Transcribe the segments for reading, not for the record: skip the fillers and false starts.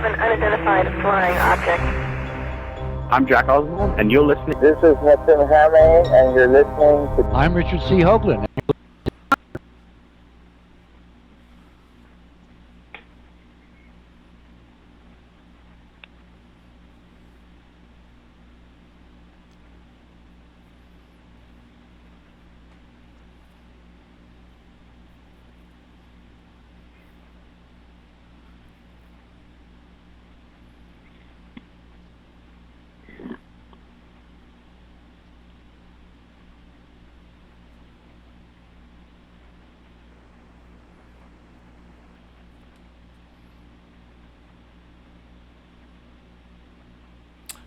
have an unidentified flying object. I'm Jack Oswald, and you're listening. This is Hudson Harmony, and you're listening to... I'm Richard C. Hoagland.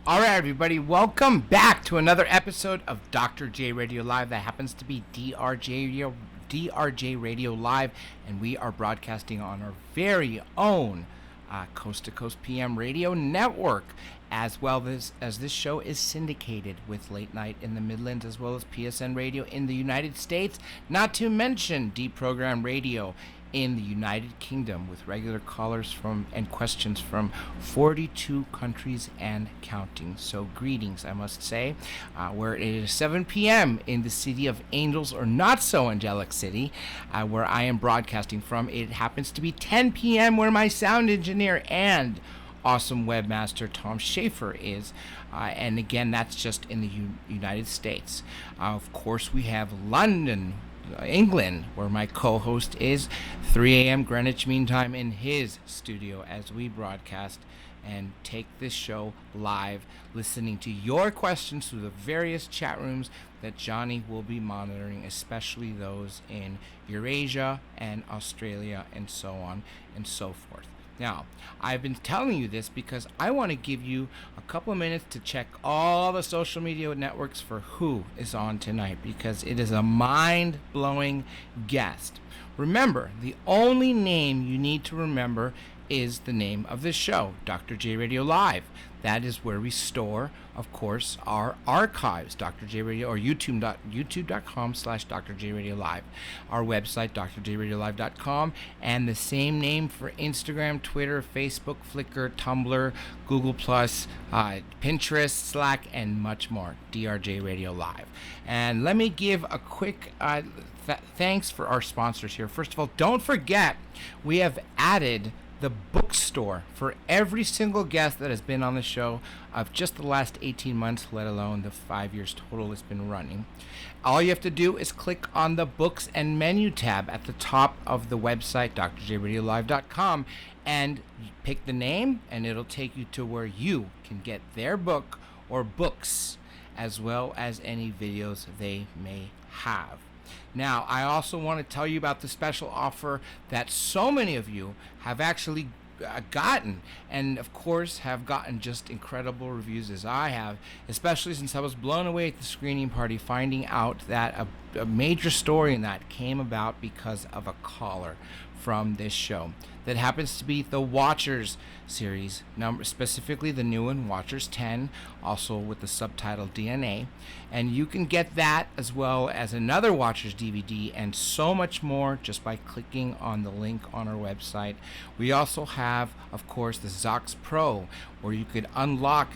All right, everybody, welcome back to another episode of Dr. J Radio Live. That happens to be DRJ Radio Live, and we are broadcasting on our very own Coast to Coast PM radio network, as well as this show is syndicated with late night in the Midlands, as well as PSN radio in the United States, not to mention deprogram radio in the United Kingdom with regular callers from and questions from 42 countries and counting. So greetings, I must say, where it is 7 p.m. in the city of Angels, or not so angelic city, where I am broadcasting from. It happens to be 10 p.m. where my sound engineer and awesome webmaster Tom Schaefer is, and again, that's just in the United States. Of course, we have London, England, where my co-host is, 3 a.m. Greenwich Mean Time in his studio as we broadcast and take this show live, listening to your questions through the various chat rooms that Johnny will be monitoring, especially those in Eurasia and Australia and so on and so forth. Now, I've been telling you this because I want to give you a couple of minutes to check all the social media networks for who is on tonight, because it is a mind-blowing guest. Remember, the only name you need to remember is the name of this show, Dr. J Radio Live. That is where we store, of course, our archives, Dr. J Radio, or youtube.com/Dr. J Radio Live. Our website, drjradiolive.com, and the same name for Instagram, Twitter, Facebook, Flickr, Tumblr, Google+, Pinterest, Slack, and much more, DRJ Radio Live. And let me give a quick thanks for our sponsors here. First of all, don't forget, we have added the bookstore for every single guest that has been on the show of just the last 18 months, let alone the 5 years total it's been running. All you have to do is click on the books and menu tab at the top of the website, drjradiolive.com, and pick the name, and it'll take you to where you can get their book or books, as well as any videos they may have. Now, I also want to tell you about the special offer that so many of you have actually gotten, and of course have gotten just incredible reviews as I have, especially since I was blown away at the screening party, finding out that a major story in that came about because of a caller from this show. That happens to be the Watchers series, specifically the new one, Watchers 10, also with the subtitle DNA. And you can get that as well as another Watchers DVD and so much more just by clicking on the link on our website. We also have, of course, the Zox Pro, where you could unlock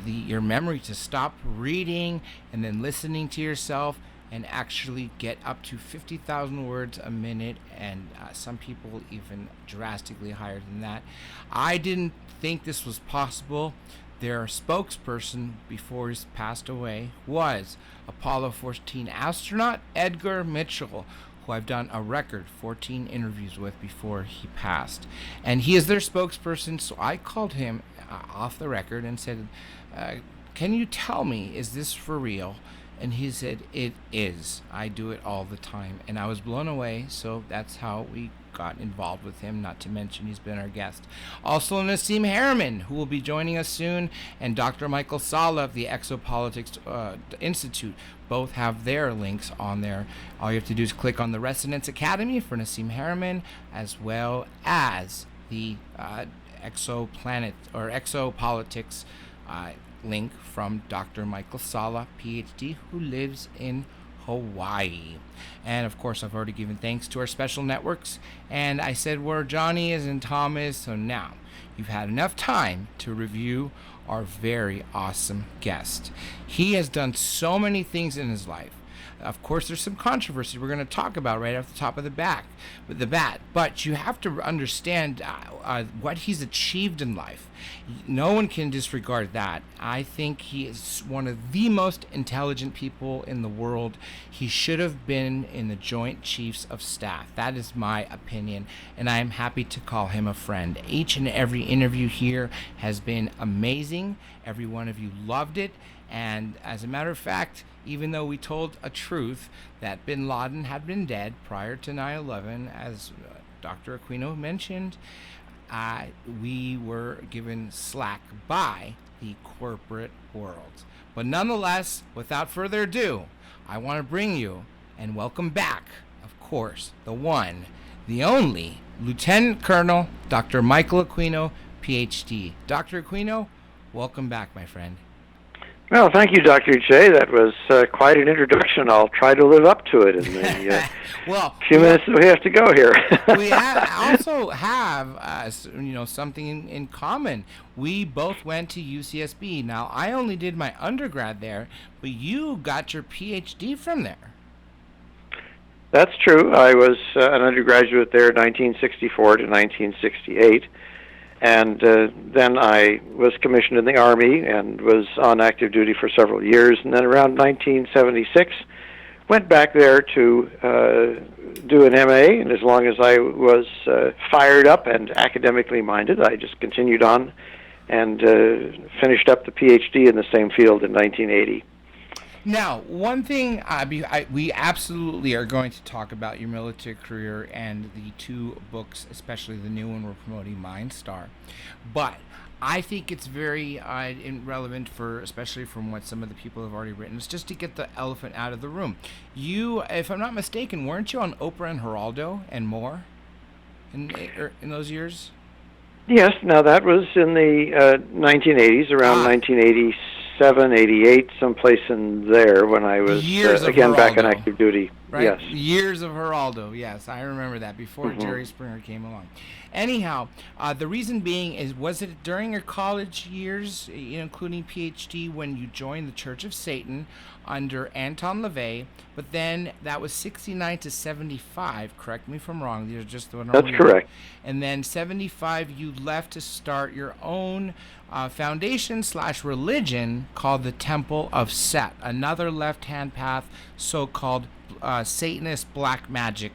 your memory to stop reading and then listening to yourself, and actually get up to 50,000 words a minute, and some people even drastically higher than that. I didn't think this was possible. Their spokesperson before he passed away was Apollo 14 astronaut Edgar Mitchell, who I've done a record 14 interviews with before he passed. And he is their spokesperson, so I called him off the record and said, can you tell me, is this for real? And he said, it is. I do it all the time. And I was blown away, so that's how we got involved with him, not to mention he's been our guest. Also, Nassim Harriman, who will be joining us soon, and Dr. Michael Sala of the Exopolitics Institute. Both have their links on there. All you have to do is click on the Resonance Academy for Nassim Harriman, as well as the Exoplanet or Exopolitics link from Dr. Michael Sala, PhD, who lives in Hawaii. And of course, I've already given thanks to our special networks, and I said where Johnny is and Thomas, so now you've had enough time to review our very awesome guest. He has done so many things in his life. Of course, there's some controversy we're going to talk about right off the top of the bat, but you have to understand what he's achieved in life. No one can disregard that. I think he is one of the most intelligent people in the world. He should have been in the Joint Chiefs of Staff. That is my opinion, and I am happy to call him a friend. Each and every interview here has been amazing. Every one of you loved it, and as a matter of fact, even though we told a truth that bin Laden had been dead prior to 9/11, as Dr. Aquino mentioned, we were given slack by the corporate world. But nonetheless, without further ado, I want to bring you and welcome back, of course, the one, the only, Lieutenant Colonel Dr. Michael Aquino, PhD. Dr. Aquino, welcome back, my friend. Well, thank you, Dr. J. That was quite an introduction. I'll try to live up to it in the few minutes that we have to go here. We also have, something in common. We both went to UCSB. Now, I only did my undergrad there, but you got your PhD from there. That's true. I was an undergraduate there, 1964 to 1968. And then I was commissioned in the Army and was on active duty for several years. And then around 1976, went back there to do an MA. And as long as I was fired up and academically minded, I just continued on and finished up the PhD in the same field in 1980. Now, one thing we absolutely are going to talk about your military career and the two books, especially the new one we're promoting, Mindstar. But I think it's very relevant especially from what some of the people have already written. It's just to get the elephant out of the room. You, if I'm not mistaken, weren't you on Oprah and Geraldo and more in those years? Yes. Now that was in the 1980s, around 1987. 88, someplace in there when I was again back on active duty. Right? Yes. Years of Geraldo. Yes, I remember that before Jerry Springer came along. Anyhow, the reason being was it during your college years, including PhD, when you joined the Church of Satan under Anton LaVey, but then that was 69 to 75, correct me if I'm wrong, these are just the one. That's correct. And then 75 you left to start your own foundation/religion called the Temple of Set, another left-hand path, so-called Satanist black magic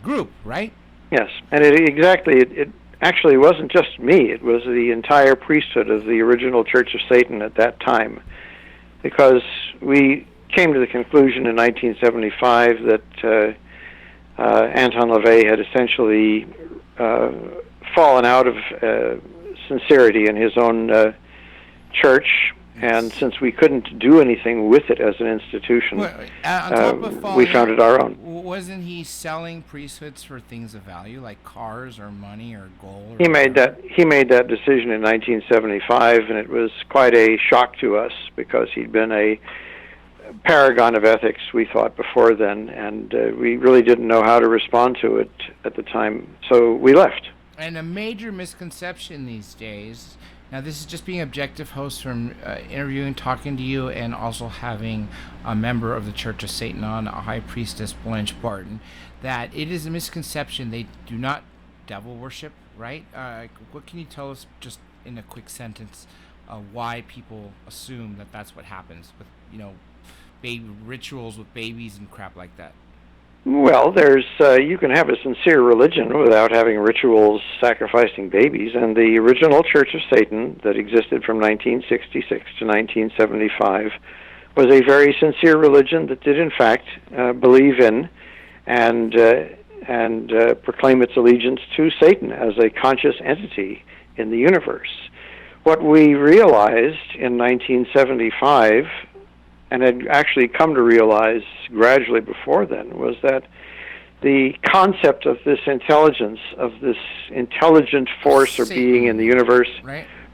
group, right? Yes, and it actually wasn't just me, it was the entire priesthood of the original Church of Satan at that time, because we came to the conclusion in 1975 that Anton LaVey had essentially fallen out of sincerity in his own church, and since we couldn't do anything with it as an institution, we founded our own. Wasn't he selling priesthoods for things of value, like cars or money or gold? He made that decision in 1975, and it was quite a shock to us because he'd been a paragon of ethics, we thought, before then, and we really didn't know how to respond to it at the time, so we left. And a major misconception these days, now this is just being objective host from interviewing, talking to you, and also having a member of the Church of Satan on, a High Priestess Blanche Barton, that it is a misconception they do not devil worship, right? What can you tell us just in a quick sentence why people assume that that's what happens with, baby rituals with babies and crap like that? Well, there's you can have a sincere religion without having rituals sacrificing babies, and the original Church of Satan that existed from 1966 to 1975 was a very sincere religion that did in fact believe in and proclaim its allegiance to Satan as a conscious entity in the universe. What we realized in 1975, and had actually come to realize gradually before then, was that the concept of this intelligence, of this intelligent force or being in the universe,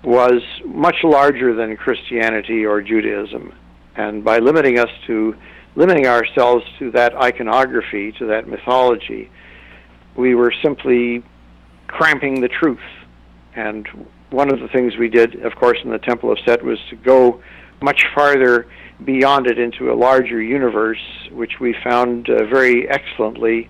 was much larger than Christianity or Judaism. And by limiting us to limiting ourselves to that iconography, to that mythology. We were simply cramping the truth. And one of the things we did, of course, in the Temple of Set was to go much farther beyond it into a larger universe, which we found very excellently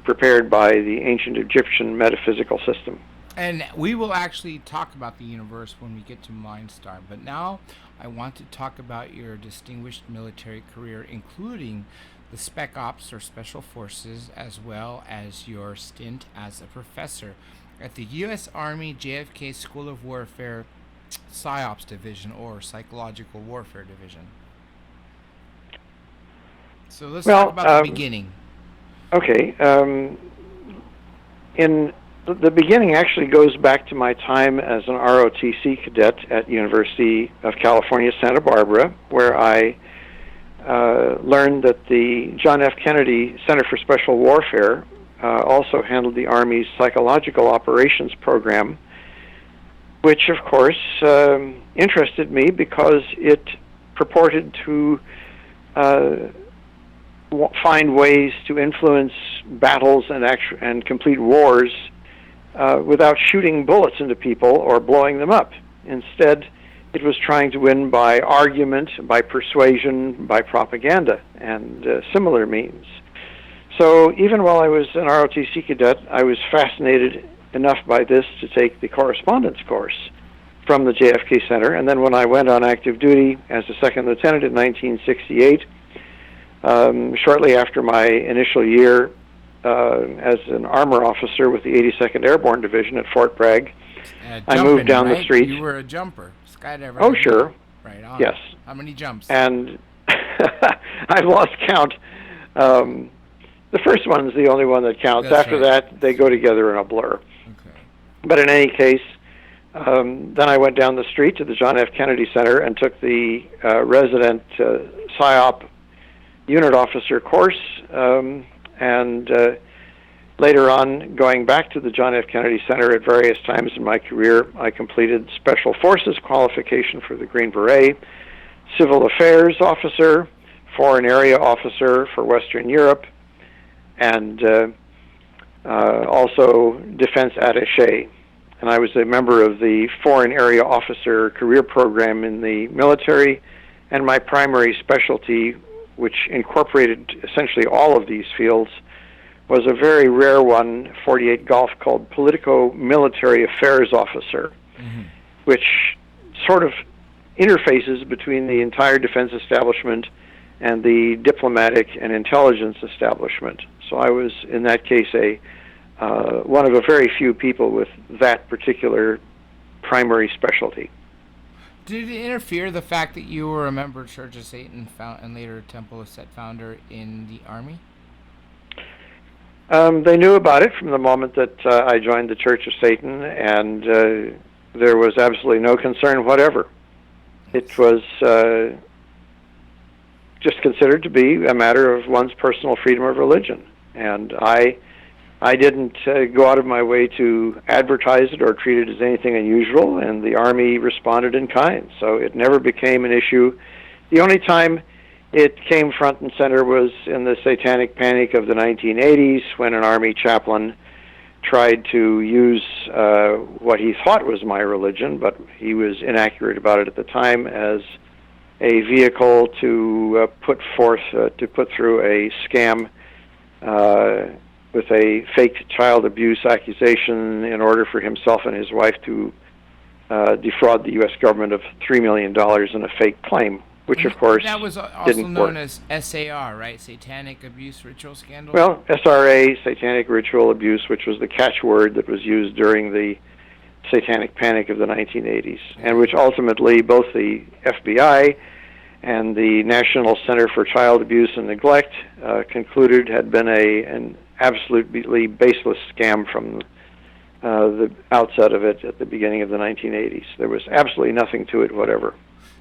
prepared by the ancient Egyptian metaphysical system. And we will actually talk about the universe when we get to Mindstar. But now I want to talk about your distinguished military career, including the Spec Ops or Special Forces, as well as your stint as a professor at the U.S. Army JFK School of Warfare PSYOPs Division, or Psychological Warfare Division. So let's talk about the beginning. Okay. In the beginning actually goes back to my time as an ROTC cadet at University of California, Santa Barbara, where I learned that the John F. Kennedy Center for Special Warfare also handled the Army's psychological operations program, which, of course, interested me because it purported to find ways to influence battles and complete wars without shooting bullets into people or blowing them up. Instead, it was trying to win by argument, by persuasion, by propaganda, and similar means. So even while I was an ROTC cadet, I was fascinated enough by this to take the correspondence course from the JFK Center. And then when I went on active duty as a second lieutenant in 1968, shortly after my initial year as an armor officer with the 82nd Airborne Division at Fort Bragg, I moved down the street. You were a jumper, skydiver. Oh, sure. Right on. Yes. How many jumps? And I've lost count. The first one's the only one that counts. That's After right. that, they go together in a blur. Okay. But in any case, then I went down the street to the John F. Kennedy Center and took the resident PSYOP Unit Officer Course, and later on, going back to the John F. Kennedy Center at various times in my career, I completed Special Forces qualification for the Green Beret, Civil Affairs Officer, Foreign Area Officer for Western Europe, and also Defense Attaché. And I was a member of the Foreign Area Officer Career Program in the military, and my primary specialty, which incorporated essentially all of these fields, was a very rare one, 48 Golf, called Politico-Military Affairs Officer, which sort of interfaces between the entire defense establishment and the diplomatic and intelligence establishment. So I was, in that case, one of a very few people with that particular primary specialty. Did it interfere the fact that you were a member of Church of Satan and later Temple of Set founder in the Army? They knew about it from the moment that I joined the Church of Satan, and there was absolutely no concern whatever. It was just considered to be a matter of one's personal freedom of religion. And I didn't go out of my way to advertise it or treat it as anything unusual, and the Army responded in kind. So it never became an issue. The only time it came front and center was in the Satanic Panic of the 1980s, when an Army chaplain tried to use what he thought was my religion, but he was inaccurate about it at the time, as a vehicle to put through a scam with a fake child abuse accusation in order for himself and his wife to defraud the U.S. government of $3 million in a fake claim, which, of course, that was also didn't known work. as SAR, right? Satanic Abuse Ritual Scandal? Well, SRA, Satanic Ritual Abuse, which was the catchword that was used during the Satanic Panic of the 1980s, and which ultimately both the FBI and the National Center for Child Abuse and Neglect concluded had been an absolutely baseless scam from the outset of it at the beginning of the 1980s. There was absolutely nothing to it whatever.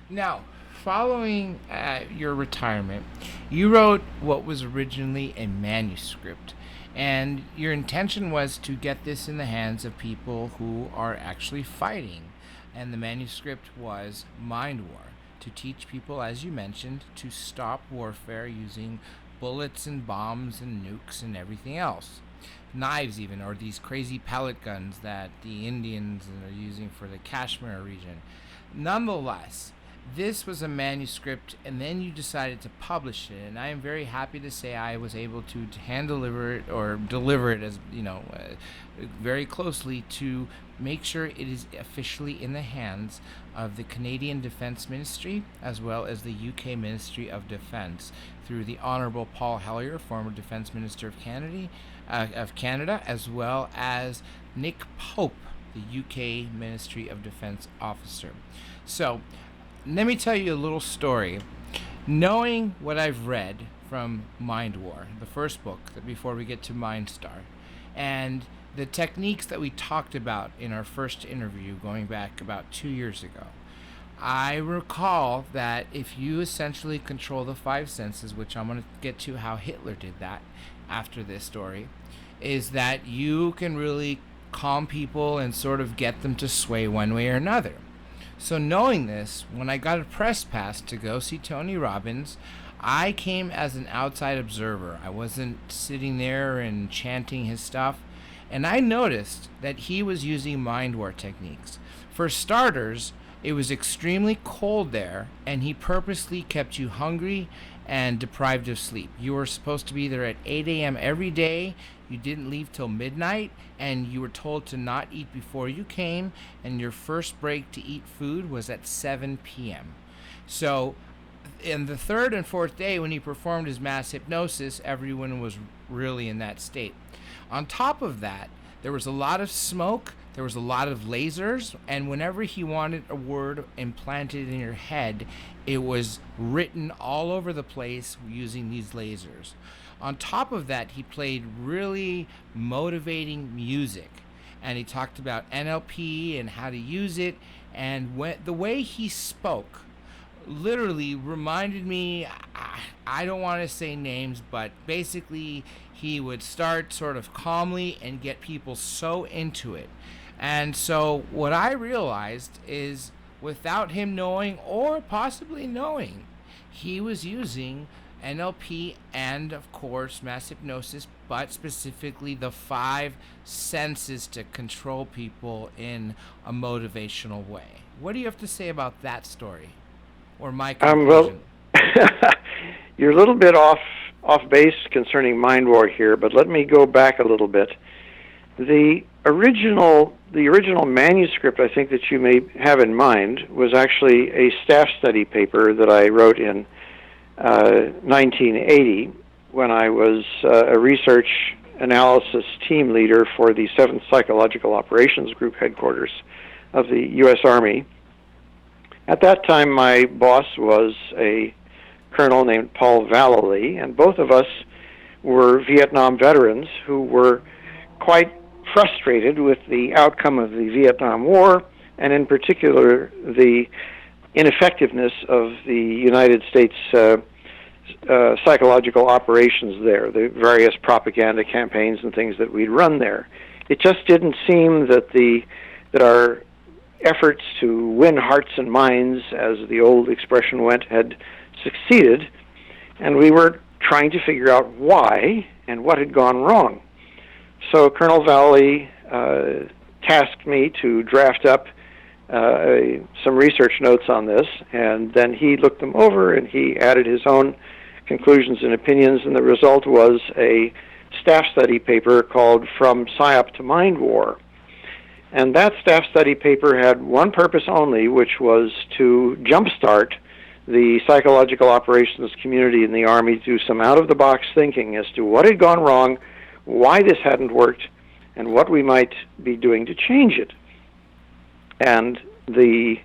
Now, following your retirement, you wrote what was originally a manuscript, and your intention was to get this in the hands of people who are actually fighting, and the manuscript was Mind War. to teach people, as you mentioned, to stop warfare using bullets and bombs and nukes and everything else. Knives even, or these crazy pellet guns that the Indians are using for the Kashmir region. Nonetheless, this was a manuscript, and then you decided to publish it, and I am very happy to say I was able to hand deliver it, or deliver it as, very closely to make sure it is officially in the hands of the Canadian Defence Ministry, as well as the UK Ministry of Defence, through the Honourable Paul Hellyer, former Defence Minister of Canada, as well as Nick Pope, the UK Ministry of Defence officer. So, let me tell you a little story. Knowing what I've read from Mind War, the first book, before we get to Mindstar, and the techniques that we talked about in our first interview going back about 2 years ago, I recall that if you essentially control the five senses, which I'm going to get to how Hitler did that after this story, is that you can really calm people and sort of get them to sway one way or another. So knowing this, when I got a press pass to go see Tony Robbins, I came as an outside observer. I wasn't sitting there and chanting his stuff. And I noticed that he was using mind war techniques. For starters, it was extremely cold there, and he purposely kept you hungry and deprived of sleep. You were supposed to be there at 8 a.m. every day. You didn't leave till midnight, and you were told to not eat before you came, and your first break to eat food was at 7 p.m. So in the third and fourth day, when he performed his mass hypnosis, everyone was really in that state. On top of that, there was a lot of smoke, there was a lot of lasers, and whenever he wanted a word implanted in your head, it was written all over the place using these lasers. On top of that, he played really motivating music, and he talked about NLP and how to use it, and the way he spoke literally reminded me, I don't want to say names, but basically he would start sort of calmly and get people so into it. And so what I realized is, without him knowing or possibly knowing, he was using NLP and, of course, mass hypnosis, but specifically the five senses to control people in a motivational way. What do you have to say about that story? Or my conclusion? You're a little bit off base concerning mind war here, but let me go back a little bit. The original manuscript, I think, that you may have in mind was actually a staff study paper that I wrote in 1980 when I was a research analysis team leader for the 7th Psychological Operations Group headquarters of the U.S. Army. At that time, my boss was a colonel named Paul Vallely, and both of us were Vietnam veterans who were quite frustrated with the outcome of the Vietnam War, and in particular the ineffectiveness of the United States psychological operations there, the various propaganda campaigns and things that we'd run there. It just didn't seem that our efforts to win hearts and minds, as the old expression went, had succeeded, and we were trying to figure out why and what had gone wrong. So Colonel Valley tasked me to draft up some research notes on this, and then he looked them over and he added his own conclusions and opinions, and the result was a staff study paper called From PSYOP to Mind War. And that staff study paper had one purpose only, which was to jumpstart the psychological operations community in the Army through some out-of-the-box thinking as to what had gone wrong, why this hadn't worked, and what we might be doing to change it. And the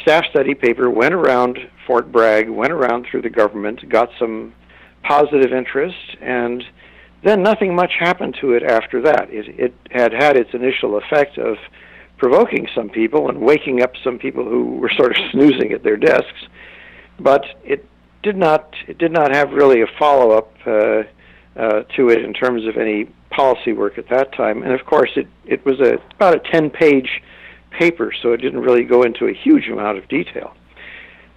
staff study paper went around Fort Bragg, went around through the government, got some positive interest, and then nothing much happened to it after that. It had its initial effect of provoking some people and waking up some people who were sort of snoozing at their desks, but it did not have really a follow-up to it in terms of any policy work at that time. And of course, it was about a 10-page paper, so it didn't really go into a huge amount of detail.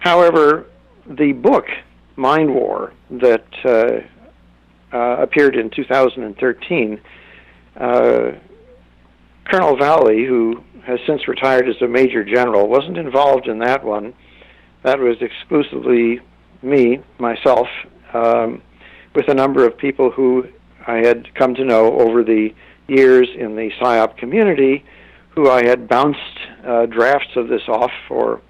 However, the book, Mind War, that appeared in 2013, Colonel Valley, who has since retired as a major general, wasn't involved in that one. That was exclusively myself, with a number of people who I had come to know over the years in the PSYOP community, who I had bounced drafts of this off for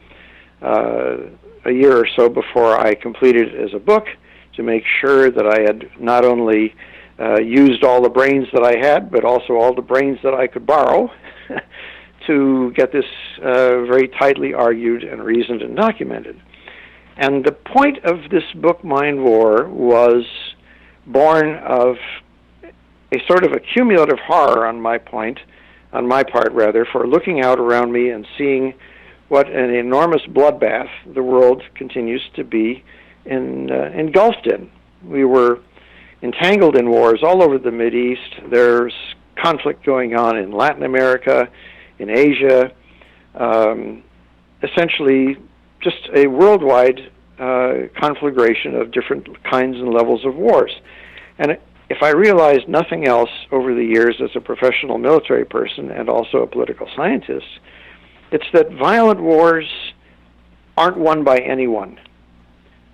a year or so before I completed it as a book, to make sure that I had not only used all the brains that I had, but also all the brains that I could borrow to get this very tightly argued and reasoned and documented. And the point of this book, Mind War, was born of a sort of a cumulative horror on my part, for looking out around me and seeing what an enormous bloodbath the world continues to be engulfed in. We were entangled in wars all over the Mideast. There's conflict going on in Latin America, in Asia, essentially just a worldwide conflagration of different kinds and levels of wars. And if I realized nothing else over the years as a professional military person and also a political scientist, it's that violent wars aren't won by anyone.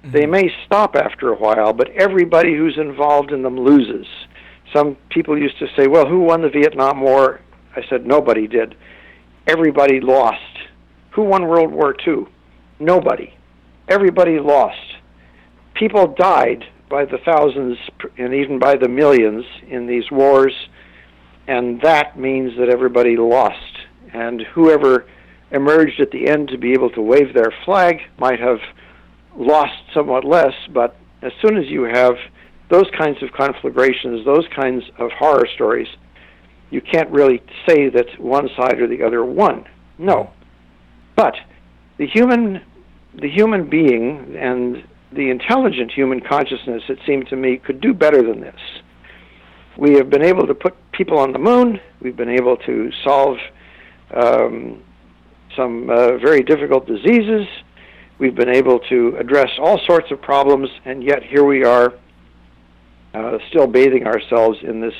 Mm-hmm. They may stop after a while, but everybody who's involved in them loses. Some people used to say, well, who won the Vietnam War? I said, nobody did. Everybody lost. Who won World War II? Nobody. Everybody lost. People died by the thousands and even by the millions in these wars, and that means that everybody lost. And whoever emerged at the end to be able to wave their flag might have lost somewhat less, but as soon as you have those kinds of conflagrations, those kinds of horror stories, you can't really say that one side or the other won. No. But the human being and the intelligent human consciousness, it seemed to me, could do better than this. We have been able to put people on the moon. We've been able to solve some very difficult diseases. We've been able to address all sorts of problems, and yet here we are still bathing ourselves in this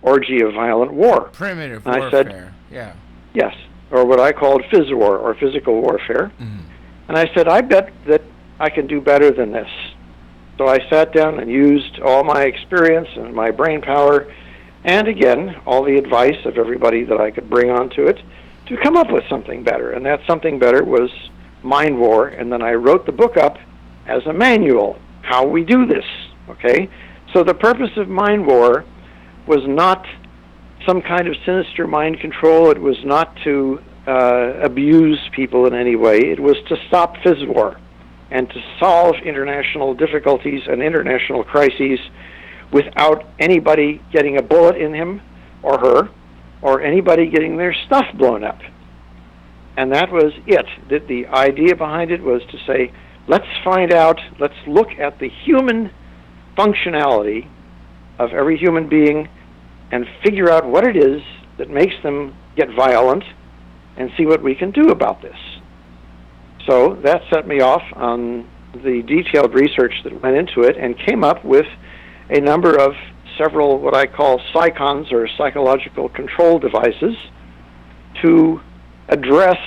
orgy of violent war. Primitive and warfare, I said, yeah. Yes, or what I called phys war, or physical warfare. Mm-hmm. And I said, I bet that I can do better than this. So I sat down and used all my experience and my brain power, and again, all the advice of everybody that I could bring onto it, to come up with something better. And that something better was Mind War, and then I wrote the book up as a manual, how we do this, okay? So the purpose of Mind War was not some kind of sinister mind control. It was not to abuse people in any way. It was to stop phys war and to solve international difficulties and international crises without anybody getting a bullet in him or her or anybody getting their stuff blown up. And that was it. The idea behind it was to say, let's find out, let's look at the human functionality of every human being and figure out what it is that makes them get violent and see what we can do about this. So that set me off on the detailed research that went into it and came up with a number of several what I call psychons, or psychological control devices, to address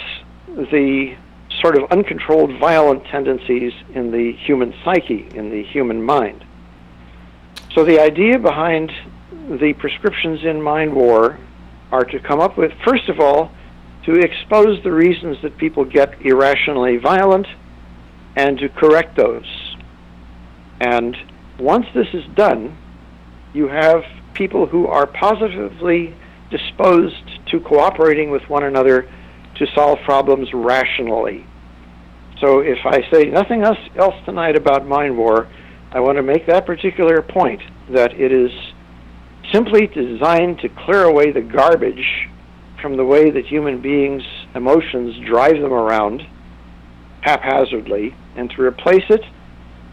the sort of uncontrolled violent tendencies in the human psyche, in the human mind. So the idea behind the prescriptions in Mind War are to come up with, first of all, to expose the reasons that people get irrationally violent and to correct those. And once this is done, you have people who are positively disposed to cooperating with one another to solve problems rationally. So if I say nothing else tonight about Mind War, I want to make that particular point, that it is simply designed to clear away the garbage from the way that human beings' emotions drive them around haphazardly, and to replace it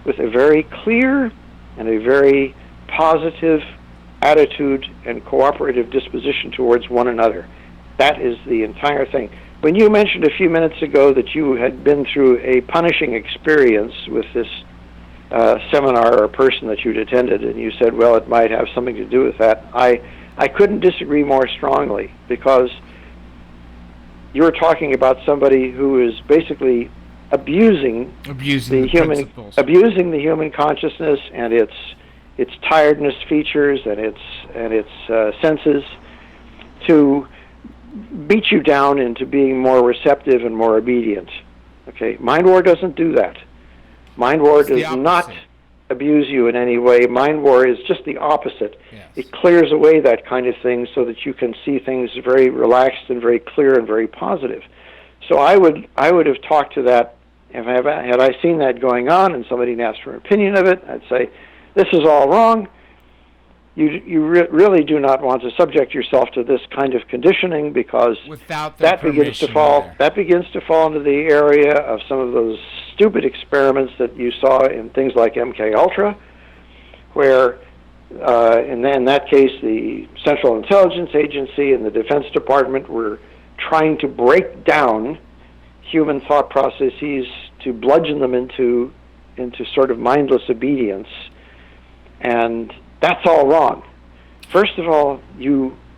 with a very clear and a very positive attitude and cooperative disposition towards one another. That is the entire thing. when you mentioned a few minutes ago that you had been through a punishing experience with this seminar or person that you'd attended, and you said, well, it might have something to do with that, I couldn't disagree more strongly, because you were talking about somebody who is basically abusing the human consciousness and its tiredness features and its senses to beat you down into being more receptive and more obedient. Okay, Mind War doesn't do that. Mind War does not abuse you in any way. Mind War is just the opposite. Yes. It clears away that kind of thing so that you can see things very relaxed and very clear and very positive. So I would have talked to that. Had I seen that going on and somebody asked for an opinion of it, I'd say, this is all wrong. You really do not want to subject yourself to this kind of conditioning, because that begins to fall into the area of some of those stupid experiments that you saw in things like MK Ultra, where in that case the Central Intelligence Agency and the Defense Department were trying to break down human thought processes to bludgeon them into sort of mindless obedience, and that's all wrong. First of all, if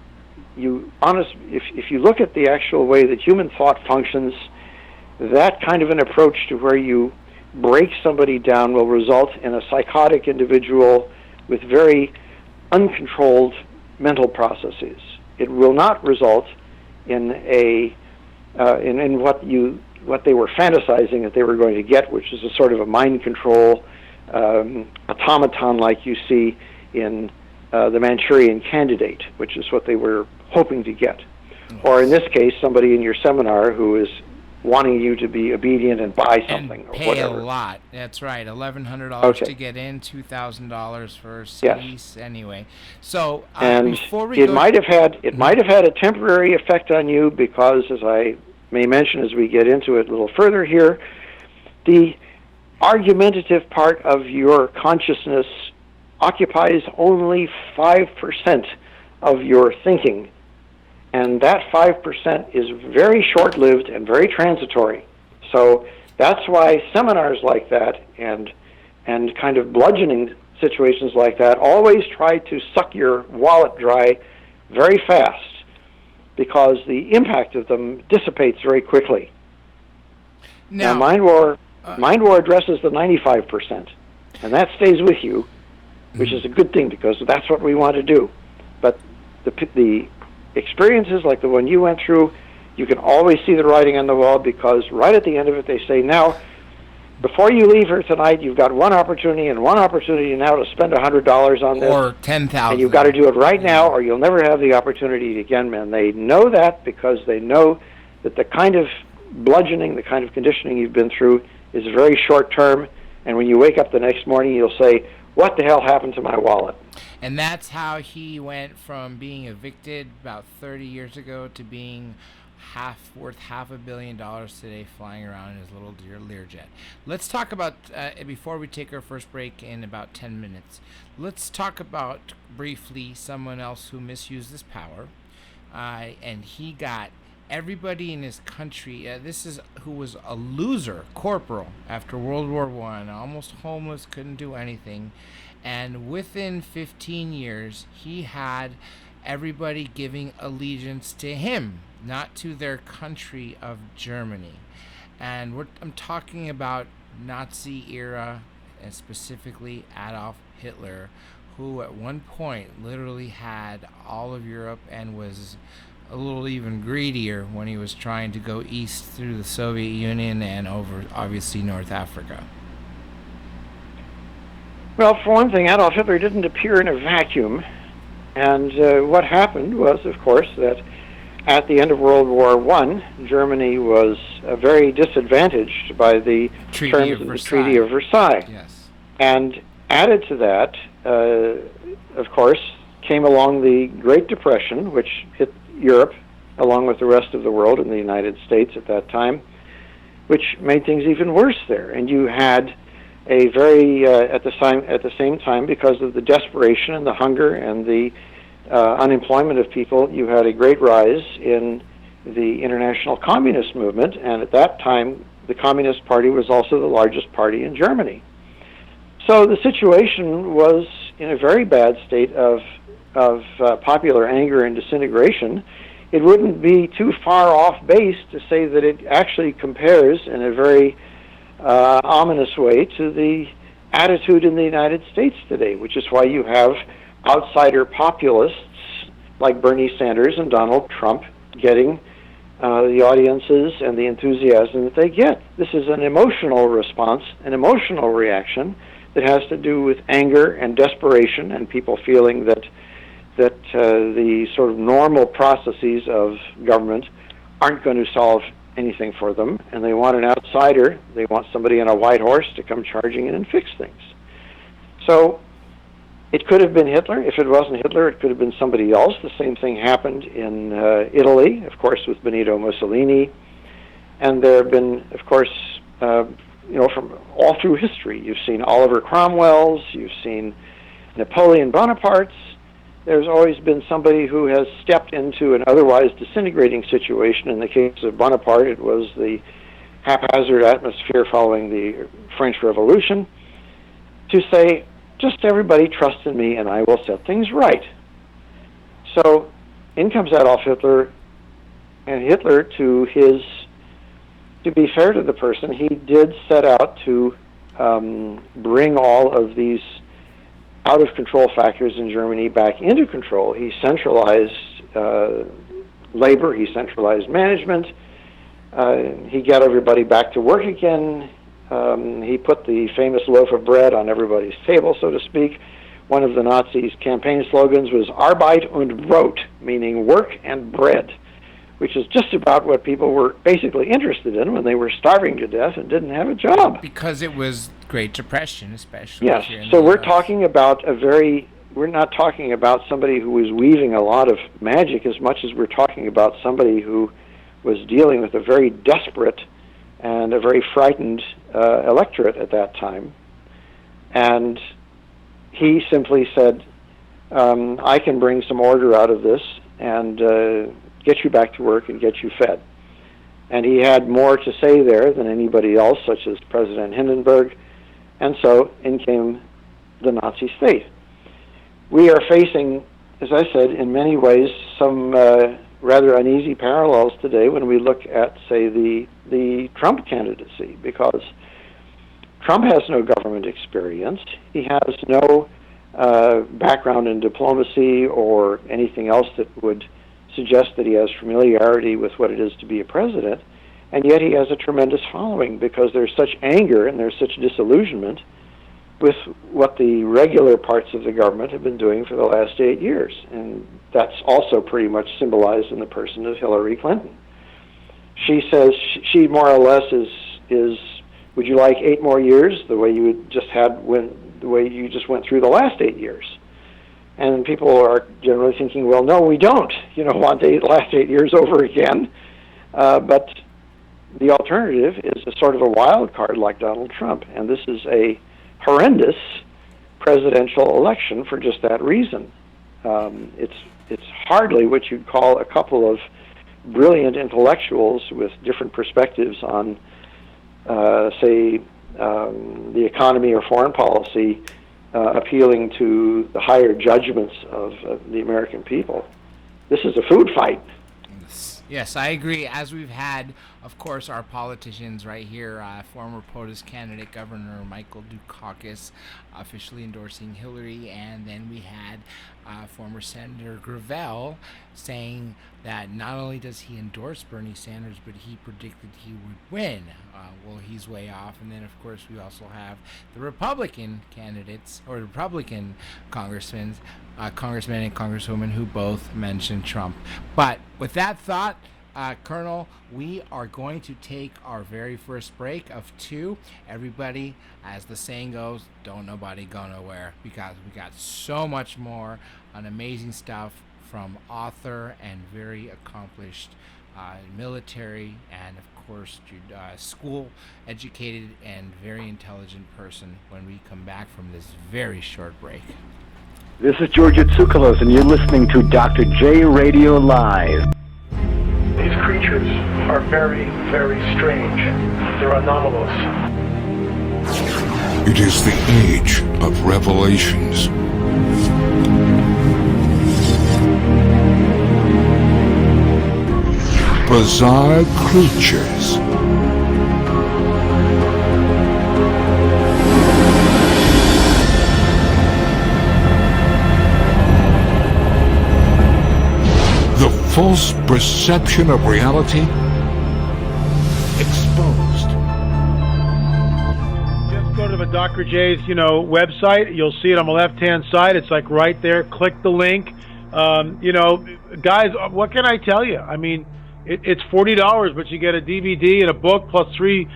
you look at the actual way that human thought functions, that kind of an approach to where you break somebody down will result in a psychotic individual with very uncontrolled mental processes. It will not result in in what they were fantasizing that they were going to get, which is a sort of a mind control automaton like you see in the Manchurian Candidate, which is what they were hoping to get. Or in this case, somebody in your seminar who is wanting you to be obedient and buy something and or pay whatever. a lot. That's right, $1,100 to get in, $2,000 for cease. Anyway, so and before we it might have had a temporary effect on you, because, as I may mention as we get into it a little further here, the argumentative part of your consciousness occupies only 5% of your thinking, and that 5% is very short-lived and very transitory. So that's why seminars like that and kind of bludgeoning situations like that always try to suck your wallet dry very fast, because the impact of them dissipates very quickly. Now Mind War addresses the 95%, and that stays with you, which is a good thing, because that's what we want to do. But the experiences like the one you went through, you can always see the writing on the wall, because right at the end of it they say, now, before you leave here tonight, you've got one opportunity now to spend $100 on this. Or $10,000. And you've got to do it right now, or you'll never have the opportunity again. And they know that, because they know that the kind of bludgeoning, the kind of conditioning you've been through is very short term, and when you wake up the next morning, you'll say, what the hell happened to my wallet? And that's how he went from being evicted about 30 years ago to being worth $500 million today, flying around in his little Learjet. Let's talk about, before we take our first break in about 10 minutes, let's talk about briefly someone else who misused this power, and he got everybody in his country, who was a loser, corporal, after World War I, almost homeless, couldn't do anything, and within 15 years, he had everybody giving allegiance to him, not to their country of Germany. And I'm talking about Nazi era, and specifically Adolf Hitler, who at one point literally had all of Europe and was a little even greedier when he was trying to go east through the Soviet Union and over, obviously, North Africa. Well, for one thing, Adolf Hitler didn't appear in a vacuum. And what happened was, of course, that at the end of World War I, Germany was very disadvantaged by the terms of the Treaty of Versailles. Yes. And added to that, of course, came along the Great Depression, which hit Europe along with the rest of the world and the United States at that time, which made things even worse there. And you had a very, at the same time, because of the desperation and the hunger and the unemployment of people, you had a great rise in the international communist movement, and at that time, the Communist Party was also the largest party in Germany. So the situation was in a very bad state of popular anger and disintegration. It wouldn't be too far off base to say that it actually compares in a very ominous way to the attitude in the United States today, which is why you have outsider populists like Bernie Sanders and Donald Trump getting the audiences and the enthusiasm that they get. This is an emotional response, an emotional reaction that has to do with anger and desperation and people feeling that the sort of normal processes of government aren't going to solve anything for them, and they want an outsider. They want somebody on a white horse to come charging in and fix things. So it could have been Hitler. If it wasn't Hitler, it could have been somebody else. The same thing happened in Italy, of course, with Benito Mussolini. And there have been, of course, from all through history. You've seen Oliver Cromwell's, you've seen Napoleon Bonaparte's. There's always been somebody who has stepped into an otherwise disintegrating situation. In the case of Bonaparte, it was the haphazard atmosphere following the French Revolution, to say, just everybody trust in me and I will set things right. So in comes Adolf Hitler, and Hitler, to be fair to the person, he did set out to bring all of these out-of-control factors in Germany back into control. He centralized labor, he centralized management, he got everybody back to work again. He put the famous loaf of bread on everybody's table, so to speak. One of the Nazis' campaign slogans was Arbeit und Brot, meaning work and bread, which is just about what people were basically interested in when they were starving to death and didn't have a job. Because it was Great Depression, especially. Yes, so we're talking about we're not talking about somebody who was weaving a lot of magic as much as we're talking about somebody who was dealing with a very desperate and a very frightened electorate at that time. And he simply said, I can bring some order out of this and get you back to work and get you fed. And he had more to say there than anybody else, such as President Hindenburg, and so in came the Nazi state. We are facing, as I said, in many ways, some rather uneasy parallels today when we look at, say, the Trump candidacy, because Trump has no government experience. He has no background in diplomacy or anything else that would suggest that he has familiarity with what it is to be a president, and yet he has a tremendous following because there's such anger and there's such disillusionment with what the regular parts of the government have been doing for the last 8 years. And that's also pretty much symbolized in the person of Hillary Clinton. She says she more or less is would you like 8 more years the way you just went through the last 8 years? And people are generally thinking, well, no, we don't, want the last 8 years over again. But the alternative is a sort of a wild card like Donald Trump. And this is a horrendous presidential election for just that reason. It's hardly what you'd call a couple of brilliant intellectuals with different perspectives on, say, the economy or foreign policy, appealing to the higher judgments of the American people. This is a food fight. Yes, I agree. As we've had, of course, our politicians right here, former POTUS candidate Governor Michael Dukakis officially endorsing Hillary, and then we had former Senator Gravel saying that not only does he endorse Bernie Sanders, but he predicted he would win. Well, he's way off. And then, of course, we also have the Republican candidates, or Republican congressmen and congresswomen who both mentioned Trump. But with that thought, Colonel, we are going to take our very first break of 2. Everybody, as the saying goes, don't nobody go nowhere, because we got so much more on amazing stuff from author and very accomplished military and, of course, school educated and very intelligent person when we come back from this very short break. This is George Tsoukalos, and you're listening to Dr. J Radio Live. These creatures are very, very strange. They're anomalous. It is the age of revelations. Bizarre creatures. The false perception of reality exposed. Just go to the Dr. J's, website. You'll see it on the left-hand side. It's like right there. Click the link. Guys, what can I tell you? I mean, it's $40, but you get a DVD and a book plus three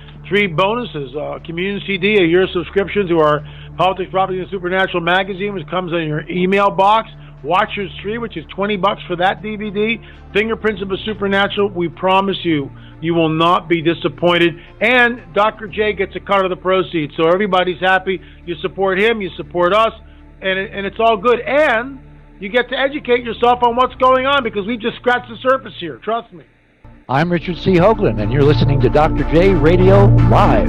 bonuses. Communion CD, a year subscription to our Politics, Prophecy, and Supernatural magazine, which comes in your email box. Watchers 3, which is $20 for that DVD. Fingerprints of the Supernatural. We promise you, you will not be disappointed. And Dr. J gets a cut of the proceeds, so everybody's happy. You support him, you support us, and it's all good. And you get to educate yourself on what's going on, because we've just scratched the surface here. Trust me. I'm Richard C. Hoagland, and you're listening to Dr. J Radio Live.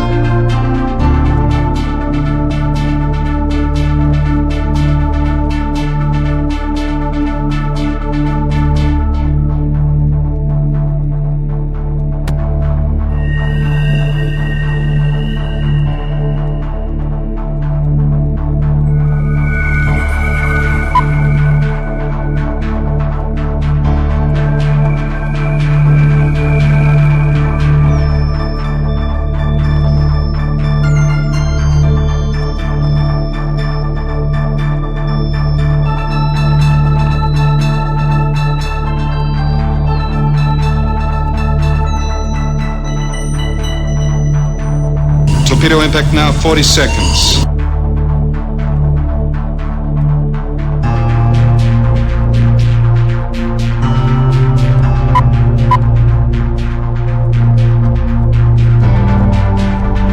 Torpedo impact now, 40 seconds.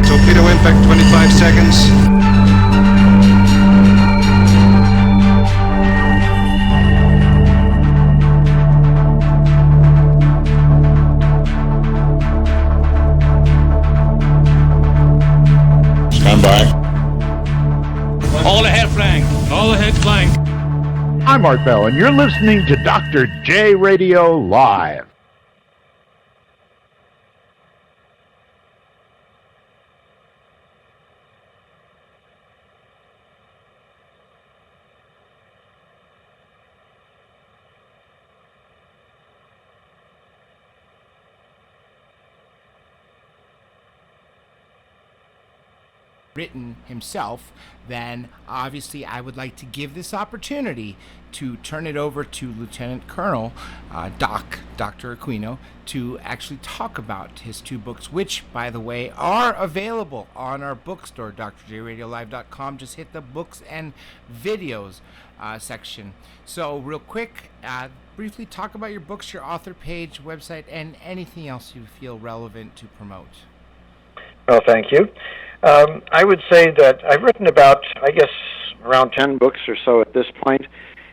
Torpedo impact, 25 seconds. All ahead flank. All ahead flank. I'm Art Bell, and you're listening to Dr. J Radio Live. Written himself, then obviously I would like to give this opportunity to turn it over to Lieutenant Colonel Dr. Aquino, to actually talk about his two books, which, by the way, are available on our bookstore, drjradiolive.com. Just hit the books and videos section. So real quick, briefly talk about your books, your author page, website, and anything else you feel relevant to promote. Well, thank you. I would say that I've written about, around 10 books or so at this point.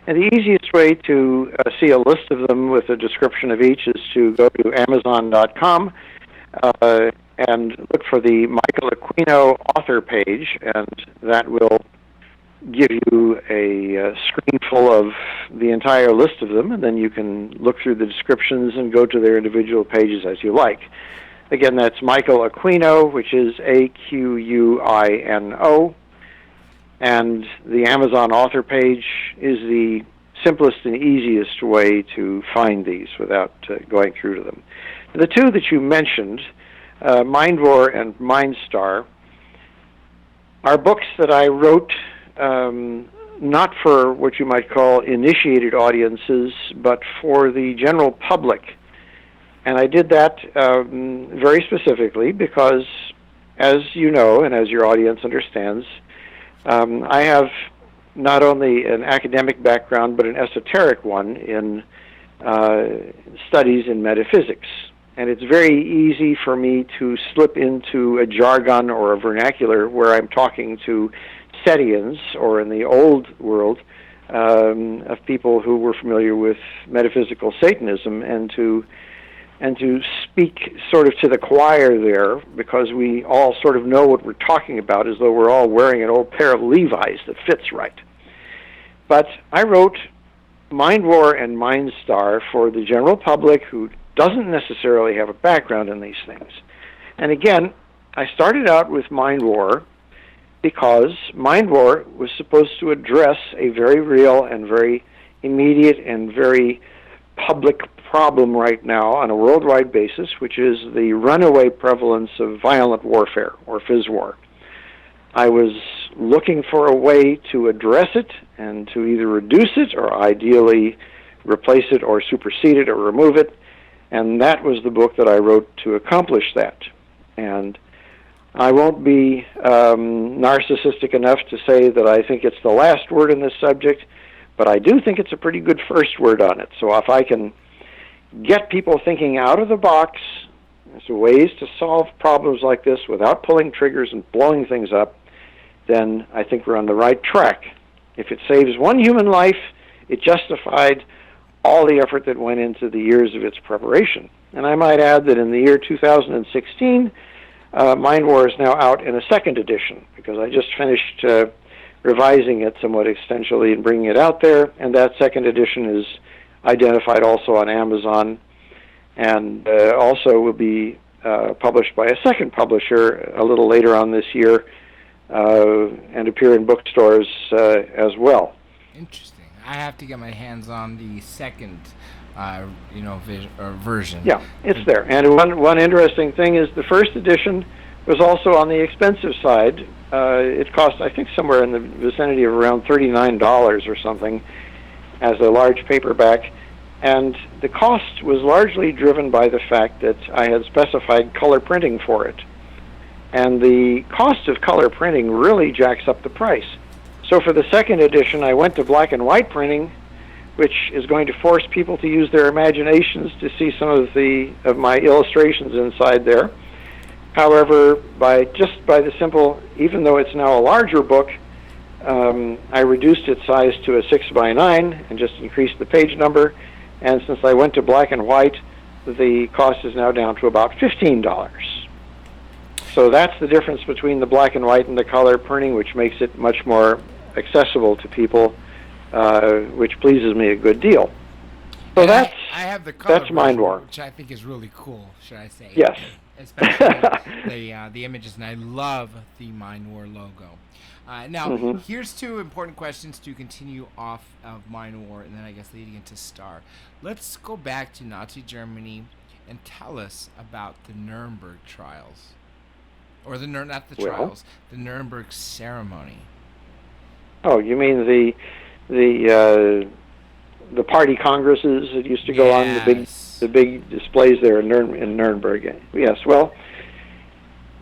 And the easiest way to see a list of them with a description of each is to go to Amazon.com and look for the Michael Aquino author page, and that will give you a screen full of the entire list of them, and then you can look through the descriptions and go to their individual pages as you like. Again, that's Michael Aquino, which is Aquino, and the Amazon author page is the simplest and easiest way to find these without going through to them. The two that you mentioned, Mind War and Mindstar, are books that I wrote not for what you might call initiated audiences, but for the general public. And I did that very specifically because, as you know and as your audience understands, I have not only an academic background but an esoteric one in studies in metaphysics. And it's very easy for me to slip into a jargon or a vernacular where I'm talking to Setians, or in the old world, of people who were familiar with metaphysical Satanism, and to and to speak sort of to the choir there, because we all sort of know what we're talking about, as though we're all wearing an old pair of Levi's that fits right. But I wrote Mind War and Mindstar for the general public who doesn't necessarily have a background in these things. And again, I started out with Mind War because Mind War was supposed to address a very real and very immediate and very public problem right now on a worldwide basis, which is the runaway prevalence of violent warfare, or FISWAR. I was looking for a way to address it and to either reduce it or ideally replace it or supersede it or remove it, and that was the book that I wrote to accomplish that. And I won't be narcissistic enough to say that I think it's the last word in this subject, but I do think it's a pretty good first word on it. So if I can get people thinking out of the box as to ways to solve problems like this without pulling triggers and blowing things up, then I think we're on the right track. If it saves one human life, it justified all the effort that went into the years of its preparation. And I might add that in the year 2016, Mind War is now out in a second edition, because I just finished revising it somewhat extensially and bringing it out there, and that second edition is identified also on Amazon, and also will be published by a second publisher a little later on this year, and appear in bookstores as well. Interesting. I have to get my hands on the second, version. Yeah, it's there. And one interesting thing is the first edition was also on the expensive side. It cost, I think, somewhere in the vicinity of around $39 or something as a large paperback. And the cost was largely driven by the fact that I had specified color printing for it. And the cost of color printing really jacks up the price. So for the second edition, I went to black and white printing, which is going to force people to use their imaginations to see some of my illustrations inside there. However, by the simple, even though it's now a larger book, I reduced its size to a 6x9 and just increased the page number. And since I went to black and white, the cost is now down to about $15. So that's the difference between the black and white and the color printing, which makes it much more accessible to people, which pleases me a good deal. So and I have the color that's Mind War, which I think is really cool, should I say? Yes. Especially the images, and I love the Mind War logo. Now, here's two important questions to continue off of Mind War, and then I guess leading into Star. Let's go back to Nazi Germany and tell us about the Nuremberg trials, or the Nuremberg ceremony. Oh, you mean the party congresses that used to go on, the big displays there in Nuremberg? Yes. Well,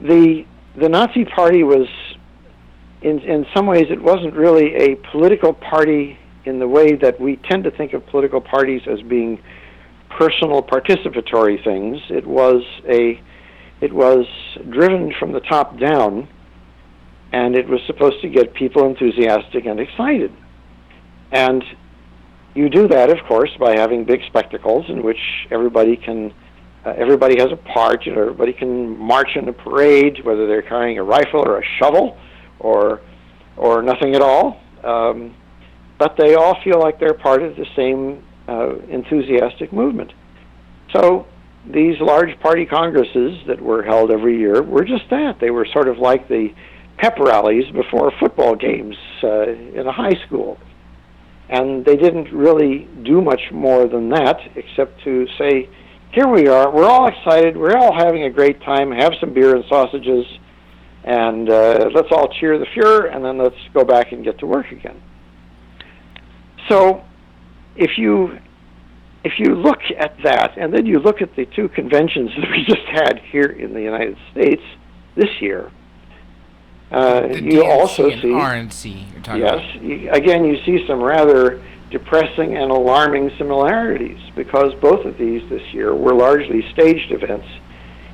the Nazi Party was, in some ways, it wasn't really a political party in the way that we tend to think of political parties as being personal participatory things. It was driven from the top down, and it was supposed to get people enthusiastic and excited. And you do that, of course, by having big spectacles in which everybody has a part. Everybody can march in a parade, whether they're carrying a rifle or a shovel or nothing at all. But they all feel like they're part of the same enthusiastic movement. So these large party congresses that were held every year were just that. They were sort of like the pep rallies before football games in a high school. And they didn't really do much more than that, except to say, here we are, we're all excited, we're all having a great time, have some beer and sausages, and let's all cheer the Fuhrer, and then let's go back and get to work again. So if you look at that, and then you look at the two conventions that we just had here in the United States this year, you also see RNC. You're talking about. Again, you see some rather depressing and alarming similarities, because both of these this year were largely staged events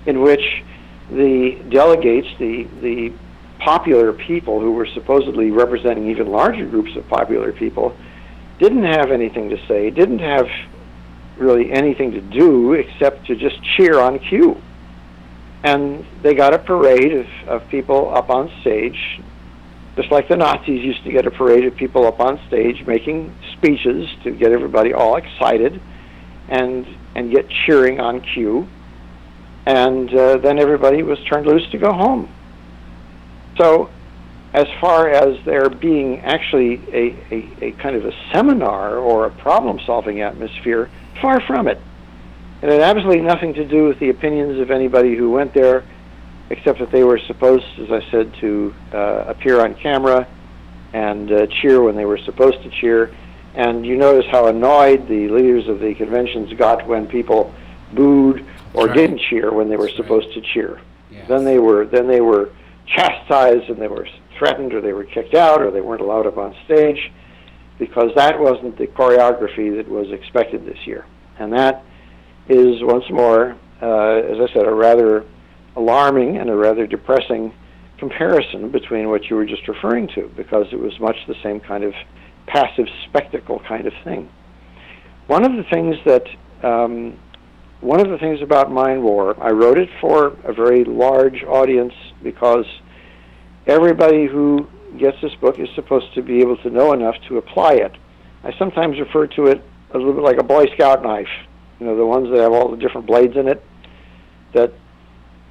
in which the delegates, the popular people who were supposedly representing even larger groups of popular people, didn't have anything to say, didn't have really anything to do except to just cheer on cue. And they got a parade of people up on stage, just like the Nazis used to get a parade of people up on stage making speeches to get everybody all excited and get cheering on cue. And then everybody was turned loose to go home. So as far as there being actually a kind of a seminar or a problem-solving atmosphere, far from it. It had absolutely nothing to do with the opinions of anybody who went there, except that they were supposed, as I said, to appear on camera and cheer when they were supposed to cheer. And you notice how annoyed the leaders of the conventions got when people booed or didn't cheer when they were supposed to cheer. Yes. Then they were chastised, and they were threatened, or they were kicked out, or they weren't allowed up on stage, because that wasn't the choreography that was expected this year. And that is, once more, as I said, a rather alarming and a rather depressing comparison between what you were just referring to, because it was much the same kind of passive spectacle kind of thing. One of the things about Mind War, I wrote it for a very large audience because everybody who gets this book is supposed to be able to know enough to apply it. I sometimes refer to it a little bit like a Boy Scout knife, the ones that have all the different blades in it, that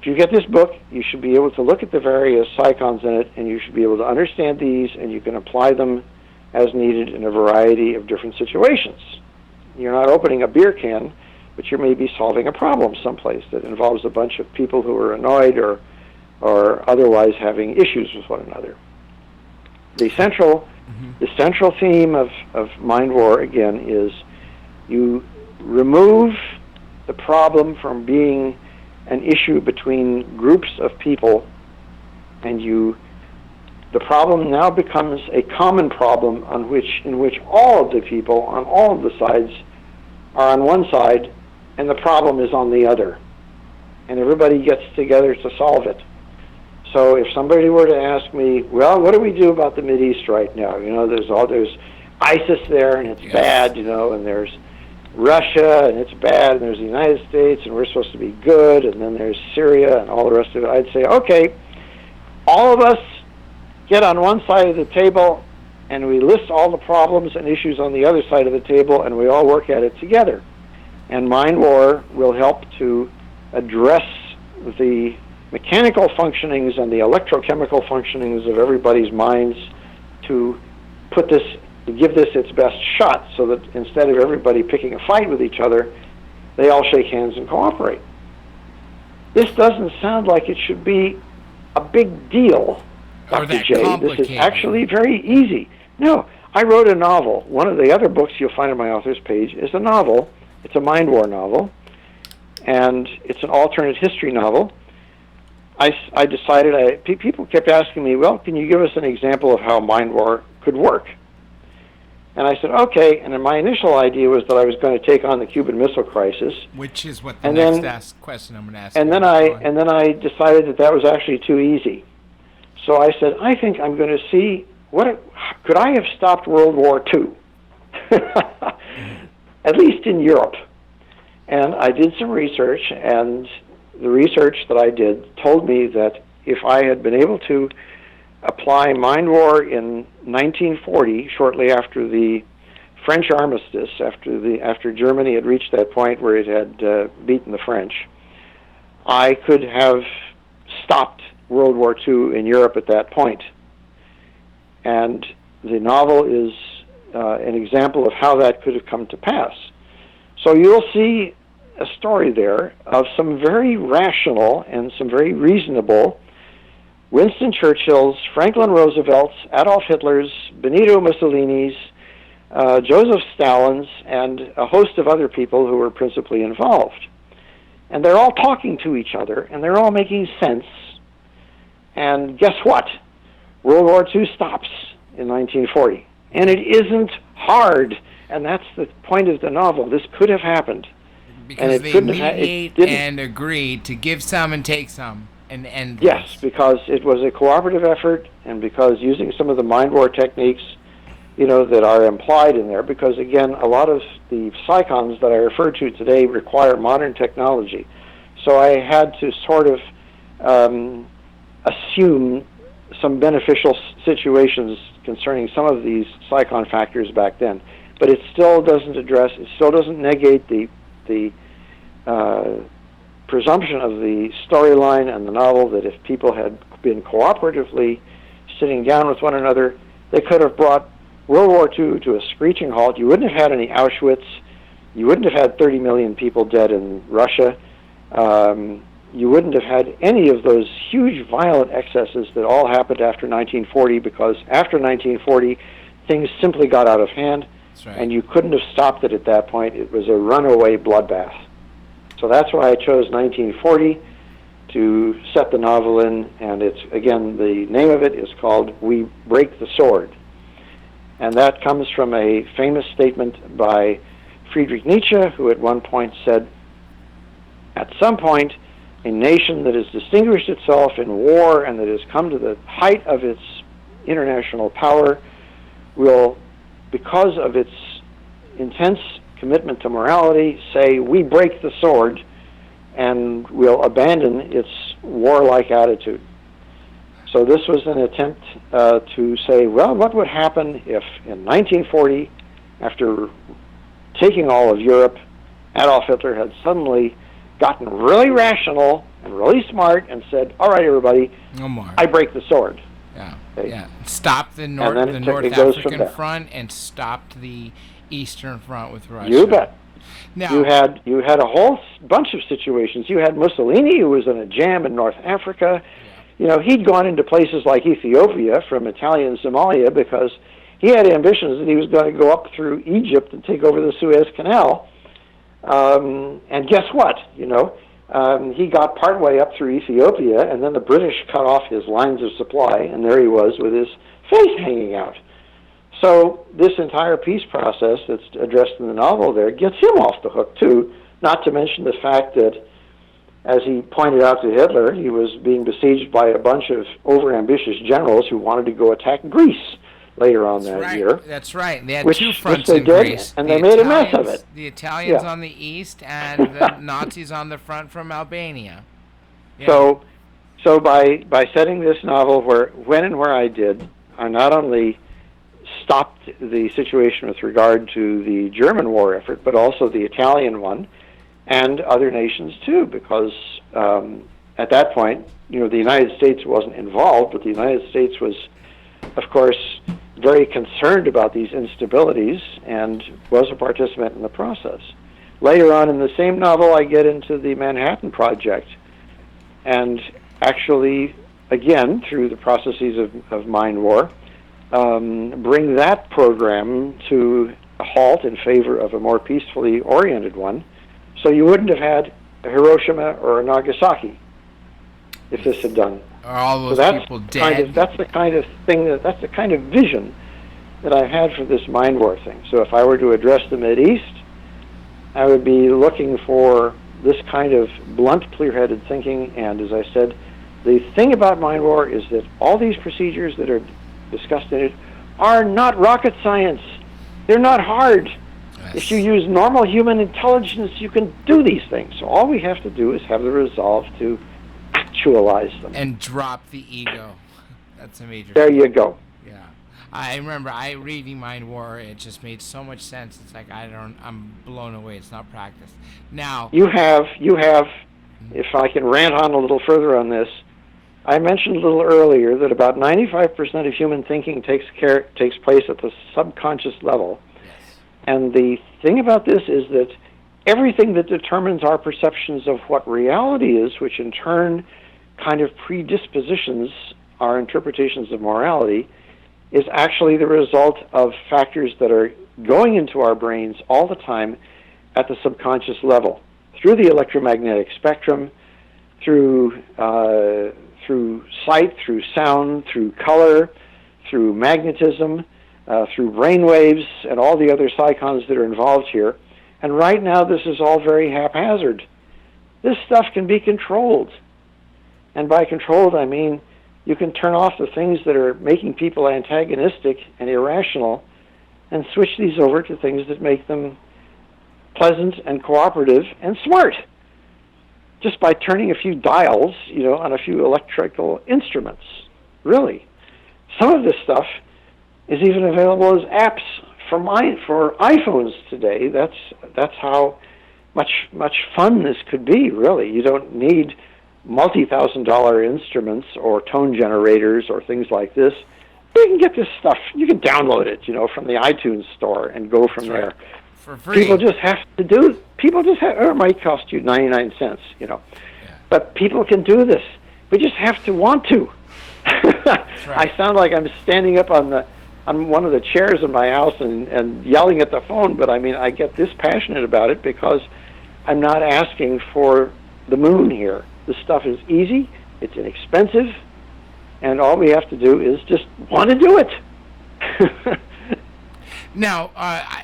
if you get this book, you should be able to look at the various icons in it, and you should be able to understand these, and you can apply them as needed in a variety of different situations. You're not opening a beer can, but you may be solving a problem someplace that involves a bunch of people who are annoyed or otherwise having issues with one another. The central theme of Mind War, again, is you remove the problem from being an issue between groups of people, and the problem now becomes a common problem in which all of the people on all of the sides are on one side, and the problem is on the other. And everybody gets together to solve it. So if somebody were to ask me, well, what do we do about the Mideast right now? There's ISIS there, and it's bad, and there's Russia, and it's bad, and there's the United States, and we're supposed to be good, and then there's Syria and all the rest of it. I'd say, okay, all of us get on one side of the table, and we list all the problems and issues on the other side of the table, and we all work at it together. And Mind War will help to address the mechanical functionings and the electrochemical functionings of everybody's minds to give this its best shot, so that instead of everybody picking a fight with each other, they all shake hands and cooperate. This doesn't sound like it should be a big deal, Dr. J. This is actually very easy. No, I wrote a novel. One of the other books you'll find on my author's page is a novel. It's a Mind War novel, and it's an alternate history novel. I decided, people kept asking me, well, can you give us an example of how Mind War could work? And I said, okay, and then my initial idea was that I was going to take on the Cuban Missile Crisis. Which is what the next question I'm going to ask. And then I decided that was actually too easy. So I said, I think I'm going to see, could I have stopped World War II? At least in Europe. And I did some research, and the research that I did told me that if I had been able to apply Mind War in 1940, shortly after the French armistice, after Germany had reached that point where it had beaten the French, I could have stopped World War II in Europe at that point. And the novel is an example of how that could have come to pass. So you'll see a story there of some very rational and some very reasonable Winston Churchill's, Franklin Roosevelt's, Adolf Hitler's, Benito Mussolini's, Joseph Stalin's, and a host of other people who were principally involved. And they're all talking to each other, and they're all making sense. And guess what? World War II stops in 1940. And it isn't hard, and that's the point of the novel. This could have happened. Because they mediate and agree to give some and take some. And yes, because it was a cooperative effort, and because using some of the Mind War techniques, that are implied in there, because again, a lot of the psychons that I refer to today require modern technology. So I had to sort of assume some beneficial situations concerning some of these psychon factors back then. But it still doesn't negate the presumption of the storyline and the novel that if people had been cooperatively sitting down with one another, they could have brought World War II to a screeching halt. You wouldn't have had any Auschwitz. You wouldn't have had 30 million people dead in Russia. You wouldn't have had any of those huge violent excesses that all happened after 1940, because after 1940, things simply got out of hand, and you couldn't have stopped it at that point. It was a runaway bloodbath. So that's why I chose 1940 to set the novel in, and it's, again, the name of it is called We Break the Sword. And that comes from a famous statement by Friedrich Nietzsche, who at one point said, at some point, a nation that has distinguished itself in war and that has come to the height of its international power will, because of its intense commitment to morality, say, we break the sword, and will abandon its warlike attitude. So this was an attempt to say, well, what would happen if in 1940, after taking all of Europe, Adolf Hitler had suddenly gotten really rational and really smart and said, all right, everybody, no more. I break the sword. Yeah, okay. Yeah. Stopped the North African front and stopped the Eastern Front with Russia. You bet. Now, you had a whole bunch of situations. You had Mussolini, who was in a jam in North Africa. He'd gone into places like Ethiopia from Italian Somalia because he had ambitions that he was going to go up through Egypt and take over the Suez Canal. And guess what? He got partway up through Ethiopia, and then the British cut off his lines of supply, and there he was with his face hanging out. So this entire peace process that's addressed in the novel there gets him off the hook, too, not to mention the fact that, as he pointed out to Hitler, he was being besieged by a bunch of overambitious generals who wanted to go attack Greece later on that year. That's right. They had two fronts in Greece. And they made a mess of it. The Italians on the east and the Nazis on the front from Albania. Yeah. So by setting this novel when and where I did, I not only stopped the situation with regard to the German war effort, but also the Italian one, and other nations too, because at that point, the United States wasn't involved, but the United States was, of course, very concerned about these instabilities and was a participant in the process. Later on in the same novel, I get into the Manhattan Project, and actually, again, through the processes of mind war, bring that program to a halt in favor of a more peacefully oriented one. So you wouldn't have had a Hiroshima or a Nagasaki if this had done. Are all those people dead? That's the kind of thing that's the kind of vision that I had for this mind war thing. So if I were to address the Mideast, I would be looking for this kind of blunt, clear-headed thinking. And as I said, the thing about mind war is that all these procedures that are discussed in it are not rocket science. They're not hard. Yes. If you use normal human intelligence, you can do these things. So all we have to do is have the resolve to actualize them. And drop the ego. That's a major There thing. you go. Yeah. I remember reading Mind War. It just made so much sense. It's like I'm blown away. It's not practiced. Now you have if I can rant on a little further on this, I mentioned a little earlier that about 95% of human thinking takes place at the subconscious level. Yes. And the thing about this is that everything that determines our perceptions of what reality is, which in turn kind of predispositions our interpretations of morality, is actually the result of factors that are going into our brains all the time at the subconscious level, through the electromagnetic spectrum, through sight, through sound, through color, through magnetism, through brain waves, and all the other psychons that are involved here. And right now, this is all very haphazard. This stuff can be controlled. And by controlled, I mean you can turn off the things that are making people antagonistic and irrational and switch these over to things that make them pleasant and cooperative and smart, just by turning a few dials, on a few electrical instruments. Really. Some of this stuff is even available as apps for iPhones today. That's how much fun this could be, really. You don't need multi-$1,000 instruments or tone generators or things like this. You can get this stuff, you can download it, from the iTunes store and go from there. For free. It might cost you 99 cents, But people can do this. We just have to want to. I sound like I'm standing up on one of the chairs in my house and yelling at the phone, but I get this passionate about it because I'm not asking for the moon here. This stuff is easy, it's inexpensive, and all we have to do is just want to do it. Now,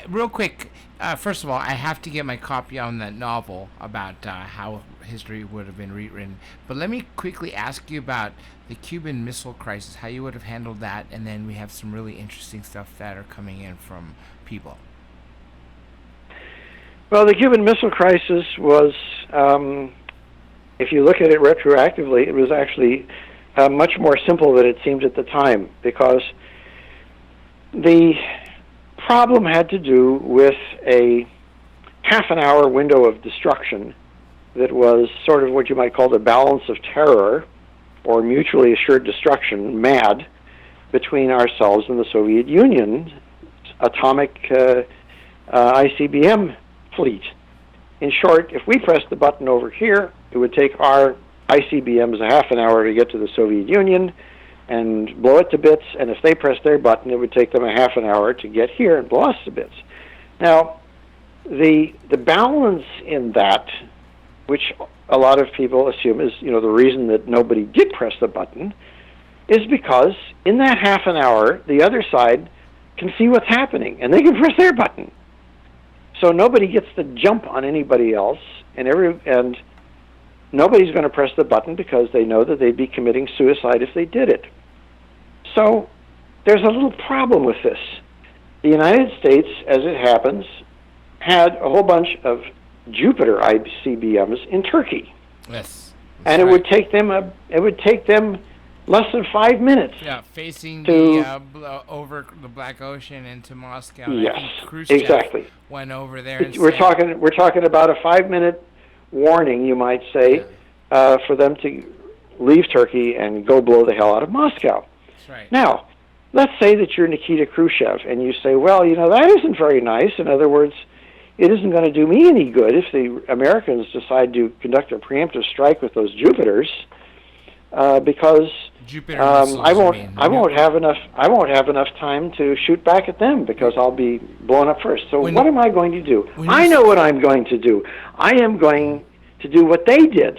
real quick, first of all, I have to get my copy on that novel about how history would have been rewritten. But let me quickly ask you about the Cuban Missile Crisis, how you would have handled that, and then we have some really interesting stuff that are coming in from people. Well, the Cuban Missile Crisis was, if you look at it retroactively, it was actually much more simple than it seemed at the time, because the problem had to do with a half-an-hour window of destruction that was sort of what you might call the balance of terror, or mutually assured destruction, MAD, between ourselves and the Soviet Union atomic ICBM fleet. In short, if we pressed the button over here, it would take our ICBMs a half an hour to get to the Soviet Union and blow it to bits, and if they pressed their button, it would take them a half an hour to get here and blow us to bits. Now, the balance in that, which a lot of people assume is, the reason that nobody did press the button, is because in that half an hour, the other side can see what's happening, and they can press their button. So nobody gets the jump on anybody else, and nobody's going to press the button because they know that they'd be committing suicide if they did it. So there's a little problem with this. The United States, as it happens, had a whole bunch of Jupiter ICBMs in Turkey. Yes. And it would take them less than 5 minutes. Yeah, facing over the Black Ocean into Moscow. Yes, I think Khrushchev exactly. Went over there. We're talking about a 5-minute warning, you might say, for them to leave Turkey and go blow the hell out of Moscow. That's right. Now, let's say that you're Nikita Khrushchev, and you say, well, that isn't very nice. In other words, it isn't going to do me any good if the Americans decide to conduct a preemptive strike with those Jupiters, because I won't have enough time to shoot back at them because I'll be blown up first. So what am I going to do? I know what I'm going to do. I am going to do what they did.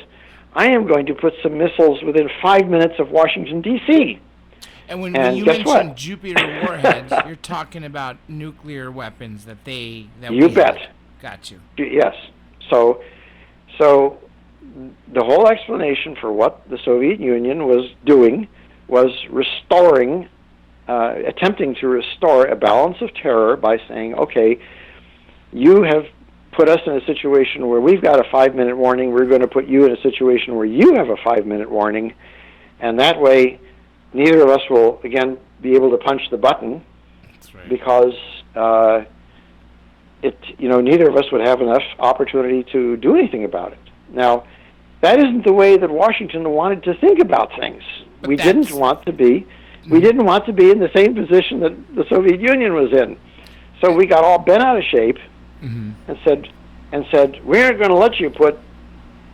I am going to put some missiles within 5 minutes of Washington, D.C. And when you mention Jupiter warheads, you're talking about nuclear weapons that you bet. Got you. Yes. So the whole explanation for what the Soviet Union was doing was attempting to restore a balance of terror by saying, okay, you have put us in a situation where we've got a 5-minute warning, we're going to put you in a situation where you have a 5-minute warning, and that way neither of us will, again, be able to punch the button. That's right. Because neither of us would have enough opportunity to do anything about it. Now, that isn't the way that Washington wanted to think about things. We didn't want to be in the same position that the Soviet Union was in. So we got all bent out of shape and said, we aren't going to let you put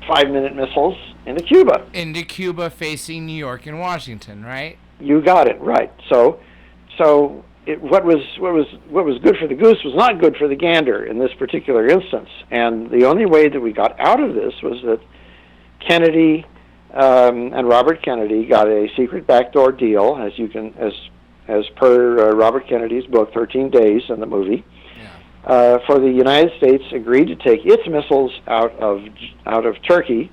5-minute missiles into Cuba. Into Cuba, facing New York and Washington, right? You got it right. So what was good for the goose was not good for the gander in this particular instance. And the only way that we got out of this was that Kennedy and Robert Kennedy got a secret backdoor deal, as per Robert Kennedy's book 13 Days in the movie. For the United States agreed to take its missiles out of Turkey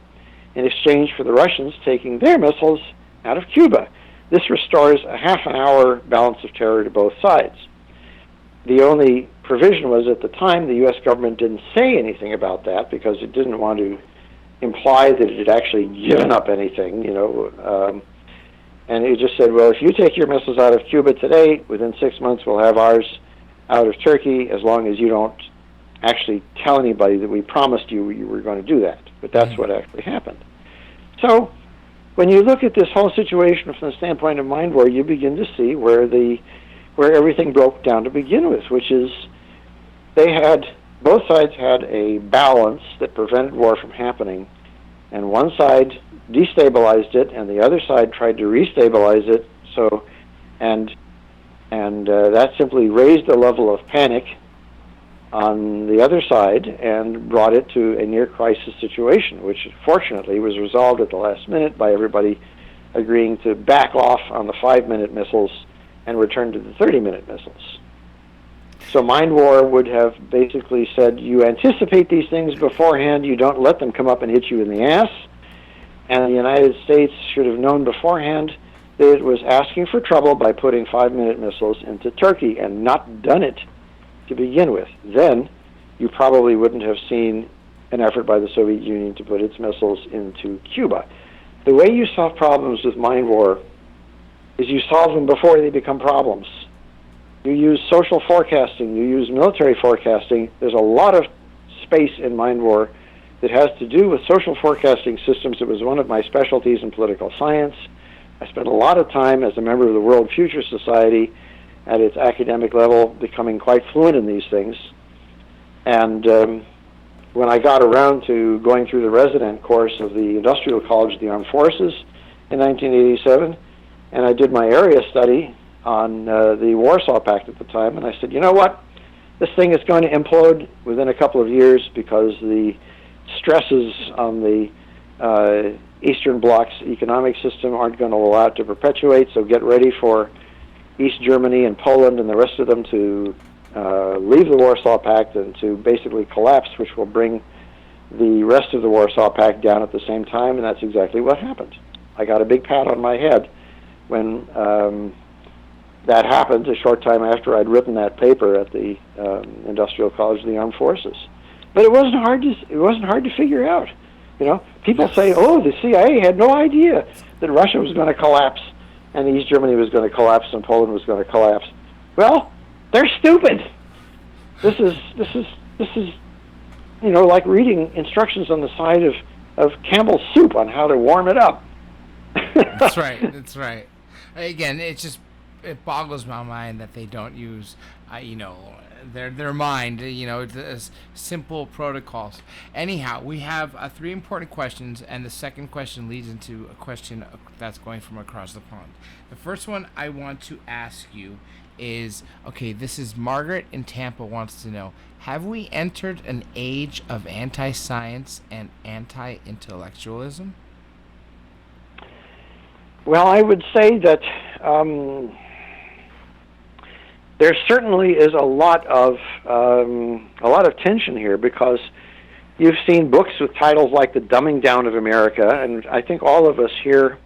in exchange for the Russians taking their missiles out of Cuba. This restores a half-an-hour balance of terror to both sides. the only provision was at the time the U.S. government didn't say anything about that because it didn't want to imply that it had actually given up anything, and it just said, well, if you take your missiles out of Cuba today, within 6 months we'll have ours out of Turkey, as long as you don't actually tell anybody that we promised you were going to do that. But that's what actually happened. So when you look at this whole situation from the standpoint of mind war, you begin to see where everything broke down to begin with, which is both sides had a balance that prevented war from happening, and one side destabilized it, and the other side tried to restabilize it. So, and that simply raised the level of panic on the other side and brought it to a near-crisis situation, which fortunately was resolved at the last minute by everybody agreeing to back off on the 5-minute missiles and return to the 30-minute missiles. So mind war would have basically said, you anticipate these things beforehand, you don't let them come up and hit you in the ass, and the United States should have known beforehand that it was asking for trouble by putting 5-minute missiles into Turkey and not done it to begin with. Then you probably wouldn't have seen an effort by the Soviet Union to put its missiles into Cuba. The way you solve problems with mind war is you solve them before they become problems. You use social forecasting, you use military forecasting. There's a lot of space in mind war that has to do with social forecasting systems. It was one of my specialties in political science. I spent a lot of time as a member of the World Future Society at its academic level becoming quite fluent in these things. And when I got around to going through the resident course of the Industrial College of the Armed Forces in 1987, and I did my area study on the Warsaw Pact at the time, and I said, you know what? This thing is going to implode within a couple of years because the stresses on the Eastern Bloc's economic system aren't going to allow it to perpetuate, so get ready for East Germany and Poland and the rest of them to leave the Warsaw Pact and to basically collapse, which will bring the rest of the Warsaw Pact down at the same time, and that's exactly what happened. I got a big pat on my head when that happened a short time after I'd written that paper at the Industrial College of the Armed Forces. But it wasn't hard to figure out. People say, "Oh, the CIA had no idea that Russia was going to collapse, and East Germany was going to collapse, and Poland was going to collapse." Well, they're stupid. This is like reading instructions on the side of Campbell's soup on how to warm it up. That's right. Again, it boggles my mind that they don't use, their mind, it's simple protocols. Anyhow, we have 3 important questions, and the second question leads into a question that's going from across the pond. The first one I want to ask you is, this is Margaret in Tampa wants to know, have we entered an age of anti-science and anti-intellectualism? Well, I would say that there certainly is a lot of tension here, because you've seen books with titles like The Dumbing Down of America, and I think all of us here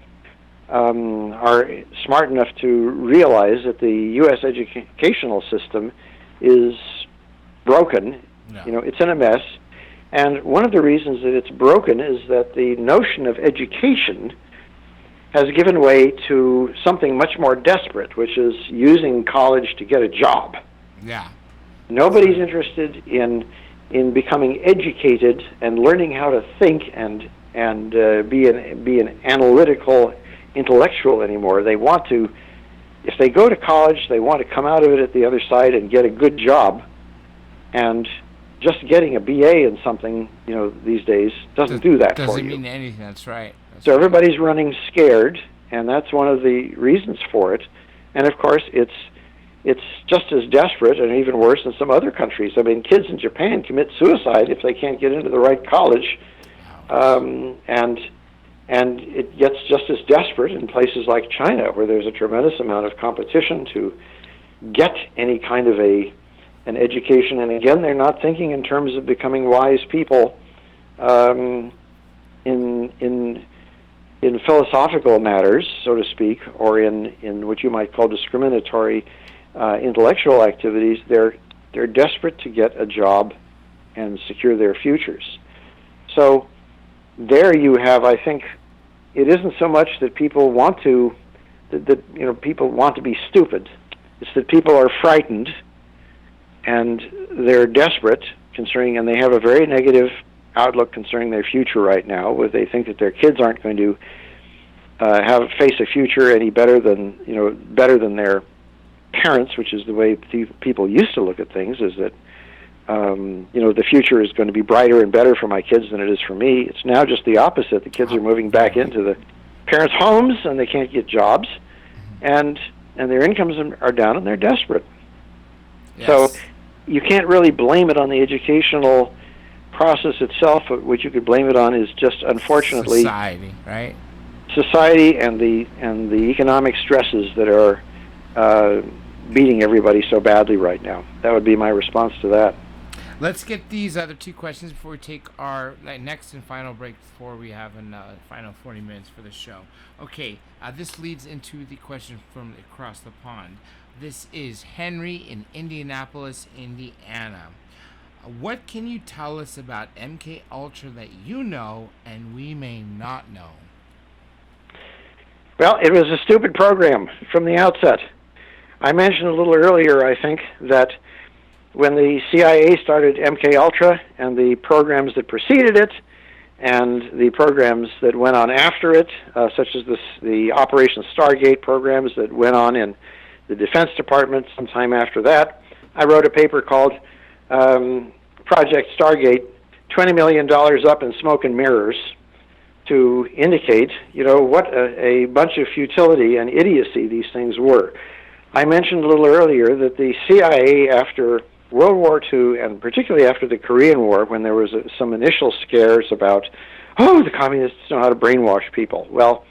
are smart enough to realize that the U.S. educational system is broken. No. It's in a mess, and one of the reasons that it's broken is that the notion of education has given way to something much more desperate, which is using college to get a job. Yeah. Nobody's interested in becoming educated and learning how to think and be an analytical intellectual anymore. They want to, if they go to college, they want to come out of it at the other side and get a good job. And just getting a BA in something, these days doesn't do that for you. Doesn't mean anything. That's right. So everybody's running scared, and that's one of the reasons for it. And of course, it's just as desperate and even worse in some other countries. I mean, kids in Japan commit suicide if they can't get into the right college, and it gets just as desperate in places like China, where there's a tremendous amount of competition to get any kind of an education. And again, they're not thinking in terms of becoming wise people in philosophical matters, so to speak, or in what you might call discriminatory intellectual activities, they're desperate to get a job and secure their futures. So there you have, I think, it isn't so much that people want to, that people want to be stupid. It's that people are frightened and they're desperate concerning, and they have a very negative outlook concerning their future right now, where they think that their kids aren't going to face a future any better than their parents, which is the way people used to look at things. Is that the future is going to be brighter and better for my kids than it is for me. It's now just the opposite. The kids are moving back into the parents' homes, and they can't get jobs, and their incomes are down, and they're desperate. Yes. So you can't really blame it on the educational process itself. What you could blame it on is just, unfortunately, society, right? Society and the economic stresses that are beating everybody so badly right now. That would be my response to that. Let's get these other two questions before we take our next and final break before we have a final 40 minutes for the show. Okay, this leads into the question from across the pond. This is Henry in Indianapolis, Indiana. What can you tell us about MK Ultra that you know and we may not know? Well, it was a stupid program from the outset. I mentioned a little earlier, I think, that when the CIA started MK Ultra and the programs that preceded it and the programs that went on after it, such as the Operation Stargate programs that went on in the Defense Department sometime after that, I wrote a paper called Project Stargate, $20 million up in smoke and mirrors, to indicate, what a bunch of futility and idiocy these things were. I mentioned a little earlier that the CIA, after World War II, and particularly after the Korean War, when there was some initial scares about, the communists know how to brainwash people. Well,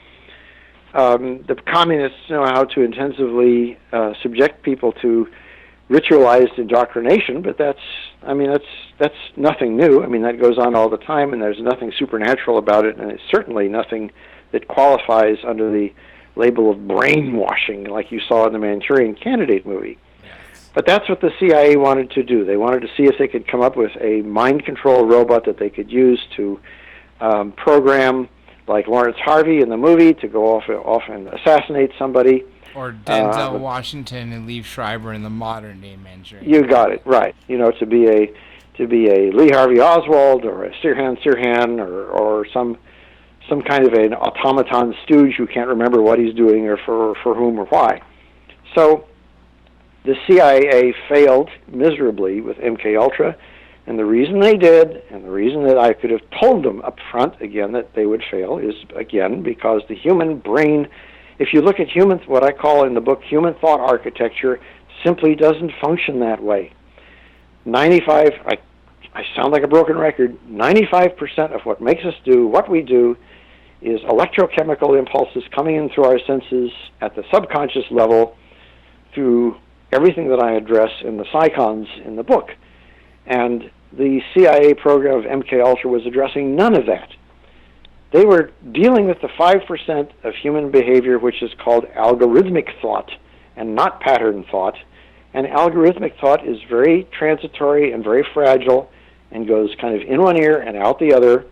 the communists know how to intensively subject people to ritualized indoctrination, but that's nothing new. I mean, that goes on all the time, and there's nothing supernatural about it, and it's certainly nothing that qualifies under the label of brainwashing like you saw in the Manchurian Candidate movie. But that's what the CIA wanted to do. They wanted to see if they could come up with a mind control robot that they could use to program, like Lawrence Harvey in the movie, to go off and assassinate somebody. Or Denzel Washington and Liev Schreiber in the modern day Manchurian. You got it right. To be a Lee Harvey Oswald or a Sirhan or some kind of an automaton stooge who can't remember what he's doing or for whom or why. So the CIA failed miserably with MK Ultra, and the reason they did, and the reason that I could have told them up front again that they would fail, is again because the human brain, if you look at what I call in the book human thought architecture, simply doesn't function that way. I sound like a broken record. 95% of what makes us do what we do is electrochemical impulses coming in through our senses at the subconscious level through everything that I address in the psychons in the book. And the CIA program of MK Ultra was addressing none of that. They were dealing with the 5% of human behavior which is called algorithmic thought and not pattern thought. And algorithmic thought is very transitory and very fragile and goes kind of in one ear and out the other.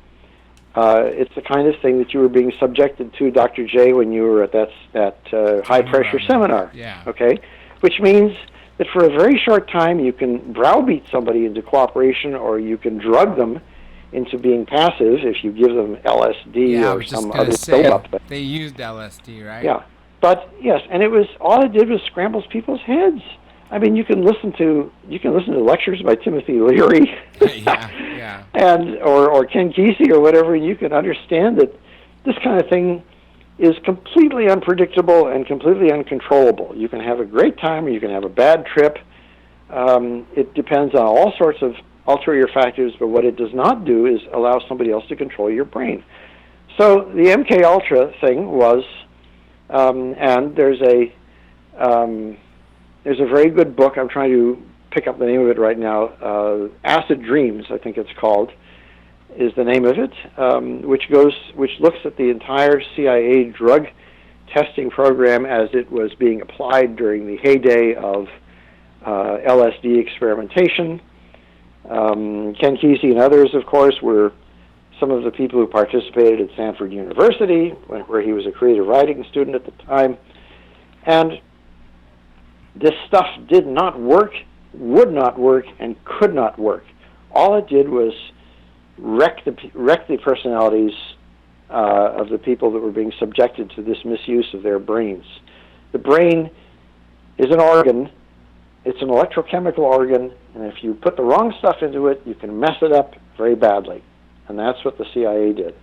It's the kind of thing that you were being subjected to, Dr. J, when you were at that high-pressure seminar. Yeah. Okay? Which means that for a very short time you can browbeat somebody into cooperation, or you can drug them into being passive if you give them LSD or some other build-up thing. They used LSD, right? Yeah. But yes, and all it did was scrambles people's heads. I mean, you can listen to lectures by Timothy Leary, and or Ken Kesey or whatever, and you can understand that this kind of thing is completely unpredictable and completely uncontrollable. You can have a great time, or you can have a bad trip. It depends on all sorts of ulterior factors, but what it does not do is allow somebody else to control your brain. So the MK Ultra thing was, and there's a very good book. I'm trying to pick up the name of it right now. Acid Dreams, I think it's called, is the name of it, which looks at the entire CIA drug testing program as it was being applied during the heyday of LSD experimentation. Ken Kesey and others, of course, were some of the people who participated at Stanford University, where he was a creative writing student at the time. And this stuff did not work, would not work, and could not work. All it did was wreck the personalities of the people that were being subjected to this misuse of their brains. The brain is an organ. It's an electrochemical organ, and if you put the wrong stuff into it, you can mess it up very badly. And that's what the CIA did.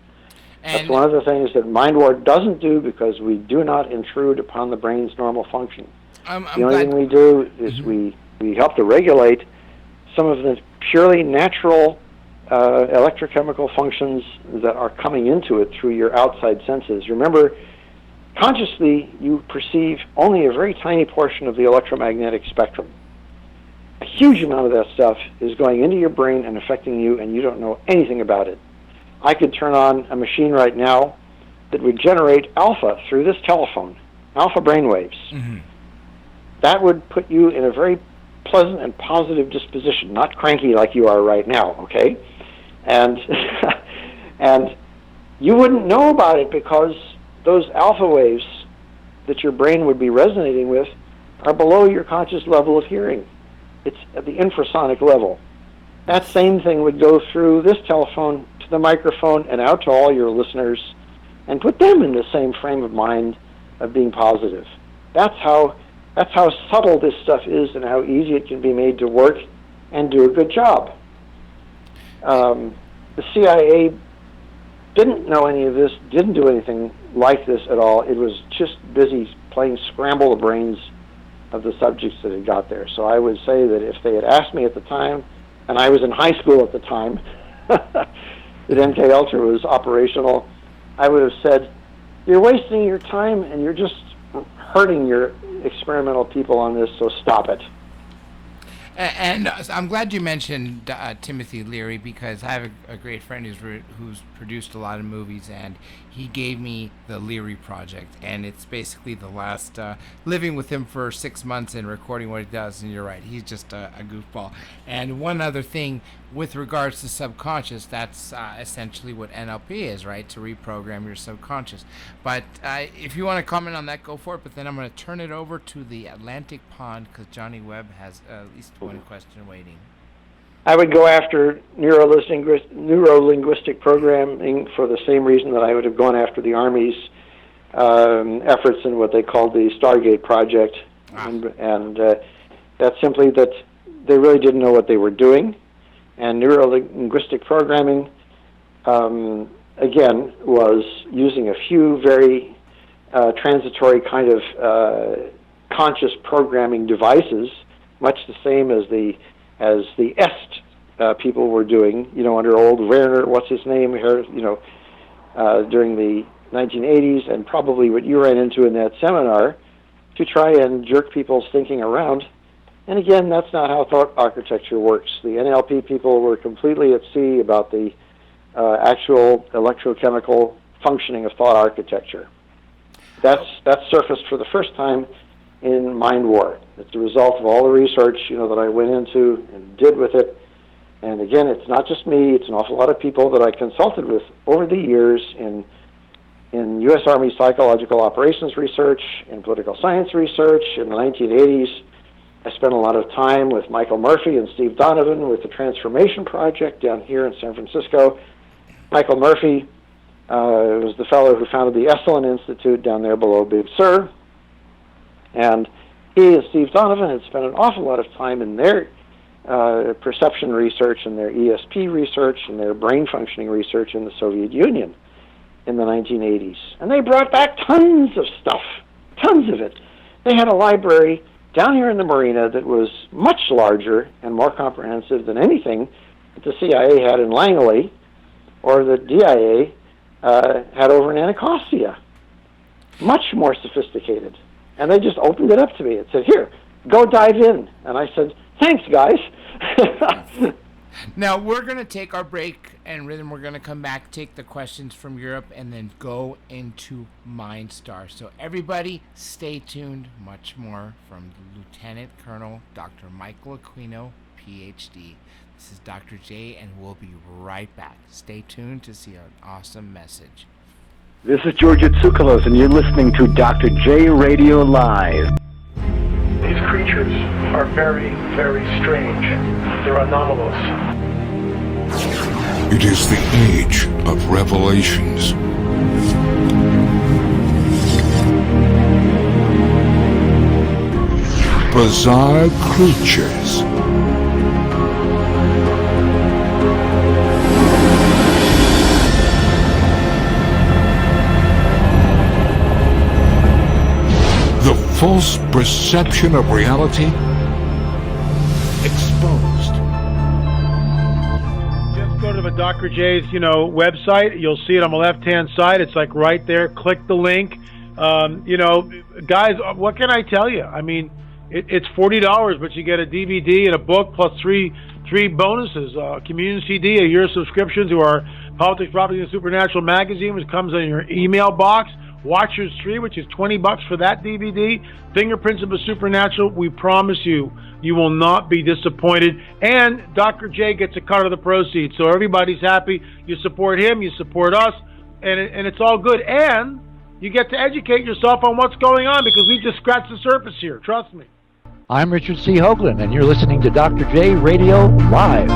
That's one of the things that Mind War doesn't do, because we do not intrude upon the brain's normal function. The only thing we do is we help to regulate some of the purely natural electrochemical functions that are coming into it through your outside senses. Remember, consciously, you perceive only a very tiny portion of the electromagnetic spectrum. A huge amount of that stuff is going into your brain and affecting you, and you don't know anything about it. I could turn on a machine right now that would generate alpha through this telephone, alpha brainwaves. Mm-hmm. That would put you in a very pleasant and positive disposition, not cranky like you are right now, okay? And and you wouldn't know about it, because those alpha waves that your brain would be resonating with are below your conscious level of hearing. It's at the infrasonic level. That same thing would go through this telephone to the microphone and out to all your listeners and put them in the same frame of mind of being positive. That's how subtle this stuff is, and how easy it can be made to work and do a good job. The CIA didn't know any of this, didn't do anything like this at all. It was just busy playing scramble the brains of the subjects that had got there. So I would say that if they had asked me at the time, and I was in high school at the time, that MK Ultra was operational, I would have said, you're wasting your time and you're just hurting your experimental people on this, so stop it. And I'm glad you mentioned Timothy Leary, because I have a great friend who's produced a lot of movies, and he gave me the Leary Project, and it's basically the last living with him for 6 months and recording what he does. And you're right, he's just a goofball. And one other thing with regards to subconscious, that's essentially what NLP is, right? To reprogram your subconscious. But if you want to comment on that, go for it. But then I'm going to turn it over to the Atlantic Pond, because Johnny Webb has at least one question waiting. I would go after neuro-linguistic programming for the same reason that I would have gone after the Army's efforts in what they called the Stargate project. And that's simply that they really didn't know what they were doing. And neuro-linguistic programming, again, was using a few very transitory kind of conscious programming devices, much the same as the EST people were doing, under old Werner, what's his name here, during the 1980s, and probably what you ran into in that seminar, to try and jerk people's thinking around. And again, that's not how thought architecture works. The NLP people were completely at sea about the actual electrochemical functioning of thought architecture. That's surfaced for the first time in Mind War. It's the result of all the research, that I went into and did with it. And again, it's not just me, it's an awful lot of people that I consulted with over the years in U.S. Army psychological operations research, in political science research. In the 1980s, I spent a lot of time with Michael Murphy and Steve Donovan with the Transformation Project down here in San Francisco. Michael Murphy was the fellow who founded the Esalen Institute down there below Big Sur. And he and Steve Donovan had spent an awful lot of time in their perception research and their ESP research and their brain functioning research in the Soviet Union in the 1980s. And they brought back tons of stuff, tons of it. They had a library down here in the marina that was much larger and more comprehensive than anything that the CIA had in Langley or the DIA had over in Anacostia. Much more sophisticated. And they just opened it up to me and said, here, go dive in. And I said, thanks, guys. Now, we're going to take our break, and Rhythm, we're going to come back, take the questions from Europe, and then go into Mindstar. So everybody, stay tuned. Much more from Lieutenant Colonel Dr. Michael Aquino, PhD. This is Dr. J, and we'll be right back. Stay tuned to see an awesome message. This is George Tsoukalos, and you're listening to Dr. J Radio Live. These creatures are very, very strange. They're anomalous. It is the age of revelations. Bizarre creatures. The false perception of reality exposed. Just go to the Dr. J's, website. You'll see it on the left-hand side. It's like right there. Click the link. Guys, what can I tell you? I mean, it's $40, but you get a DVD and a book plus three bonuses. Communion CD, a year subscription to our Politics, Prophecy, and Supernatural magazine, which comes in your email box. Watchers 3, which is $20 for that DVD. Fingerprints of the Supernatural. We promise you will not be disappointed. And Dr. J gets a cut of the proceeds. So everybody's happy. You support him, you support us, and it's all good. And you get to educate yourself on what's going on, because we just scratched the surface here. Trust me. I'm Richard C. Hoagland, and you're listening to Dr. J Radio Live.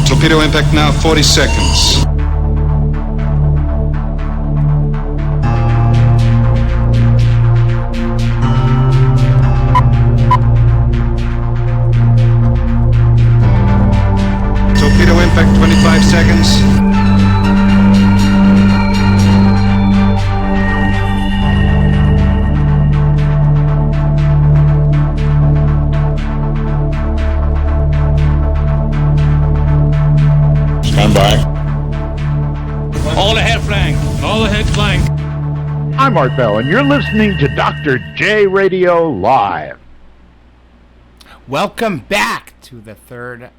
Torpedo impact now, 40 seconds. Torpedo impact, 25 seconds. All ahead flank. All ahead flank. I'm Art Bell, and you're listening to Dr. J Radio Live. Welcome back to the third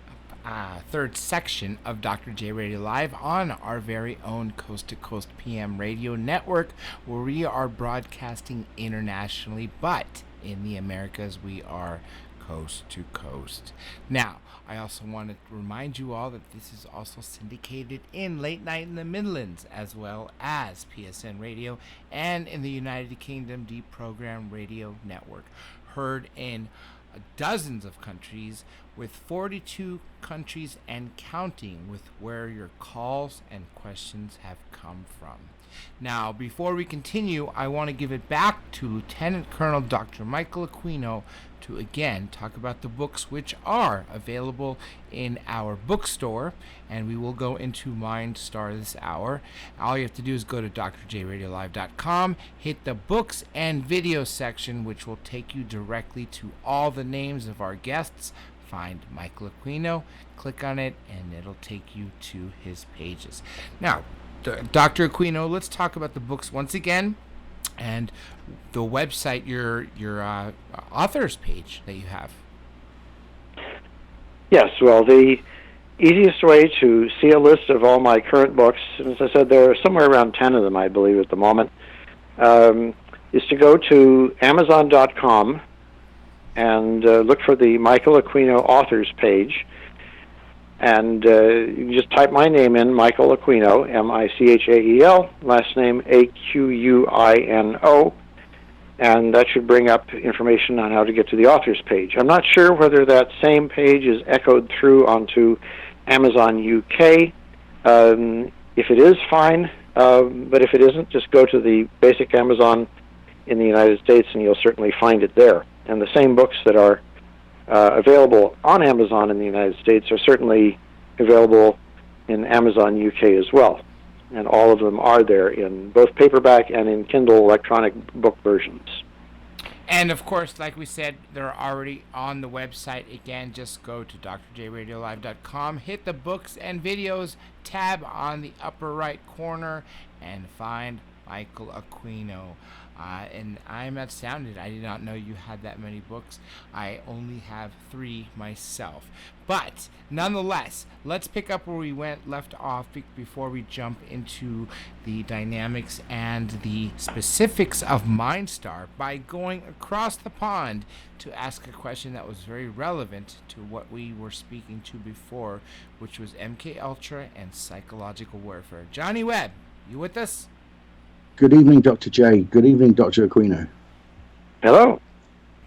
section of Dr. J Radio Live on our very own Coast to Coast PM radio network, where we are broadcasting internationally, but in the Americas we are coast to coast. Now, I also want to remind you all that this is also syndicated in late night in the Midlands, as well as PSN Radio, and in the United Kingdom Deprogram Radio Network, heard in dozens of countries, with 42 countries and counting, with where your calls and questions have come from. Now, before we continue, I want to give it back to Lieutenant Colonel Dr. Michael Aquino to again talk about the books which are available in our bookstore, and we will go into Mindstar this hour. All you have to do is go to drjradiolive.com, hit the books and video section, which will take you directly to all the names of our guests. Find Michael Aquino, click on it, and it'll take you to his pages. Now, Dr. Aquino, let's talk about the books once again, and the website, your authors page that you have. Yes, well, the easiest way to see a list of all my current books, and as I said, there are somewhere around 10 of them, I believe, at the moment, is to go to Amazon.com and look for the Michael Aquino authors page. And you can just type my name in, Michael Aquino, Michael, last name Aquino, and that should bring up information on how to get to the authors page. I'm not sure whether that same page is echoed through onto Amazon UK. If it is, fine, but if it isn't, just go to the basic Amazon in the United States and you'll certainly find it there. And the same books that are available on Amazon in the United States are certainly available in Amazon UK as well. And all of them are there in both paperback and in Kindle electronic book versions. And of course, like we said, they're already on the website. Again, just go to drjradiolive.com, hit the books and videos tab on the upper right corner, and find Michael Aquino. And I'm astounded. I did not know you had that many books. I only have 3 myself. But nonetheless, let's pick up where we left off before we jump into the dynamics and the specifics of Mindstar by going across the pond to ask a question that was very relevant to what we were speaking to before, which was MK Ultra and psychological warfare. Johnny Webb, you with us? Good evening, Dr. J. Good evening, Dr. Aquino. Hello.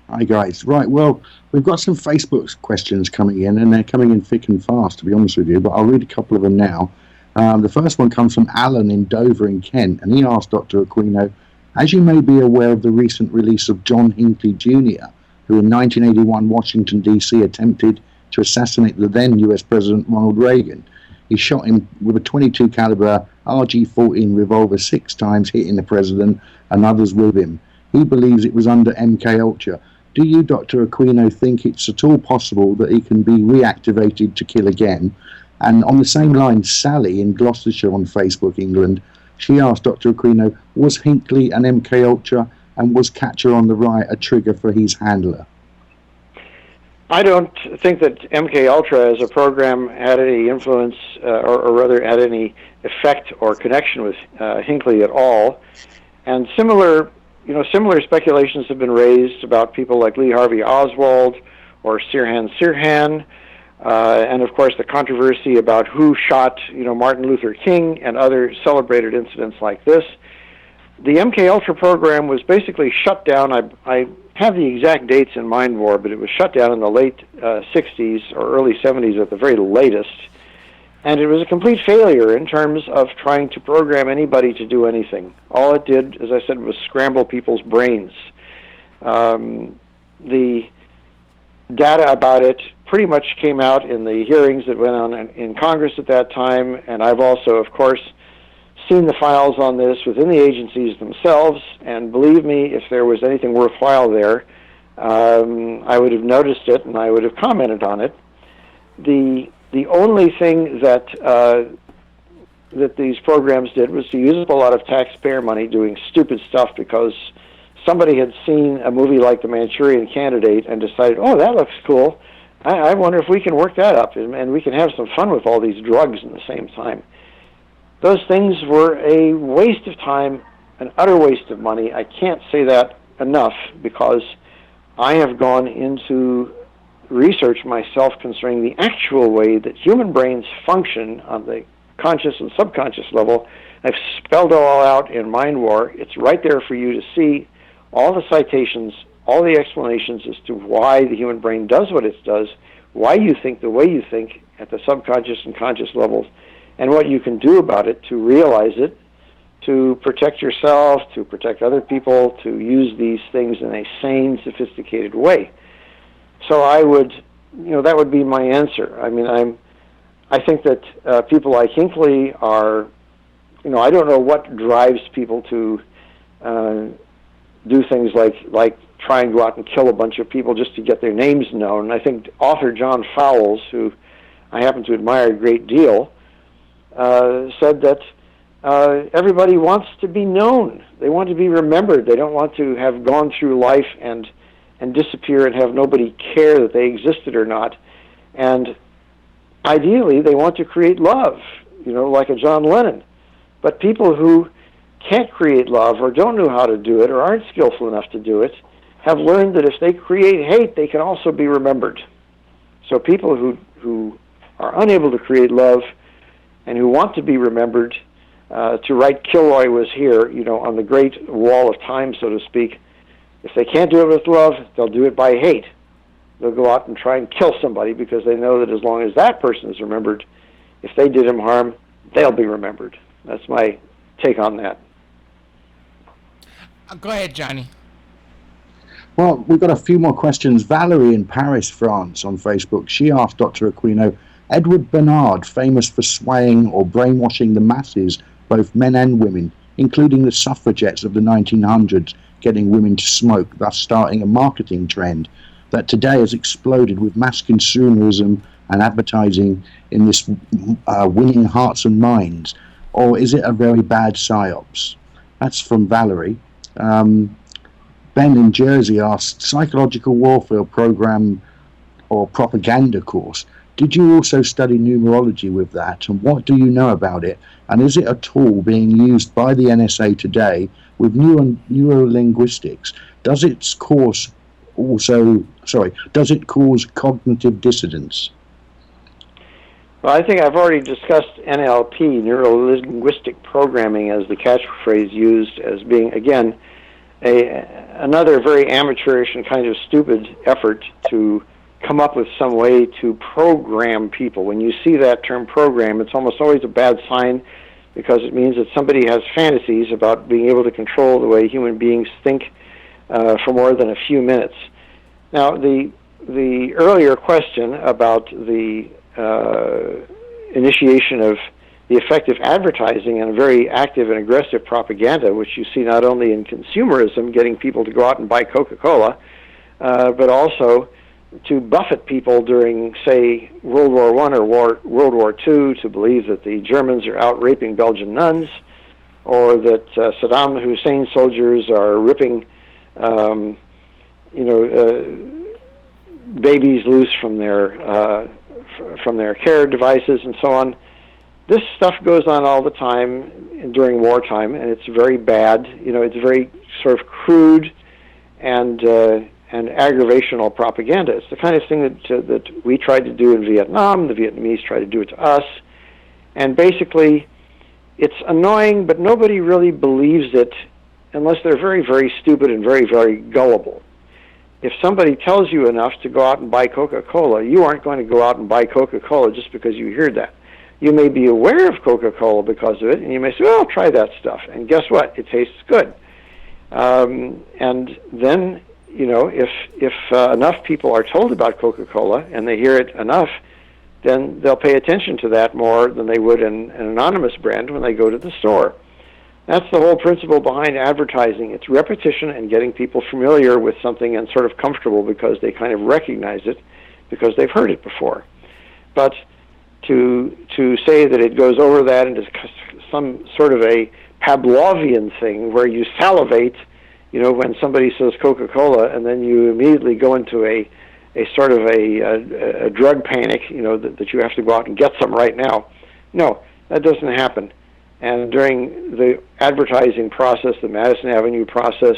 Hi, guys. Right, well, we've got some Facebook questions coming in, and they're coming in thick and fast, to be honest with you, but I'll read a couple of them now. The first one comes from Alan in Dover in Kent, and he asked Dr. Aquino, as you may be aware of the recent release of John Hinckley Jr., who in 1981 Washington, D.C. attempted to assassinate the then U.S. President Ronald Reagan. He shot him with a .22 caliber RG-14 revolver 6 times, hitting the president and others with him. He believes it was under MK Ultra. Do you, Dr. Aquino, think it's at all possible that he can be reactivated to kill again? And on the same line, Sally in Gloucestershire on Facebook, England, she asked Dr. Aquino, was Hinckley an MK Ultra, and was Catcher on the Right a trigger for his handler? I don't think that MK Ultra as a program had any influence, or rather had any effect or connection with Hinckley at all. And similar speculations have been raised about people like Lee Harvey Oswald or Sirhan Sirhan, and of course the controversy about who shot, Martin Luther King and other celebrated incidents like this. The MK Ultra program was basically shut down. I have the exact dates in mind more, but it was shut down in the late 60s or early 70s at the very latest. And it was a complete failure in terms of trying to program anybody to do anything. All it did, as I said, was scramble people's brains. The data about it pretty much came out in the hearings that went on in Congress at that time, and I've also, of course, seen the files on this within the agencies themselves, and believe me, if there was anything worthwhile there, I would have noticed it and I would have commented on it. The only thing that these programs did was to use up a lot of taxpayer money doing stupid stuff because somebody had seen a movie like The Manchurian Candidate and decided, oh, that looks cool. I wonder if we can work that up and we can have some fun with all these drugs at the same time. Those things were a waste of time, an utter waste of money. I can't say that enough because I have gone into research myself concerning the actual way that human brains function on the conscious and subconscious level. I've spelled it all out in Mind War. It's right there for you to see all the citations, all the explanations as to why the human brain does what it does, why you think the way you think at the subconscious and conscious levels, and what you can do about it to realize it, to protect yourself, to protect other people, to use these things in a sane, sophisticated way. So I would, that would be my answer. I mean, I think that people like Hinckley are, I don't know what drives people to do things like try and go out and kill a bunch of people just to get their names known. I think author John Fowles, who I happen to admire a great deal, said that everybody wants to be known. They want to be remembered. They don't want to have gone through life and disappear and have nobody care that they existed or not. And ideally, they want to create love, like a John Lennon. But people who can't create love or don't know how to do it or aren't skillful enough to do it have learned that if they create hate, they can also be remembered. So people who are unable to create love and who want to be remembered, to write Kilroy was here, on the great wall of time, so to speak, if they can't do it with love, they'll do it by hate. they'll go out and try and kill somebody because they know that as long as that person is remembered, if they did him harm, they'll be remembered. That's my take on that. Go ahead, Johnny. Well, we've got a few more questions. Valerie in Paris, France, on Facebook. She asked Dr. Aquino, Edward Bernard, famous for swaying or brainwashing the masses, both men and women, including the suffragettes of the 1900s, getting women to smoke, thus starting a marketing trend that today has exploded with mass consumerism and advertising in this winning hearts and minds? Or is it a very bad psyops? That's from Valerie. Ben in Jersey asked, psychological warfare program or propaganda course. Did you also study numerology with that, and what do you know about it? And is it a tool being used by the NSA today with neurolinguistics? Does it cause cognitive dissonance? Well, I think I've already discussed NLP, neuro-linguistic programming, as the catchphrase used as being, again, another very amateurish and kind of stupid effort to come up with some way to program people. When you see that term program, it's almost always a bad sign because it means that somebody has fantasies about being able to control the way human beings think for more than a few minutes. Now, the earlier question about the initiation of the effective advertising and very active and aggressive propaganda, which you see not only in consumerism, getting people to go out and buy Coca-Cola, but also to buffet people during, say, World War I or World War II to believe that the Germans are out raping Belgian nuns, or that Saddam Hussein's soldiers are ripping, babies loose from their care devices and so on. This stuff goes on all the time during wartime, and it's very bad. It's very sort of crude and aggravational propaganda. It's the kind of thing that we tried to do in Vietnam. The Vietnamese tried to do it to us. And basically, it's annoying, but nobody really believes it unless they're very, very stupid and very, very gullible. If somebody tells you enough to go out and buy Coca-Cola, you aren't going to go out and buy Coca-Cola just because you hear that. You may be aware of Coca-Cola because of it, and you may say, well, I'll try that stuff. And guess what? It tastes good. And then, if enough people are told about Coca-Cola and they hear it enough, then they'll pay attention to that more than they would in an anonymous brand when they go to the store. That's the whole principle behind advertising. It's repetition and getting people familiar with something and sort of comfortable because they kind of recognize it because they've heard it before. But to say that it goes over that into some sort of a Pavlovian thing where you salivate, when somebody says Coca-Cola, and then you immediately go into a sort of a drug panic, that you have to go out and get some right now. No, that doesn't happen. And during the advertising process, the Madison Avenue process,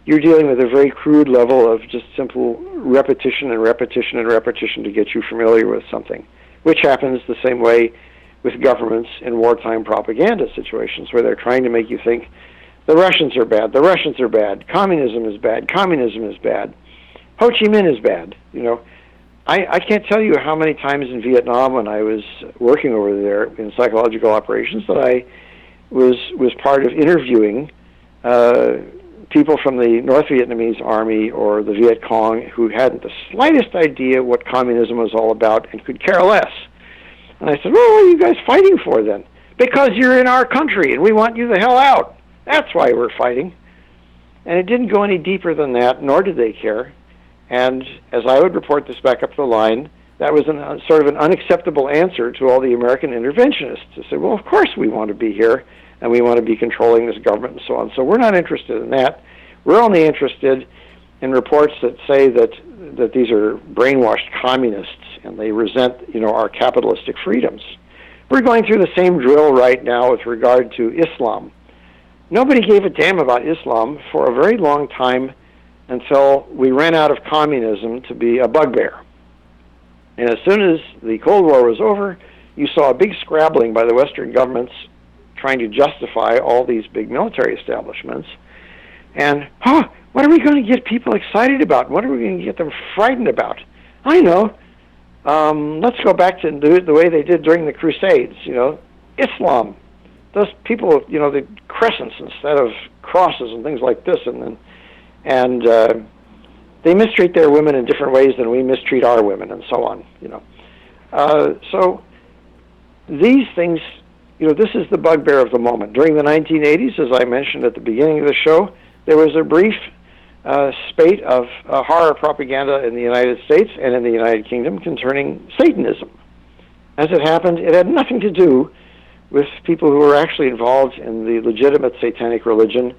you're dealing with a very crude level of just simple repetition and repetition and repetition to get you familiar with something, which happens the same way with governments in wartime propaganda situations where they're trying to make you think the Russians are bad, the Russians are bad, communism is bad, communism is bad, Ho Chi Minh is bad. I can't tell you how many times in Vietnam when I was working over there in psychological operations that I was part of interviewing people from the North Vietnamese Army or the Viet Cong who hadn't the slightest idea what communism was all about and could care less. And I said, well, what are you guys fighting for then? Because you're in our country and we want you the hell out. That's why we're fighting. And it didn't go any deeper than that, nor did they care. And as I would report this back up the line, that was sort of an unacceptable answer to all the American interventionists to say, well, of course we want to be here and we want to be controlling this government and so on. So we're not interested in that. We're only interested in reports that say that these are brainwashed communists and they resent, our capitalistic freedoms. We're going through the same drill right now with regard to Islam. Nobody gave a damn about Islam for a very long time until we ran out of communism to be a bugbear. And as soon as the Cold War was over, you saw a big scrabbling by the Western governments trying to justify all these big military establishments. And, what are we going to get people excited about? What are we going to get them frightened about? I know. Let's go back to the way they did during the Crusades. Islam. Those people, the crescents instead of crosses and things like this, and they mistreat their women in different ways than we mistreat our women, and so on. So these things, this is the bugbear of the moment. During the 1980s, as I mentioned at the beginning of the show, there was a brief spate of horror propaganda in the United States and in the United Kingdom concerning Satanism. As it happened, it had nothing to do with people who were actually involved in the legitimate satanic religion,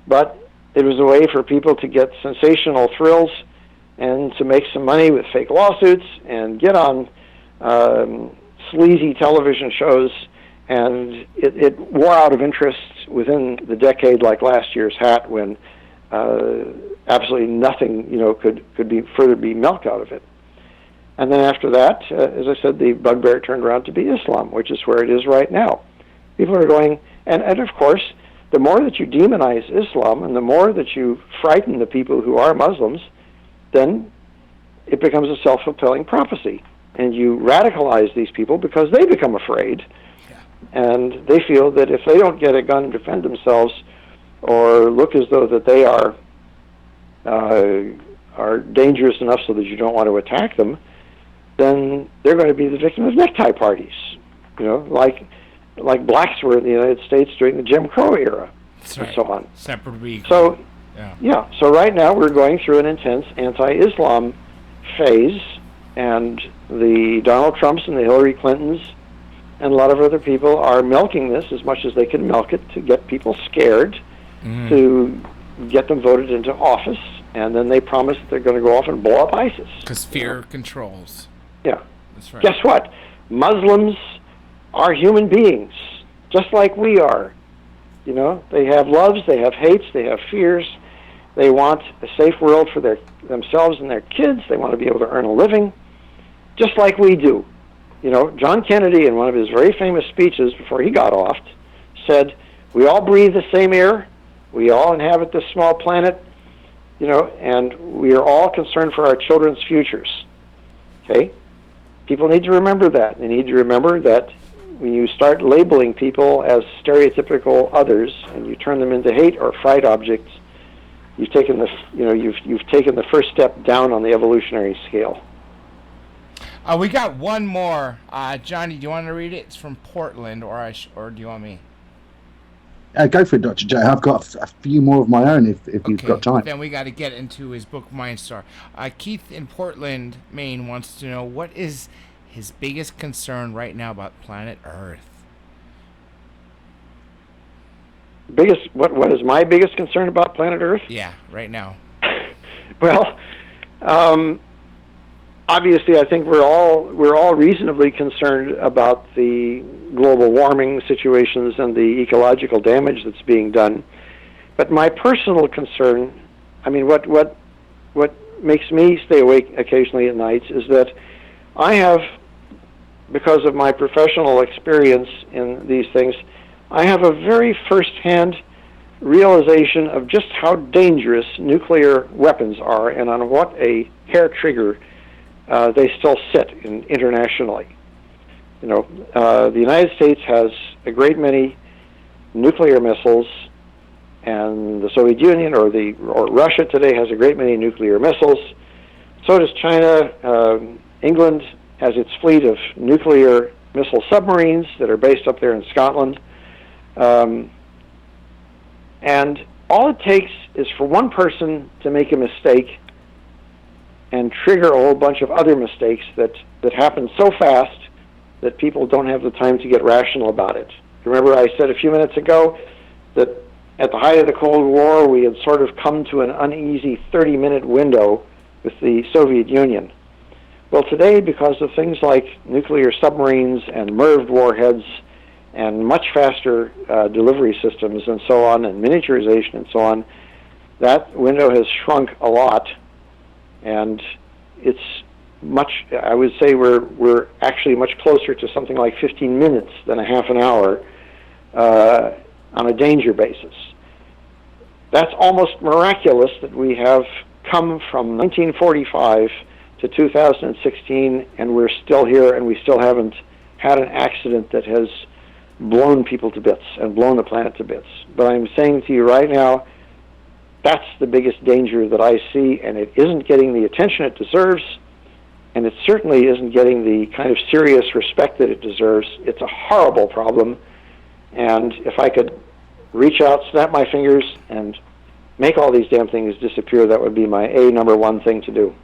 but it was a way for people to get sensational thrills and to make some money with fake lawsuits and get on sleazy television shows, and it wore out of interest within the decade, like last year's Hat, when absolutely nothing, could be milked out of it. And then after that, as I said, the bugbear turned around to be Islam, which is where it is right now. People are going, and of course, the more that you demonize Islam and the more that you frighten the people who are Muslims, then it becomes a self-fulfilling prophecy. And you radicalize these people because they become afraid. And they feel that if they don't get a gun and defend themselves or look as though that they are dangerous enough so that you don't want to attack them, then they're going to be the victim of necktie parties, like blacks were in the United States during the Jim Crow era, and so on. Separate week. So, so right now we're going through an intense anti-Islam phase, and the Donald Trumps and the Hillary Clintons and a lot of other people are milking this as much as they can milk it to get people scared, to get them voted into office, and then they promise that they're going to go off and blow up ISIS. Because fear controls. Yeah. That's right. Guess what? Muslims are human beings, just like we are. They have loves, they have hates, they have fears. They want a safe world for themselves and their kids. They want to be able to earn a living, just like we do. John Kennedy, in one of his very famous speeches before he got off, said, "We all breathe the same air. We all inhabit this small planet, and we are all concerned for our children's futures." Okay? People need to remember that. They need to remember that when you start labeling people as stereotypical others and you turn them into hate or fright objects, you've taken you've taken the first step down on the evolutionary scale. We got one more. Johnny, do you want to read it? It's from Portland, or do you want me? Go for it, Dr. J. I've got a few more of my own if you've got time. Then we got to get into his book, Mindstar. Keith in Portland, Maine, wants to know what is his biggest concern right now about planet Earth. What is my biggest concern about planet Earth? Yeah, right now. Well, obviously, I think we're all reasonably concerned about the global warming situations and the ecological damage that's being done. But my personal concern, what makes me stay awake occasionally at nights is that I have, because of my professional experience in these things, I have a very first-hand realization of just how dangerous nuclear weapons are and on what a hair trigger they still sit internationally. The United States has a great many nuclear missiles, and the Soviet Union or Russia today has a great many nuclear missiles. So does China. England has its fleet of nuclear missile submarines that are based up there in Scotland. And all it takes is for one person to make a mistake and trigger a whole bunch of other mistakes that happen so fast that people don't have the time to get rational about it. Remember I said a few minutes ago that at the height of the Cold War we had sort of come to an uneasy 30-minute window with the Soviet Union. Well, today, because of things like nuclear submarines and MIRV warheads and much faster delivery systems and so on, and miniaturization and so on, that window has shrunk a lot. And it's much, I would say we're actually much closer to something like 15 minutes than a half an hour on a danger basis. That's almost miraculous that we have come from 1945 to 2016, and we're still here, and we still haven't had an accident that has blown people to bits and blown the planet to bits. But I'm saying to you right now, that's the biggest danger that I see, and it isn't getting the attention it deserves, and it certainly isn't getting the kind of serious respect that it deserves. It's a horrible problem, and if I could reach out, snap my fingers, and make all these damn things disappear, that would be my number one thing to do.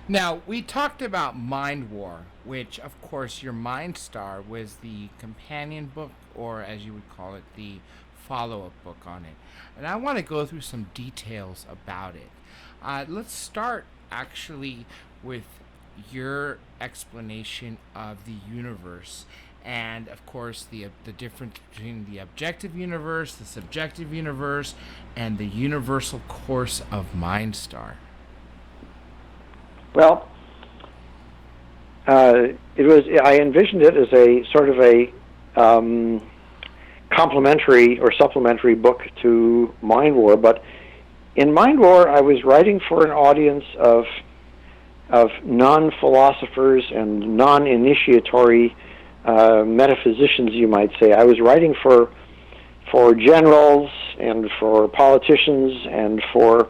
Now, we talked about Mind War, which, of course, your Mindstar was the companion book, or as you would call it, the follow-up book on it. And I want to go through some details about it. Let's start, actually, with your explanation of the universe. And, of course, the difference between the objective universe, the subjective universe, and the universal course of Mindstar. Well, I envisioned it as a sort of a complementary or supplementary book to Mind War, but in Mind War I was writing for an audience of non-philosophers and non-initiatory metaphysicians, you might say. I was writing for generals and for politicians and for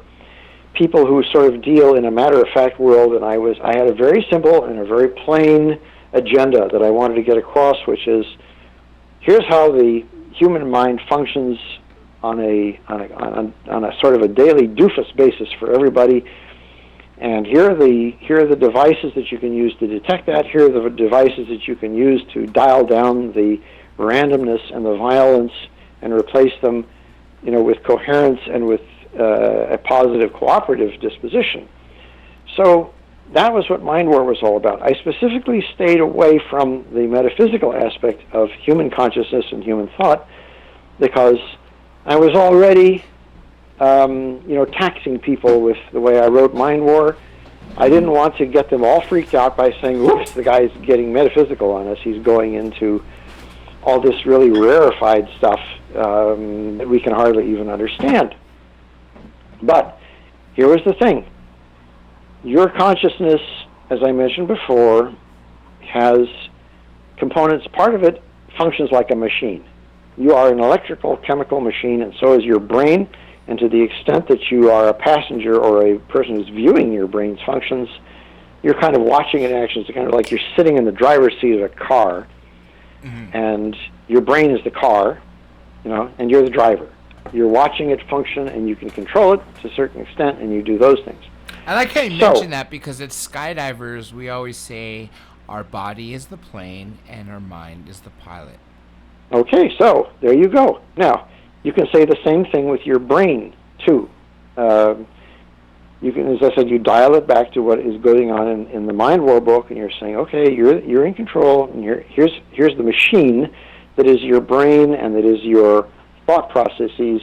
people who sort of deal in a matter-of-fact world, and I had a very simple and a very plain agenda that I wanted to get across, which is, here's how the human mind functions on a sort of a daily doofus basis for everybody, and here are the devices that you can use to detect that. Here are the devices that you can use to dial down the randomness and the violence and replace them, with coherence and with a positive cooperative disposition. So that was what Mind War was all about. I specifically stayed away from the metaphysical aspect of human consciousness and human thought because I was already taxing people with the way I wrote Mind War. I didn't want to get them all freaked out by saying, "Oops, the guy's getting metaphysical on us. He's going into all this really rarefied stuff that we can hardly even understand." But here was the thing. Your consciousness, as I mentioned before, has components. Part of it functions like a machine. You are an electrical, chemical machine, and so is your brain. And to the extent that you are a passenger or a person who's viewing your brain's functions, you're kind of watching it in action. It's kind of like you're sitting in the driver's seat of a car, and your brain is the car, and you're the driver. You're watching it function, and you can control it to a certain extent, and you do those things. I like how you mention that because as skydivers, we always say our body is the plane and our mind is the pilot. Okay, so there you go. Now, you can say the same thing with your brain, too. You can, as I said, you dial it back to what is going on in the Mind War book, and you're saying, okay, you're in control, and here's the machine that is your brain and that is your thought processes,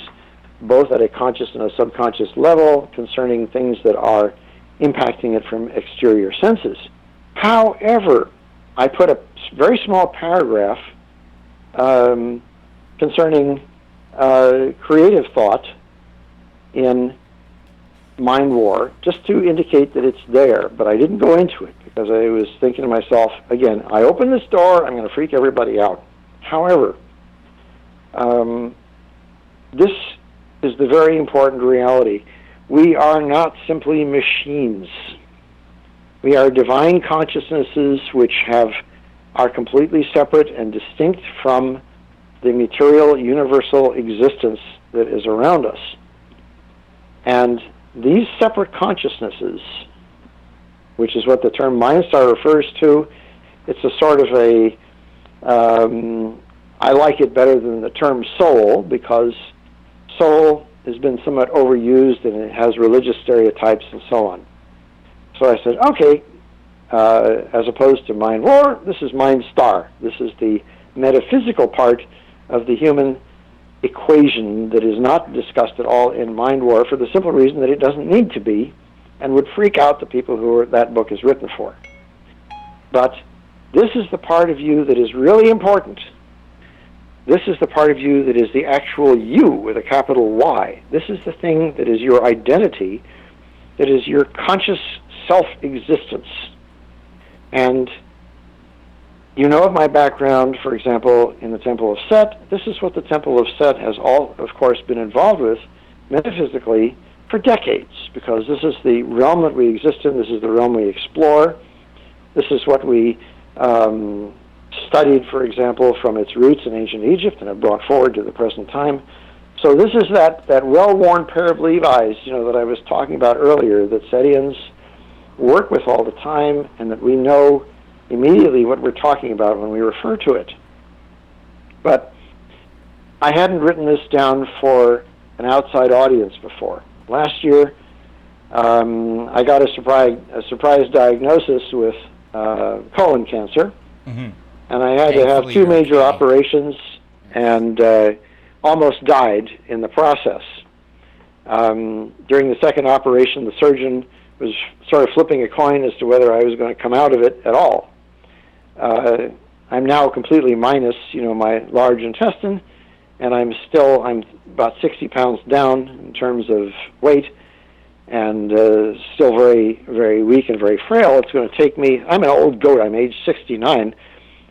both at a conscious and a subconscious level, concerning things that are impacting it from exterior senses. However, I put a very small paragraph concerning creative thought in Mind War, just to indicate that it's there, but I didn't go into it because I was thinking to myself, again, I open this door, I'm going to freak everybody out. However, this is the very important reality. We are not simply machines. We are divine consciousnesses which are completely separate and distinct from the material universal existence that is around us. And these separate consciousnesses, which is what the term Mindstar refers to, it's a sort of a, I like it better than the term soul, because soul has been somewhat overused and it has religious stereotypes and so on. So I said, okay, as opposed to Mind War, this is Mindstar. This is the metaphysical part of the human equation that is not discussed at all in Mind War, for the simple reason that it doesn't need to be and would freak out the people who that book is written for. But this is the part of you that is really important. This is the part of you that is the actual you with a capital Y. This is the thing that is your identity, that is your conscious self-existence. And you know of my background, for example, in the Temple of Set. This is what the Temple of Set has of course, been involved with metaphysically for decades, because this is the realm that we exist in, this is the realm we explore, this is what we studied, for example, from its roots in ancient Egypt and have brought forward to the present time. So this is that well-worn pair of Levi's, that I was talking about earlier, that Setians work with all the time, and that we know immediately what we're talking about when we refer to it. But I hadn't written this down for an outside audience before. Last year, I got a surprise diagnosis with colon cancer, and I had to have 2 major operations, and almost died in the process. During the second operation, the surgeon was sort of flipping a coin as to whether I was going to come out of it at all. I'm now completely minus, my large intestine, and I'm about 60 pounds down in terms of weight, and still very, very weak and very frail. It's going to take me, I'm an old goat, I'm age 69.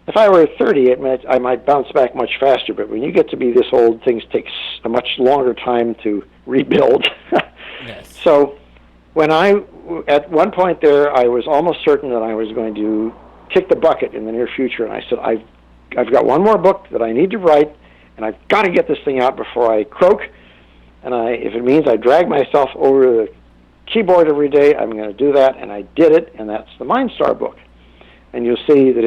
If I were 30, I might bounce back much faster, but when you get to be this old, things take a much longer time to rebuild. Yes. So at one point there, I was almost certain that I was going to kick the bucket in the near future, and I said, I've got one more book that I need to write, and I've got to get this thing out before I croak, and if it means I drag myself over the keyboard every day, I'm going to do that, and I did it, and that's the Mindstar book. And you'll see that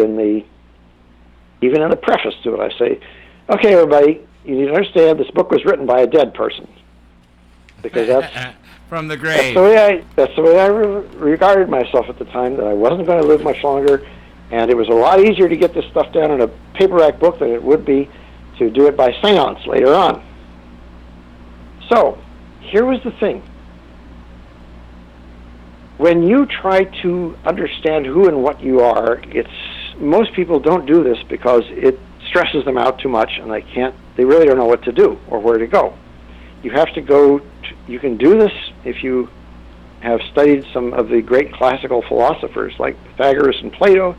even in the preface to it, I say, okay, everybody, you need to understand this book was written by a dead person, because that's from the grave. That's the way I regarded myself at the time, that I wasn't going to live much longer, and it was a lot easier to get this stuff down in a paperback book than it would be to do it by seance later on. So, here was the thing. When you try to understand who and what you are, most people don't do this because it stresses them out too much, and they really don't know what to do or where to go. You have to go, you can do this if you have studied some of the great classical philosophers like Pythagoras and Plato,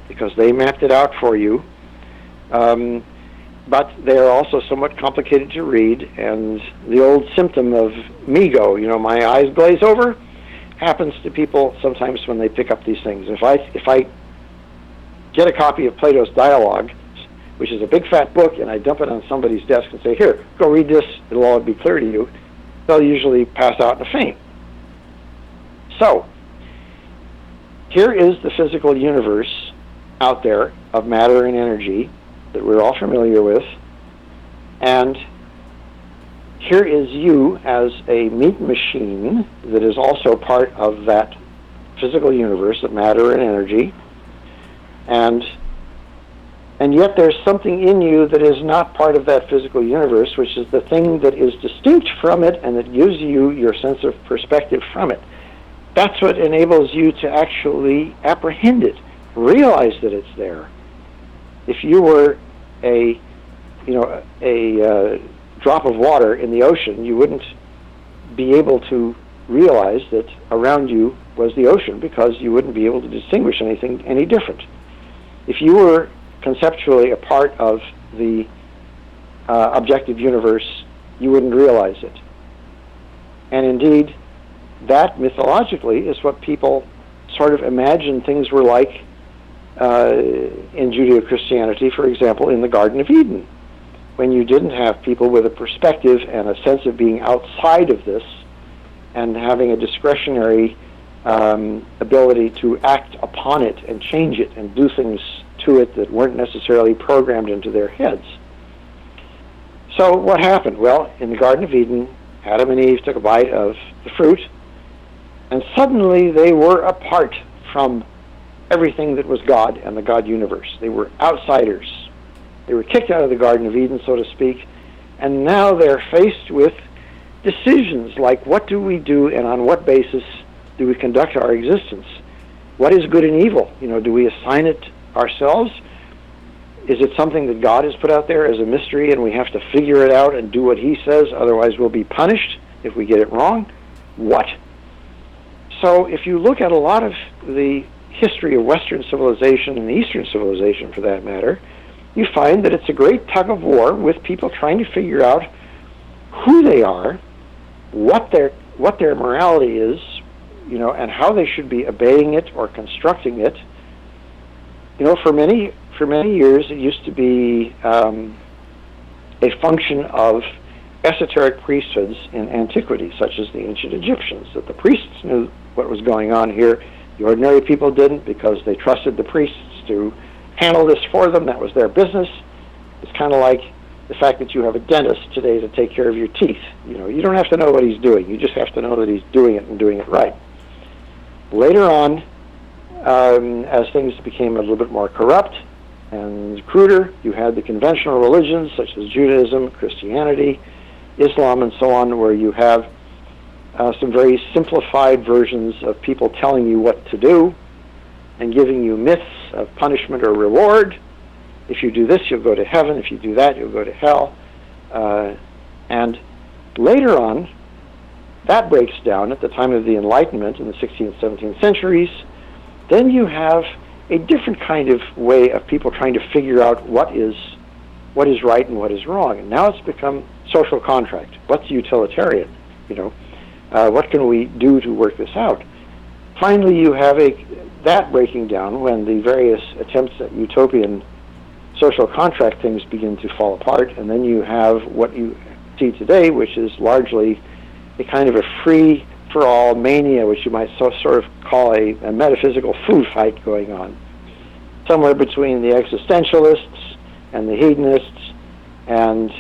because they mapped it out for you. But they are also somewhat complicated to read, and the old symptom of me-go, my eyes glaze over, happens to people sometimes when they pick up these things. If I get a copy of Plato's Dialogue, which is a big fat book, and I dump it on somebody's desk and say, here, go read this, it'll all be clear to you, they'll usually pass out in a faint. So, here is the physical universe out there of matter and energy that we're all familiar with, and here is you as a meat machine that is also part of that physical universe of matter and energy, and yet there's something in you that is not part of that physical universe, which is the thing that is distinct from it and that gives you your sense of perspective from it. That's what enables you to actually apprehend it, realize that it's there. If you were a drop of water in the ocean, you wouldn't be able to realize that around you was the ocean, because you wouldn't be able to distinguish anything any different. If you were conceptually a part of the objective universe, you wouldn't realize it. And indeed, that mythologically is what people sort of imagine things were like in Judeo-Christianity, for example, in the Garden of Eden, when you didn't have people with a perspective and a sense of being outside of this and having a discretionary ability to act upon it and change it and do things to it that weren't necessarily programmed into their heads. So what happened? Well, in the Garden of Eden, Adam and Eve took a bite of the fruit, and suddenly they were apart from everything that was God and the God universe. They were outsiders. They were kicked out of the Garden of Eden, so to speak, and now they're faced with decisions like, what do we do and on what basis do we conduct our existence? What is good and evil? Do we assign it ourselves? Is it something that God has put out there as a mystery and we have to figure it out and do what he says, otherwise we'll be punished if we get it wrong? What? so if you look at a lot of the history of Western civilization and Eastern civilization, for that matter, you find that it's a great tug of war with people trying to figure out who they are, what their morality is, and how they should be obeying it or constructing it. For many years, it used to be a function of esoteric priesthoods in antiquity, such as the ancient Egyptians, that the priests knew what was going on here. The ordinary people didn't, because they trusted the priests to handle this for them. That was their business. It's kind of like the fact that you have a dentist today to take care of your teeth. You don't have to know what he's doing. You just have to know that he's doing it and doing it right. Later on, as things became a little bit more corrupt and cruder, you had the conventional religions such as Judaism, Christianity, Islam, and so on, where you have some very simplified versions of people telling you what to do and giving you myths of punishment or reward. If you do this, you'll go to heaven. If you do that, you'll go to hell. And later on, that breaks down at the time of the Enlightenment in the 16th, 17th centuries. Then you have a different kind of way of people trying to figure out what is right and what is wrong. And now it's become social contract. What's utilitarian? What can we do to work this out? Finally, you have that breaking down when the various attempts at utopian social contract things begin to fall apart, and then you have what you see today, which is largely a kind of a free-for-all mania, which you might sort of call a metaphysical food fight going on, somewhere between the existentialists and the hedonists and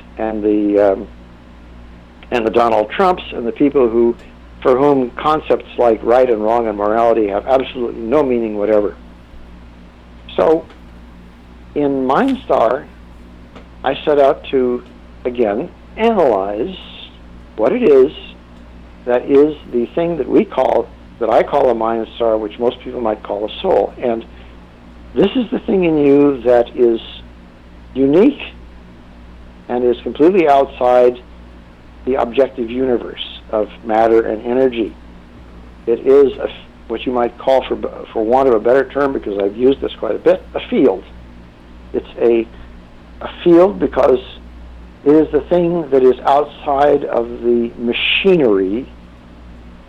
the Donald Trumps and the people for whom concepts like right and wrong and morality have absolutely no meaning whatever. So, in Mindstar, I set out to, again, analyze what it is that is the thing that I call a Mindstar, which most people might call a soul. And this is the thing in you that is unique and is completely outside the objective universe of matter and energy. It is what you might call, for want of a better term, because I've used this quite a bit, a field. It's a field because it is the thing that is outside of the machinery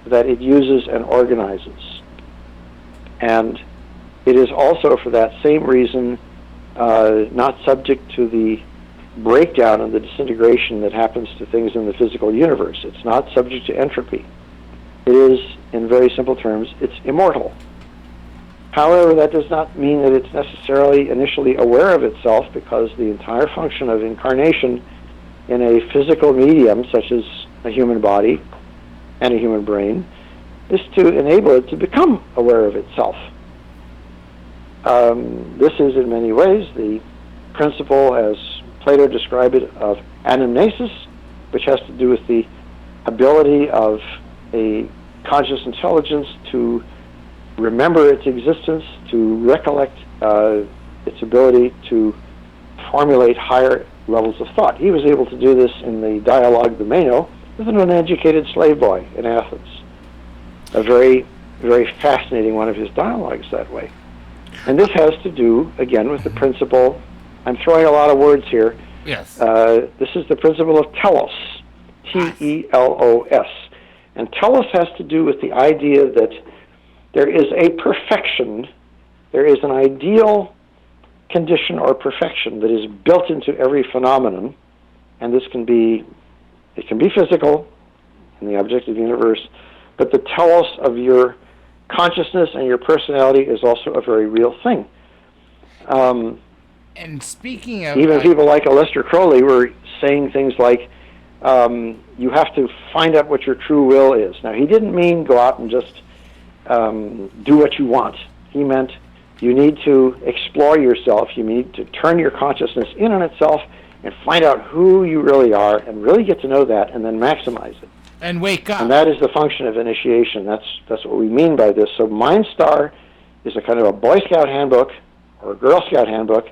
that it uses and organizes. And it is also, for that same reason, not subject to the breakdown and the disintegration that happens to things in the physical universe. It's not subject to entropy. It is, in very simple terms, it's immortal. However, that does not mean that it's necessarily initially aware of itself, because the entire function of incarnation in a physical medium, such as a human body and a human brain, is to enable it to become aware of itself. This is, in many ways, the principle, as Plato described it, of anamnesis, which has to do with the ability of a conscious intelligence to remember its existence, to recollect its ability to formulate higher levels of thought. He was able to do this in the Dialogue the Meno with an uneducated slave boy in Athens. A very, very fascinating one of his dialogues that way. And this has to do, again, with the principle. I'm throwing a lot of words here. Yes. This is the principle of telos, T-E-L-O-S. And telos has to do with the idea that there is a perfection, there is an ideal condition or perfection that is built into every phenomenon, and it can be physical in the objective universe, but the telos of your consciousness and your personality is also a very real thing. And speaking of... Even people like Aleister Crowley were saying things like, you have to find out what your true will is. Now, he didn't mean go out and just do what you want. He meant you need to explore yourself, you need to turn your consciousness in on itself and find out who you really are and really get to know that and then maximize it. And wake up. And that is the function of initiation. That's what we mean by this. So Mindstar is a kind of a Boy Scout handbook or a Girl Scout handbook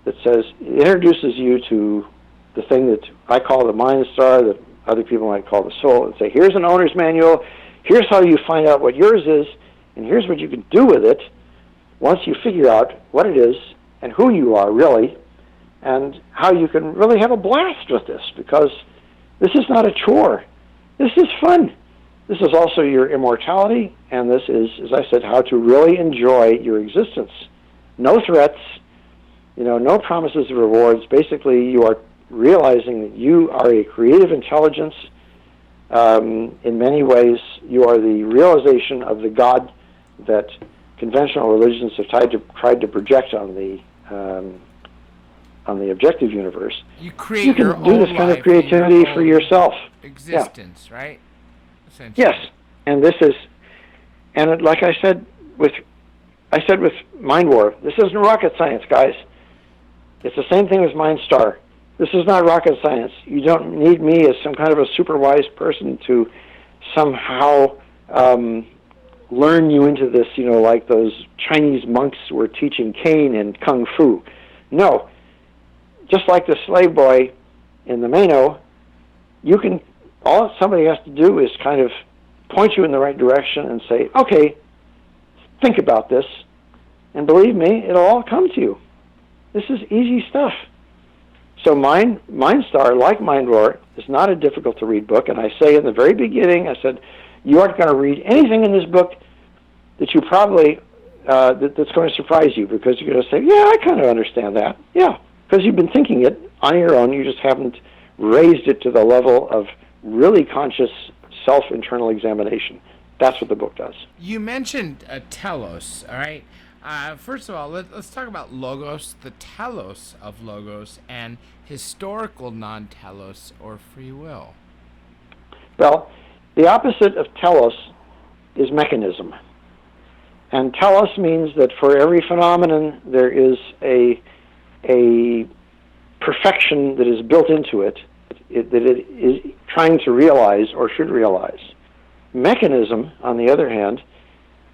that says, it introduces you to the thing that I call the Mindstar, that other people might call the soul, and say, here's an owner's manual, here's how you find out what yours is, and here's what you can do with it once you figure out what it is and who you are really, and how you can really have a blast with this, because this is not a chore. This is fun. This is also your immortality, and this is, as I said, how to really enjoy your existence. No threats, no promises of rewards. Basically, you are realizing that you are a creative intelligence. In many ways, you are the realization of the God that conventional religions have tried to project on the objective universe. You create you can your do own this kind of life, creativity for yourself. Existence, right? Yes, and this is, and like I said with Mind War, this isn't rocket science, guys. It's the same thing as Mindstar. This is not rocket science. You don't need me as some kind of a super wise person to somehow learn you into this, like those Chinese monks were teaching Cain and Kung Fu. No. Just like the slave boy in the Mano, all somebody has to do is kind of point you in the right direction and say, okay, think about this, and believe me, it'll all come to you. This is easy stuff. So Mindstar, like Mind War, is not a difficult to read book, and I say in the very beginning, I said, you aren't going to read anything in this book that you probably, that's going to surprise you, because you're going to say, yeah, I kind of understand that. Yeah, because you've been thinking it on your own, you just haven't raised it to the level of really conscious self-internal examination. That's what the book does. You mentioned telos, all right? First of all, let's talk about logos, the telos of logos, and historical non-telos or free will. Well, the opposite of telos is mechanism. And telos means that for every phenomenon there is a perfection that is built into it, that it is trying to realize or should realize. Mechanism, on the other hand,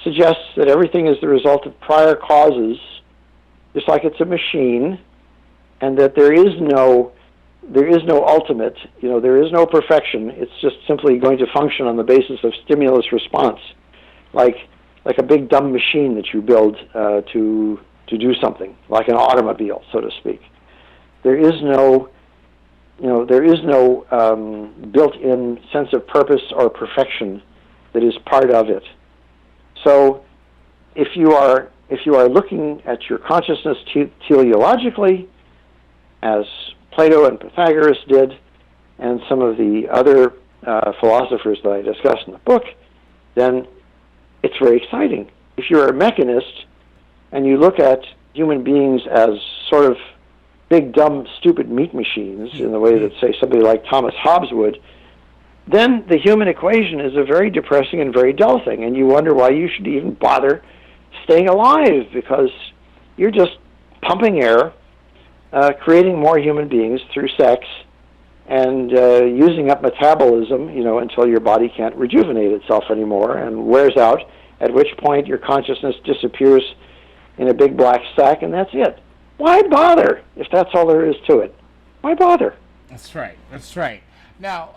suggests that everything is the result of prior causes, just like it's a machine, and that there is no ultimate, there is no perfection. It's just simply going to function on the basis of stimulus response, like a big dumb machine that you build to do something, like an automobile, so to speak. There is no built-in sense of purpose or perfection that is part of it. So, if you are looking at your consciousness teleologically, as Plato and Pythagoras did, and some of the other philosophers that I discuss in the book, then it's very exciting. If you're a mechanist and you look at human beings as sort of big, dumb, stupid meat machines in the way that, say, somebody like Thomas Hobbes would, then the human equation is a very depressing and very dull thing, and you wonder why you should even bother staying alive, because you're just pumping air, creating more human beings through sex, and using up metabolism, until your body can't rejuvenate itself anymore and wears out, at which point your consciousness disappears in a big black sack, and that's it. Why bother if that's all there is to it? Why bother? That's right. Now,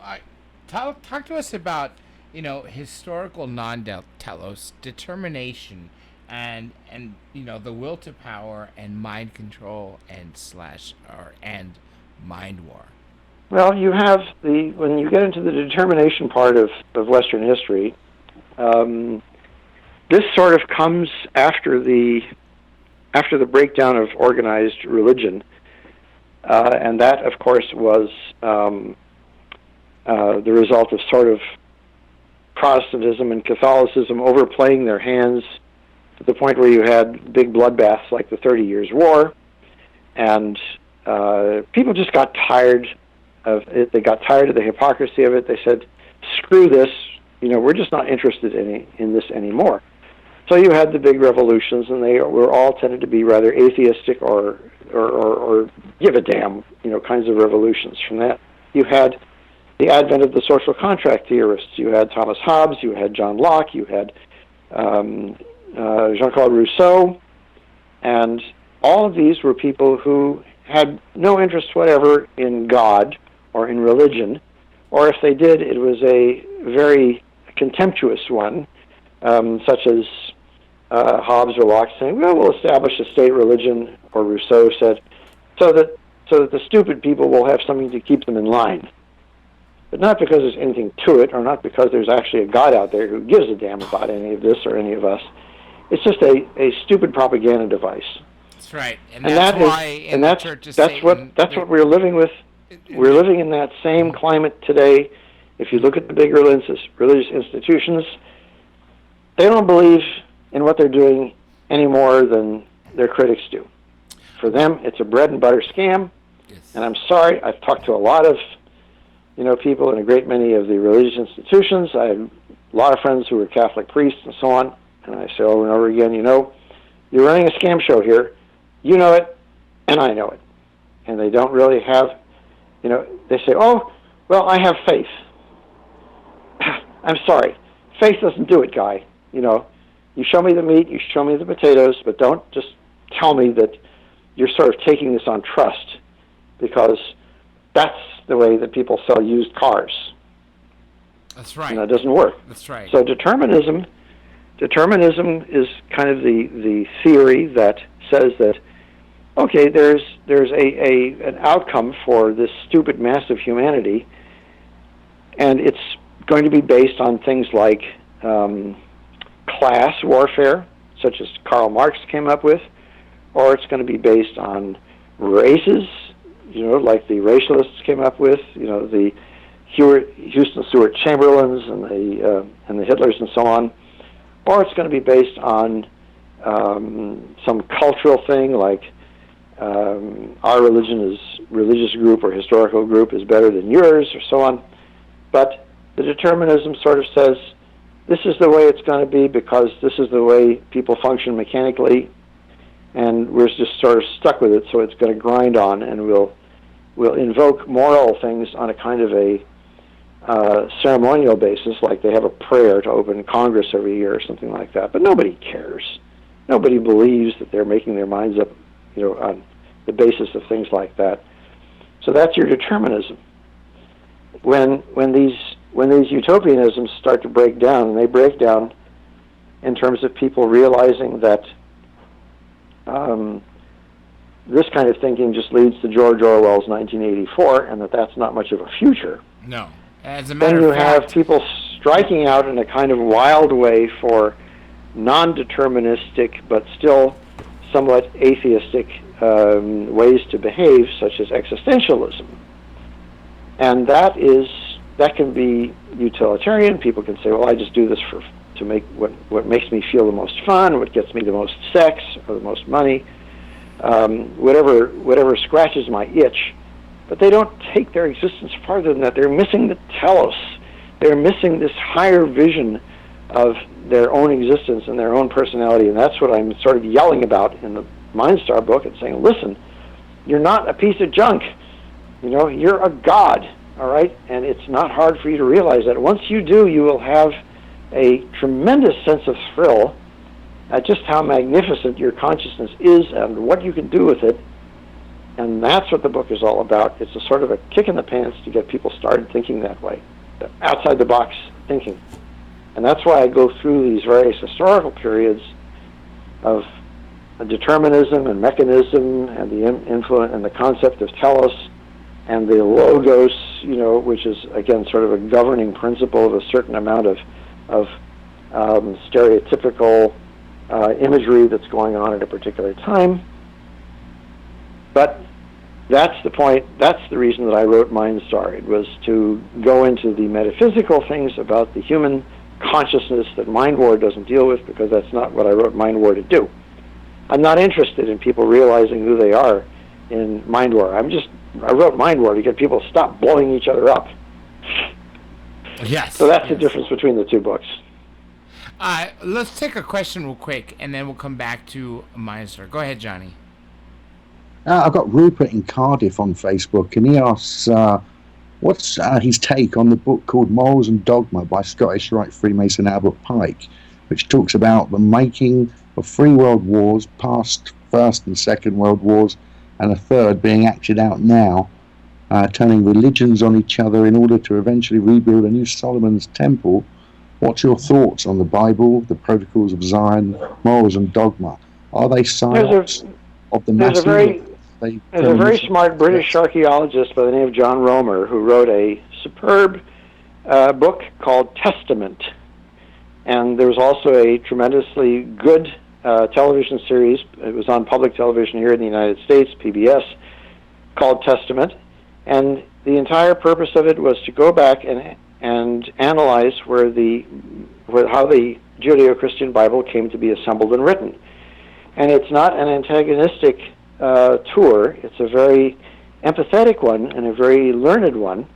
talk to us about, historical non-telos, determination, and the will to power and mind control and mind war. Well, you have when you get into the determination part of Western history, this sort of comes after the breakdown of organized religion, and that, of course, was the result of sort of Protestantism and Catholicism overplaying their hands to the point where you had big bloodbaths like the 30 Years' War, and people just got tired of it. They got tired of the hypocrisy of it. They said, screw this, we're just not interested in this anymore. So you had the big revolutions, and they were all tended to be rather atheistic or give a damn, kinds of revolutions. From that, you had the advent of the social contract theorists. You had Thomas Hobbes, you had John Locke, you had Jean-Claude Rousseau, and all of these were people who had no interest whatever in God or in religion, or if they did, it was a very contemptuous one, such as Hobbes or Locke saying, well, we'll establish a state religion, or Rousseau said, so that the stupid people will have something to keep them in line. But not because there's anything to it, or not because there's actually a God out there who gives a damn about any of this or any of us. It's just a stupid propaganda device. That's right, and that's why that's what we're living with. We're living in that same climate today. If you look at the big religious institutions, they don't believe in what they're doing any more than their critics do. For them, it's a bread and butter scam. Yes. And I'm sorry, I've talked to a lot of people in a great many of the religious institutions. I have a lot of friends who are Catholic priests and so on, and I say over and over again, you're running a scam show here. You know it, and I know it. And they don't really have, they say, oh, well, I have faith. I'm sorry. Faith doesn't do it, guy. You show me the meat, you show me the potatoes, but don't just tell me that you're sort of taking this on trust, because that's the way that people sell used cars. That's right. And that doesn't work. That's right. So determinism is kind of the theory that says that, okay, there's an outcome for this stupid mass of humanity, and it's going to be based on things like class warfare, such as Karl Marx came up with, or it's going to be based on races, like the racialists came up with, the Houston Stewart Chamberlains and the Hitlers and so on, or it's going to be based on some cultural thing like our religious group or historical group is better than yours, or so on. But the determinism sort of says, this is the way it's going to be because this is the way people function mechanically, and we're just sort of stuck with it, so it's going to grind on, and we'll invoke moral things on a kind of a ceremonial basis, like they have a prayer to open Congress every year or something like that. But nobody cares. Nobody believes that they're making their minds up, on the basis of things like that. So that's your determinism. When these utopianisms start to break down, and they break down in terms of people realizing that this kind of thinking just leads to George Orwell's 1984, and that's not much of a future. No. As a matter of fact, then you have people striking out in a kind of wild way for non-deterministic but still somewhat atheistic ways to behave, such as existentialism. And that can be utilitarian. People can say, well, I just do this to make what makes me feel the most fun, what gets me the most sex or the most money, whatever scratches my itch. But they don't take their existence farther than that. They're missing the telos. They're missing this higher vision of their own existence and their own personality, and that's what I'm sort of yelling about in the Mindstar book and saying, listen, you're not a piece of junk. You're a god, all right? And it's not hard for you to realize that. Once you do, you will have a tremendous sense of thrill at just how magnificent your consciousness is and what you can do with it. And that's what the book is all about. It's a sort of a kick in the pants to get people started thinking that way, outside-the-box thinking. And that's why I go through these various historical periods of determinism and mechanism and the influence and the concept of telos and the logos, which is, again, sort of a governing principle of a certain amount of stereotypical imagery that's going on at a particular time. But that's the point. That's the reason that I wrote Mindstar. It was to go into the metaphysical things about the human consciousness that Mind War doesn't deal with, because that's not what I wrote Mind War to do. I'm not interested in people realizing who they are in Mind War. I wrote Mind War to get people to stop blowing each other up. Yes. So that's the difference between the two books. Let's take a question real quick, and then we'll come back to Mindstar. Go ahead, Johnny. I've got Rupert in Cardiff on Facebook, and he asks, what's his take on the book called Morals and Dogma by Scottish Rite Freemason Albert Pike, which talks about the making of 3 world wars, past First and Second World Wars, and a third being acted out now, turning religions on each other in order to eventually rebuild a new Solomon's Temple What's your thoughts on the Bible, the protocols of Zion, morals and dogma? Are they signs of the masses? There's a very smart British archaeologist by the name of John Romer who wrote a superb book called Testament. And there was also a tremendously good television series. It was on public television here in the United States, PBS, called Testament. And the entire purpose of it was to go back and analyze how the Judeo-Christian Bible came to be assembled and written. And it's not an antagonistic tour. It's a very empathetic one and a very learned one.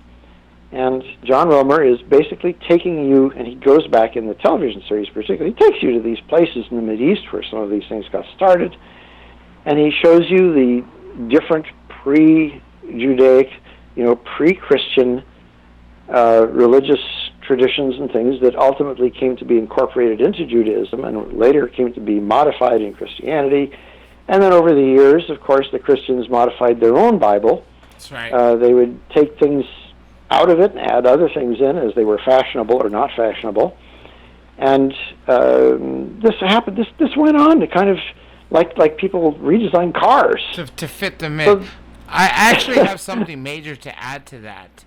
And John Romer is basically taking you, and he goes back in the television series particularly, he takes you to these places in the Mideast where some of these things got started, and he shows you the different pre-Judaic, pre-Christian religious traditions and things that ultimately came to be incorporated into Judaism and later came to be modified in Christianity. And then over the years, of course, the Christians modified their own Bible. That's right. They would take things out of it and add other things in as they were fashionable or not fashionable. And this happened. This went on to kind of like people redesign cars to fit them in. So, I actually have something major to add to that.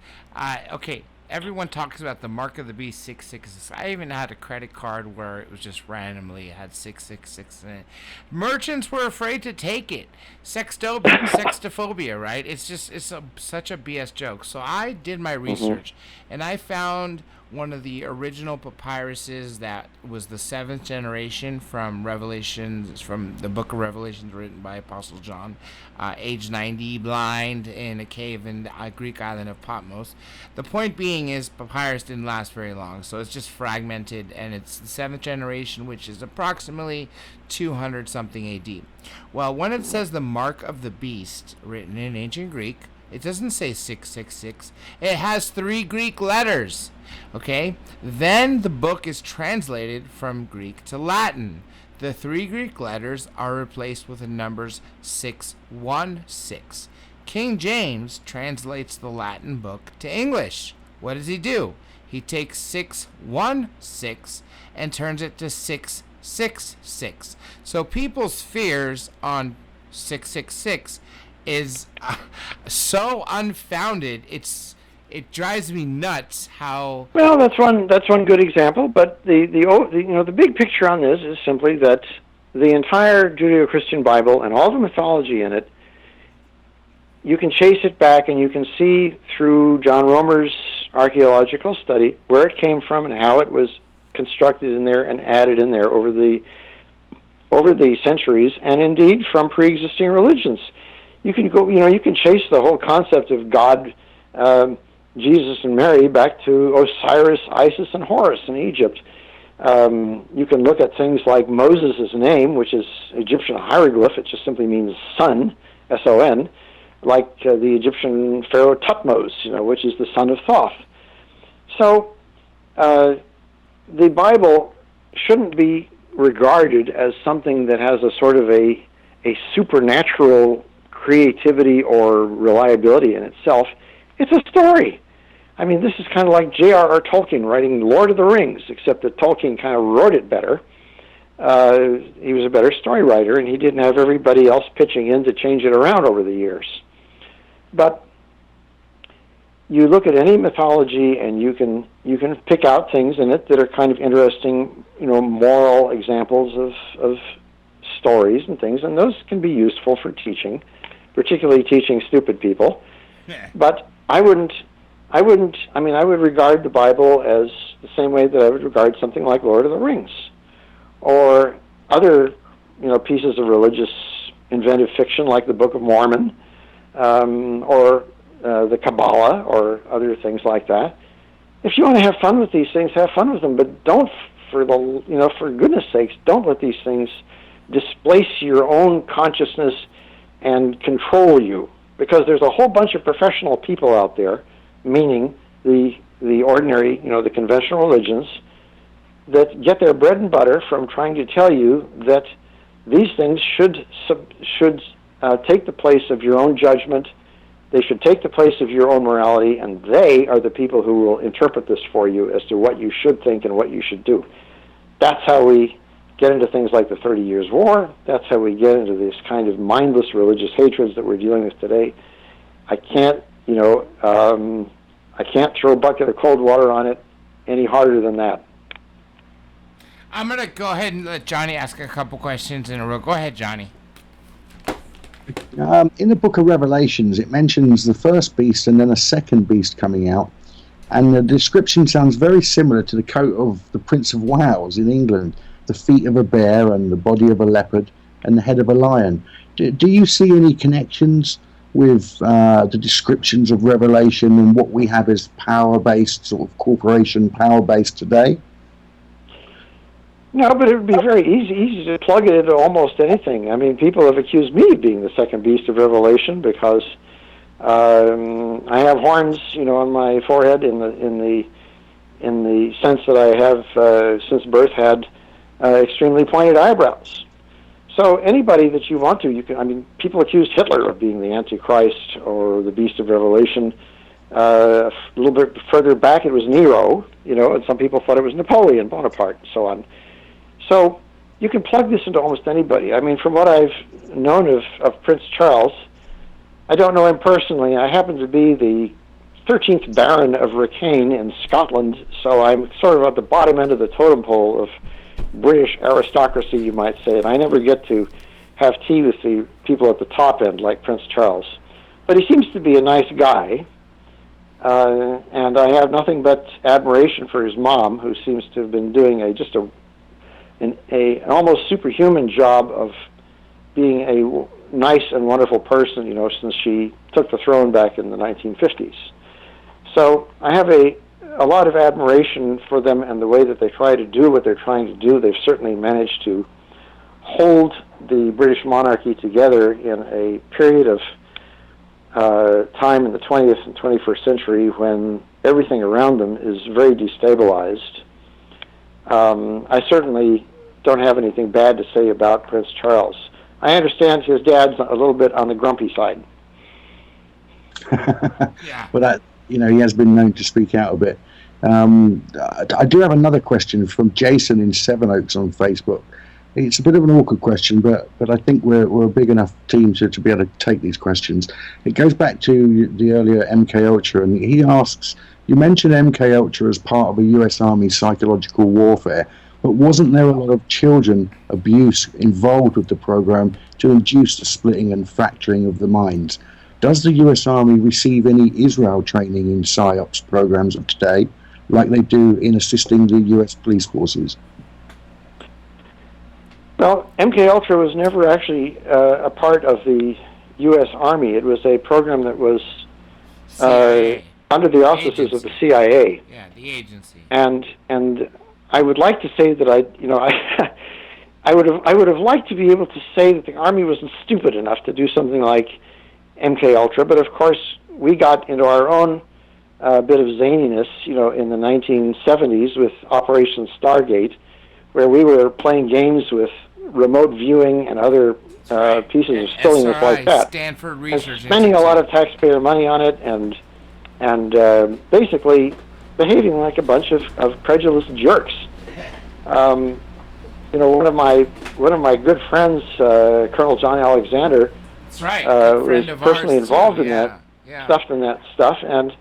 Okay, everyone talks about the mark of the beast 666. I even had a credit card where it was just randomly, it had 666 in it. Merchants were afraid to take it. Sextophobia, right? It's such a BS joke. So I did my research, and I found one of the original papyruses that was the 7th generation from Revelations, from the book of Revelations written by Apostle John, age 90, blind, in a cave in the Greek island of Patmos. The point being is papyrus didn't last very long, so it's just fragmented, and it's the 7th generation, which is approximately 200-something AD. Well, when it says the mark of the beast, written in ancient Greek, it doesn't say 666. It has 3 Greek letters. Okay? Then the book is translated from Greek to Latin. The 3 Greek letters are replaced with the numbers 616. King James translates the Latin book to English. What does he do? He takes 616 and turns it to 666. So people's fears on 666 is so unfounded. It drives me nuts how. Well, that's one good example. But the big picture on this is simply that the entire Judeo-Christian Bible and all the mythology in it, you can chase it back and you can see through John Romer's archaeological study where it came from and how it was constructed in there and added in there over the centuries, and indeed from pre-existing religions. You can go, you can chase the whole concept of God, Jesus and Mary back to Osiris, Isis, and Horus in Egypt. You can look at things like Moses' name, which is Egyptian hieroglyph. It just simply means son, S-O-N, like the Egyptian pharaoh Thutmose, which is the son of Thoth. So the Bible shouldn't be regarded as something that has a sort of a supernatural creativity or reliability in itself. It's a story. I mean, this is kind of like J.R.R. Tolkien writing Lord of the Rings, except that Tolkien kind of wrote it better. He was a better story writer, and he didn't have everybody else pitching in to change it around over the years. But you look at any mythology, and you can pick out things in it that are kind of interesting, moral examples of stories and things, and those can be useful for teaching, particularly teaching stupid people. But I would regard the Bible as the same way that I would regard something like Lord of the Rings or other, pieces of religious inventive fiction like the Book of Mormon, or the Kabbalah or other things like that. If you want to have fun with these things, have fun with them, but don't, for goodness sakes, don't let these things displace your own consciousness and control you, because there's a whole bunch of professional people out there, meaning the ordinary, the conventional religions, that get their bread and butter from trying to tell you that these things should take the place of your own judgment They should take the place of your own morality, and they are the people who will interpret this for you as to what you should think and what you should do. That's how we get into things like the 30 Years' War. That's how we get into this kind of mindless religious hatreds that we're dealing with today. I can't, I can't throw a bucket of cold water on it any harder than that. I'm going to go ahead and let Johnny ask a couple questions in a row. Go ahead, Johnny. In the book of Revelations, it mentions the first beast and then a second beast coming out. And the description sounds very similar to the coat of the Prince of Wales in England, the feet of a bear and the body of a leopard and the head of a lion. Do you see any connections with the descriptions of Revelation and what we have as power-based, sort of corporation power-based today? No, but it would be very easy to plug it into almost anything. I mean, people have accused me of being the second beast of Revelation because I have horns, on my forehead in the sense that I have since birth had extremely pointed eyebrows. So anybody that you want to, you can. I mean, people accused Hitler of being the Antichrist or the beast of Revelation. A little bit further back, it was Nero, and some people thought it was Napoleon Bonaparte, and so on. So you can plug this into almost anybody. I mean, from what I've known of Prince Charles, I don't know him personally. I happen to be the 13th Baron of Ricane in Scotland, so I'm sort of at the bottom end of the totem pole of British aristocracy, you might say, and I never get to have tea with the people at the top end like Prince Charles. But he seems to be a nice guy, and I have nothing but admiration for his mom, who seems to have been doing an almost superhuman job of being a nice and wonderful person, since she took the throne back in the 1950s. So I have a lot of admiration for them and the way that they try to do what they're trying to do. They've certainly managed to hold the British monarchy together in a period of time in the 20th and 21st century when everything around them is very destabilized. I certainly don't have anything bad to say about Prince Charles. I understand his dad's a little bit on the grumpy side. Yeah. Well, that he has been known to speak out a bit. I do have another question from Jason in Sevenoaks on Facebook. It's a bit of an awkward question, but I think we're a big enough team to be able to take these questions. It goes back to the earlier MK Ultra, and he asks, you mentioned MK Ultra as part of a US Army psychological warfare, but wasn't there a lot of children abuse involved with the program to induce the splitting and fracturing of the minds? Does the US Army receive any Israel training in PSYOPs programs of today, like they do in assisting the US police forces? Well, MK Ultra was never actually a part of the U.S. Army. It was a program that was under the auspices of the CIA. Yeah, the agency. And I would like to say that I would have liked to be able to say that the Army wasn't stupid enough to do something like MK Ultra, but of course we got into our own bit of zaniness, in the 1970s with Operation Stargate, where we were playing games with remote viewing and other pieces of silliness like that, Stanford Research and spending a lot of taxpayer money on it, and basically behaving like a bunch of credulous jerks. One of my good friends, Colonel John Alexander, that's right, was personally involved in that stuff, and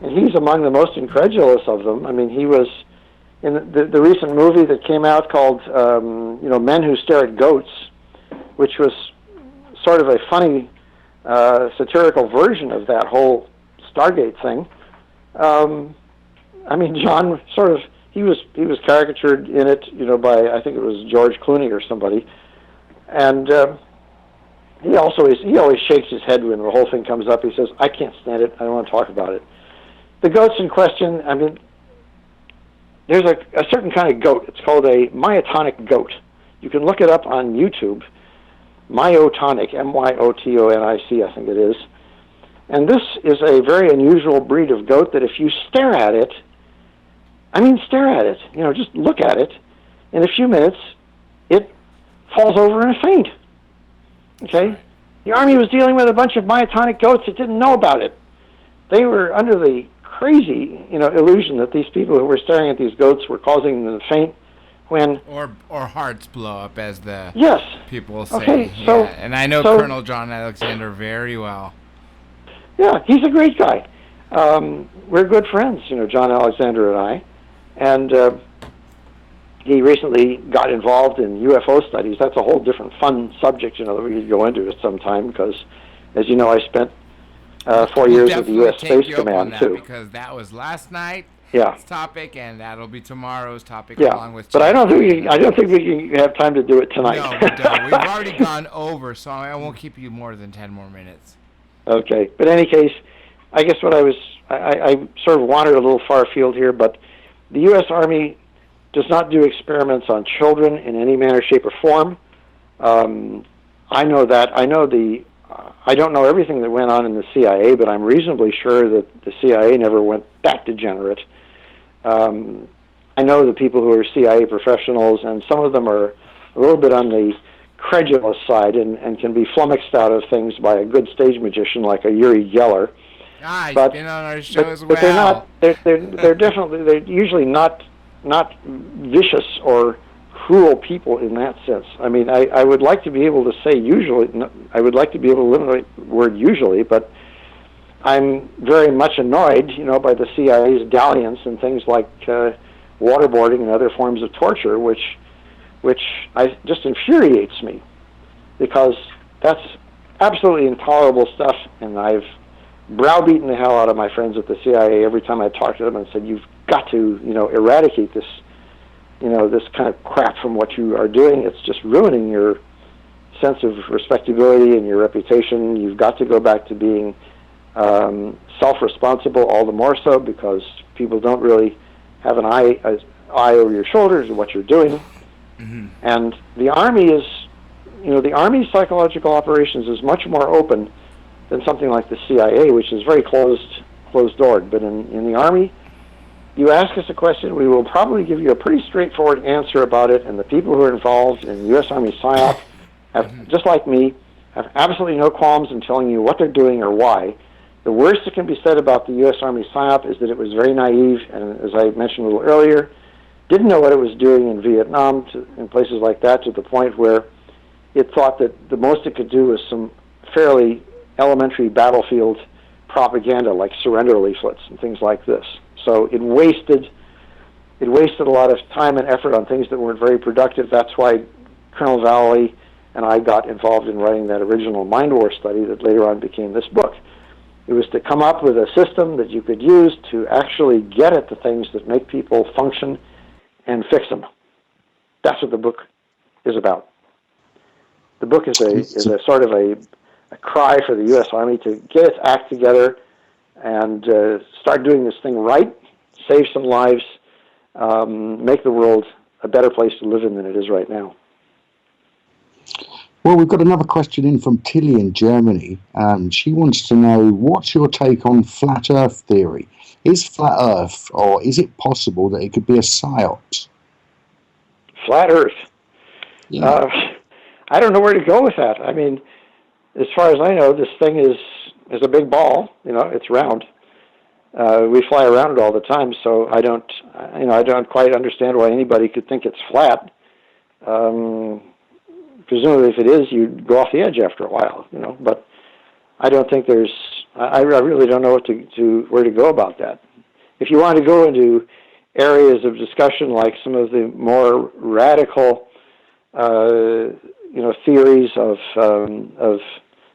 he's among the most incredulous of them. I mean, he was in the recent movie that came out called Men Who Stare at Goats, which was sort of a funny satirical version of that whole Stargate thing. I mean, John he was caricatured in it, by, I think it was George Clooney or somebody, and he always shakes his head when the whole thing comes up. He says, "I can't stand it. I don't want to talk about it." The goats in question, I mean, there's a certain kind of goat. It's called a myotonic goat. You can look it up on YouTube. Myotonic, M-Y-O-T-O-N-I-C, I think it is. And this is a very unusual breed of goat that if you stare at it, just look at it, in a few minutes, it falls over in a faint. Okay? The Army was dealing with a bunch of myotonic goats that didn't know about it. They were under the crazy, illusion that these people who were staring at these goats were causing them to faint when... Or hearts blow up, as the people say. Okay, so... Yeah. And I know Colonel John Alexander very well. Yeah, he's a great guy. We're good friends, John Alexander and I. And he recently got involved in UFO studies. That's a whole different fun subject, that we could go into at some time, because, as you know, I spent 4 years with the U.S. Space Command, too. Because that was last night's topic, and that'll be tomorrow's topic along with... But I don't think we can have time to do it tonight. No, we don't. We've already gone over, so I won't keep you more than 10 more minutes. Okay. But in any case, I guess what I sort of wandered a little far afield here, but the U.S. Army does not do experiments on children in any manner, shape, or form. I know that. I don't know everything that went on in the CIA, but I'm reasonably sure that the CIA never went that degenerate. I know the people who are CIA professionals, and some of them are a little bit on the credulous side and can be flummoxed out of things by a good stage magician like a Uri Geller. He's been on our show as well. But they're definitely, they're usually not vicious or cruel people in that sense. I mean, I would like to be able to say usually, I would like to be able to eliminate the word usually, but I'm very much annoyed, by the CIA's dalliance and things like waterboarding and other forms of torture, which just infuriates me, because that's absolutely intolerable stuff, and I've browbeaten the hell out of my friends at the CIA every time I talk to them and said, you've got to, eradicate this, this kind of crap from what you are doing. It's just ruining your sense of respectability and your reputation. You've got to go back to being self-responsible, all the more so because people don't really have an eye over your shoulders and what you're doing. Mm-hmm. And the Army is, the Army's psychological operations is much more open than something like the CIA, which is very closed-doored. But in the Army, you ask us a question, we will probably give you a pretty straightforward answer about it, and the people who are involved in the U.S. Army PSYOP, have, just like me, have absolutely no qualms in telling you what they're doing or why. The worst that can be said about the U.S. Army PSYOP is that it was very naive, and as I mentioned a little earlier, didn't know what it was doing in Vietnam, in places like that, to the point where it thought that the most it could do was some fairly elementary battlefield propaganda like surrender leaflets and things like this. So it wasted a lot of time and effort on things that weren't very productive. That's why Colonel Valley and I got involved in writing that original Mind War study that later on became this book. It was to come up with a system that you could use to actually get at the things that make people function and fix them. That's what the book is about. The book is a sort of a cry for the U.S. Army to get its act together and start doing this thing right, save some lives, make the world a better place to live in than it is right now. Well, we've got another question in from Tilly in Germany. She wants to know, what's your take on flat Earth theory? Is flat Earth, or is it possible that it could be a PSYOP? Flat Earth? Yeah. I don't know where to go with that. I mean, as far as I know, this thing is a big ball. It's round. We fly around it all the time, so I don't quite understand why anybody could think it's flat. Presumably, if it is, you'd go off the edge after a while, But I don't think I really don't know where to go about that. If you want to go into areas of discussion like some of the more radical, theories of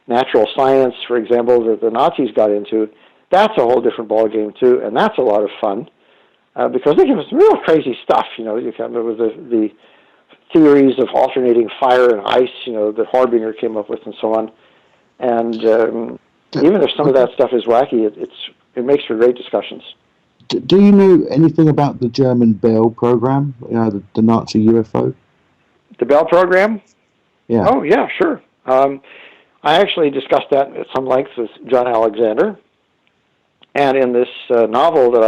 natural science, for example, that the Nazis got into, that's a whole different ballgame too, and that's a lot of fun because they give us real crazy stuff. You come up with the theories of alternating fire and ice, that Harbinger came up with, and so on. And even if some of that stuff is wacky, it makes for great discussions. Do you know anything about the German Bell program? The Nazi UFO. The Bell program? Yeah. Oh, yeah, sure. I actually discussed that at some length with John Alexander, and in this novel that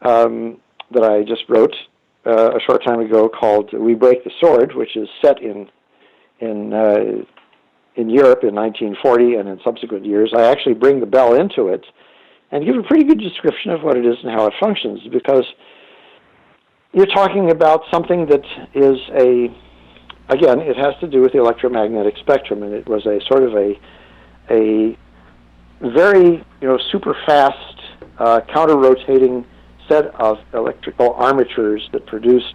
I just wrote a short time ago called "We Break the Sword," which is set in in Europe in 1940 and in subsequent years, I actually bring the bell into it and give a pretty good description of what it is and how it functions, because you're talking about something that is again, it has to do with the electromagnetic spectrum, and it was a sort of a very, super fast, counter-rotating set of electrical armatures that produced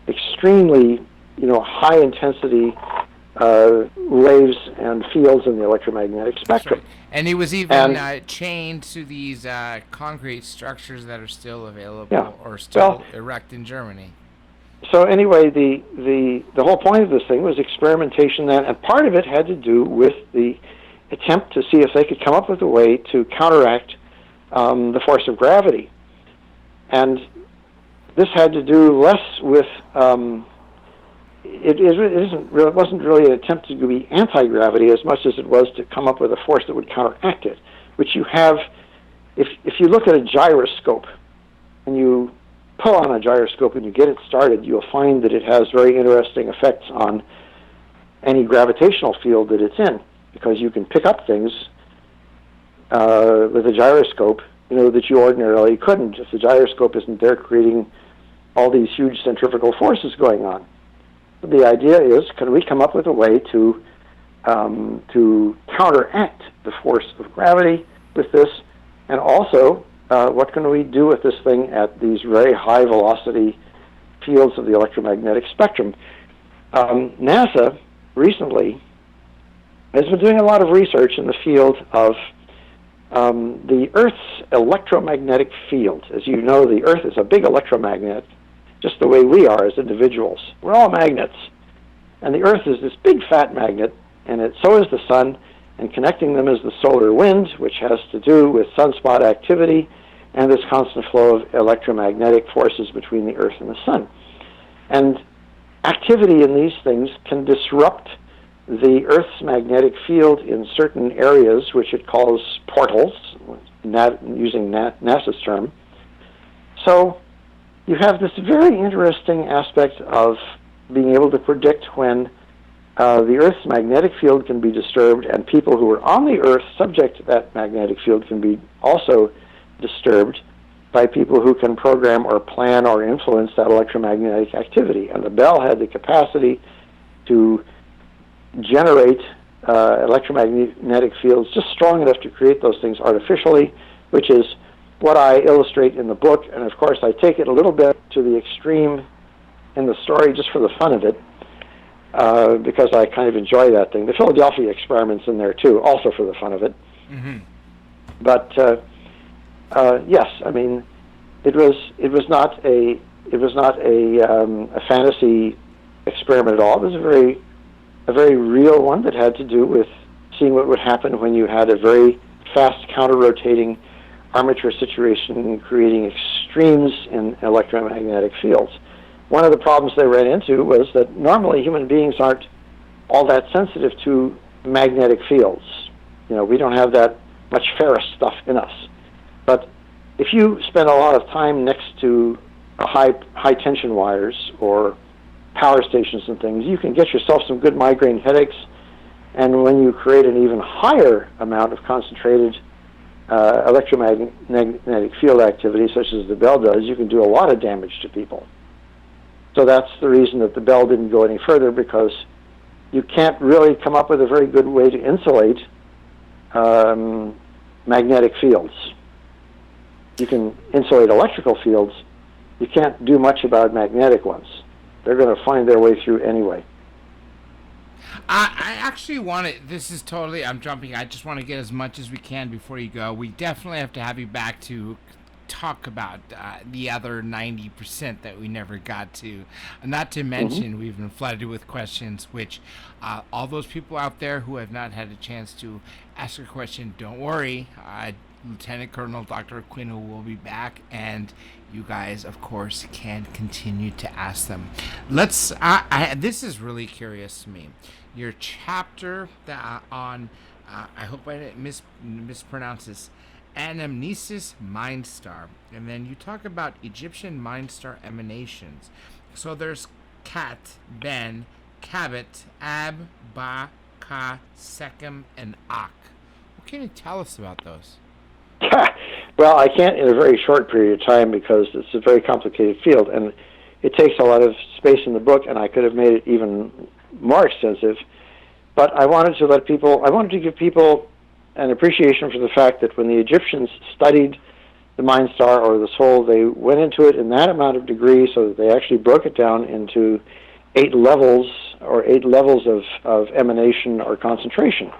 extremely, high-intensity waves and fields in the electromagnetic spectrum. Right. And it was even chained to these concrete structures that are still available or still erect in Germany. So anyway, the whole point of this thing was experimentation then, and part of it had to do with the attempt to see if they could come up with a way to counteract the force of gravity. And this had to do less with it wasn't really an attempt to be anti-gravity as much as it was to come up with a force that would counteract it, which you have if you look at a gyroscope and you pull on a gyroscope and you get it started, you'll find that it has very interesting effects on any gravitational field that it's in, because you can pick up things with a gyroscope, that you ordinarily couldn't if the gyroscope isn't there creating all these huge centrifugal forces going on. The idea is, can we come up with a way to counteract the force of gravity with this, and also what can we do with this thing at these very high velocity fields of the electromagnetic spectrum? NASA recently has been doing a lot of research in the field of the Earth's electromagnetic field. As you know, the Earth is a big electromagnet, just the way we are as individuals. We're all magnets. And the Earth is this big fat magnet, and so is the sun, and connecting them is the solar wind, which has to do with sunspot activity and this constant flow of electromagnetic forces between the Earth and the sun. And activity in these things can disrupt the Earth's magnetic field in certain areas, which it calls portals, using NASA's term. So you have this very interesting aspect of being able to predict when the Earth's magnetic field can be disturbed, and people who are on the Earth subject to that magnetic field can be also disturbed by people who can program or plan or influence that electromagnetic activity. And the bell had the capacity to generate electromagnetic fields just strong enough to create those things artificially, which is what I illustrate in the book. And of course I take it a little bit to the extreme in the story just for the fun of it, because I kind of enjoy that thing. The Philadelphia experiment's in there too, also for the fun of it. Mm-hmm. But yes, I mean, it was not a fantasy experiment at all. It was a very real one that had to do with seeing what would happen when you had a very fast counter-rotating armature situation creating extremes in electromagnetic fields. One of the problems they ran into was that normally human beings aren't all that sensitive to magnetic fields. We don't have that much ferrous stuff in us. But if you spend a lot of time next to high tension wires or power stations and things, you can get yourself some good migraine headaches. And when you create an even higher amount of concentrated electromagnetic field activity, such as the bell does, you can do a lot of damage to people. So that's the reason that the bell didn't go any further, because you can't really come up with a very good way to insulate magnetic fields. You can insulate electrical fields. You can't do much about magnetic ones. They're going to find their way through anyway. I actually want to, this is totally, I'm jumping, I just want to get as much as we can before you go. We definitely have to have you back to talk about the other 90% that we never got to. Not to mention, we've been flooded with questions, which all those people out there who have not had a chance to ask a question, don't worry. Lieutenant Colonel Dr. Aquino will be back, and you guys, of course, can continue to ask them. Let's. This is really curious to me. Your chapter on, I hope I didn't mispronounce this, Anamnesis Mindstar, and then you talk about Egyptian Mindstar emanations. So there's Kat, Ben, Cadet, Ab, Ba, Ka, Sechem, and Ak. What can you tell us about those? Well, I can't in a very short period of time because it's a very complicated field, and it takes a lot of space in the book, and I could have made it even more extensive. But I wanted to give people an appreciation for the fact that when the Egyptians studied the Mindstar or the soul, they went into it in that amount of degree so that they actually broke it down into 8 levels of emanation or concentration.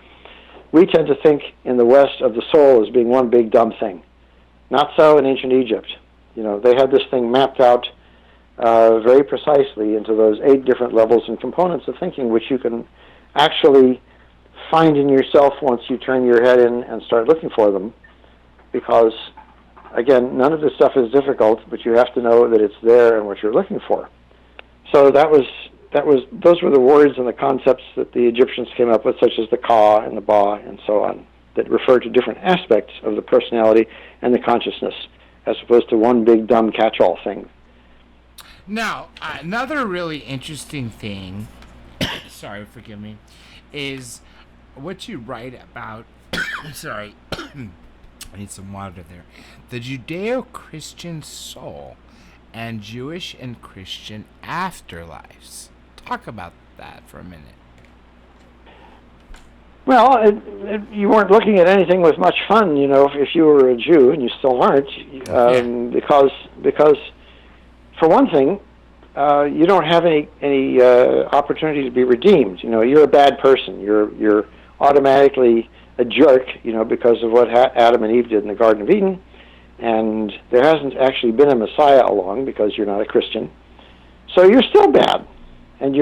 We tend to think in the West of the soul as being one big dumb thing. Not so in ancient Egypt. They had this thing mapped out very precisely into those 8 different levels and components of thinking, which you can actually find in yourself once you turn your head in and start looking for them. Because, again, none of this stuff is difficult, but you have to know that it's there and what you're looking for. So those were the words and the concepts that the Egyptians came up with, such as the Ka and the Ba and so on, that refer to different aspects of the personality and the consciousness, as opposed to one big dumb catch-all thing. Now, another really interesting thing, sorry, forgive me, is what you write about, sorry, I need some water there, the Judeo-Christian soul and Jewish and Christian afterlives. Talk about that for a minute. Well, you weren't looking at anything with much fun, if you were a Jew, and you still aren't, because for one thing, you don't have any opportunity to be redeemed. You're a bad person. You're automatically a jerk, because of what Adam and Eve did in the Garden of Eden, and there hasn't actually been a Messiah along because you're not a Christian. So you're still bad, and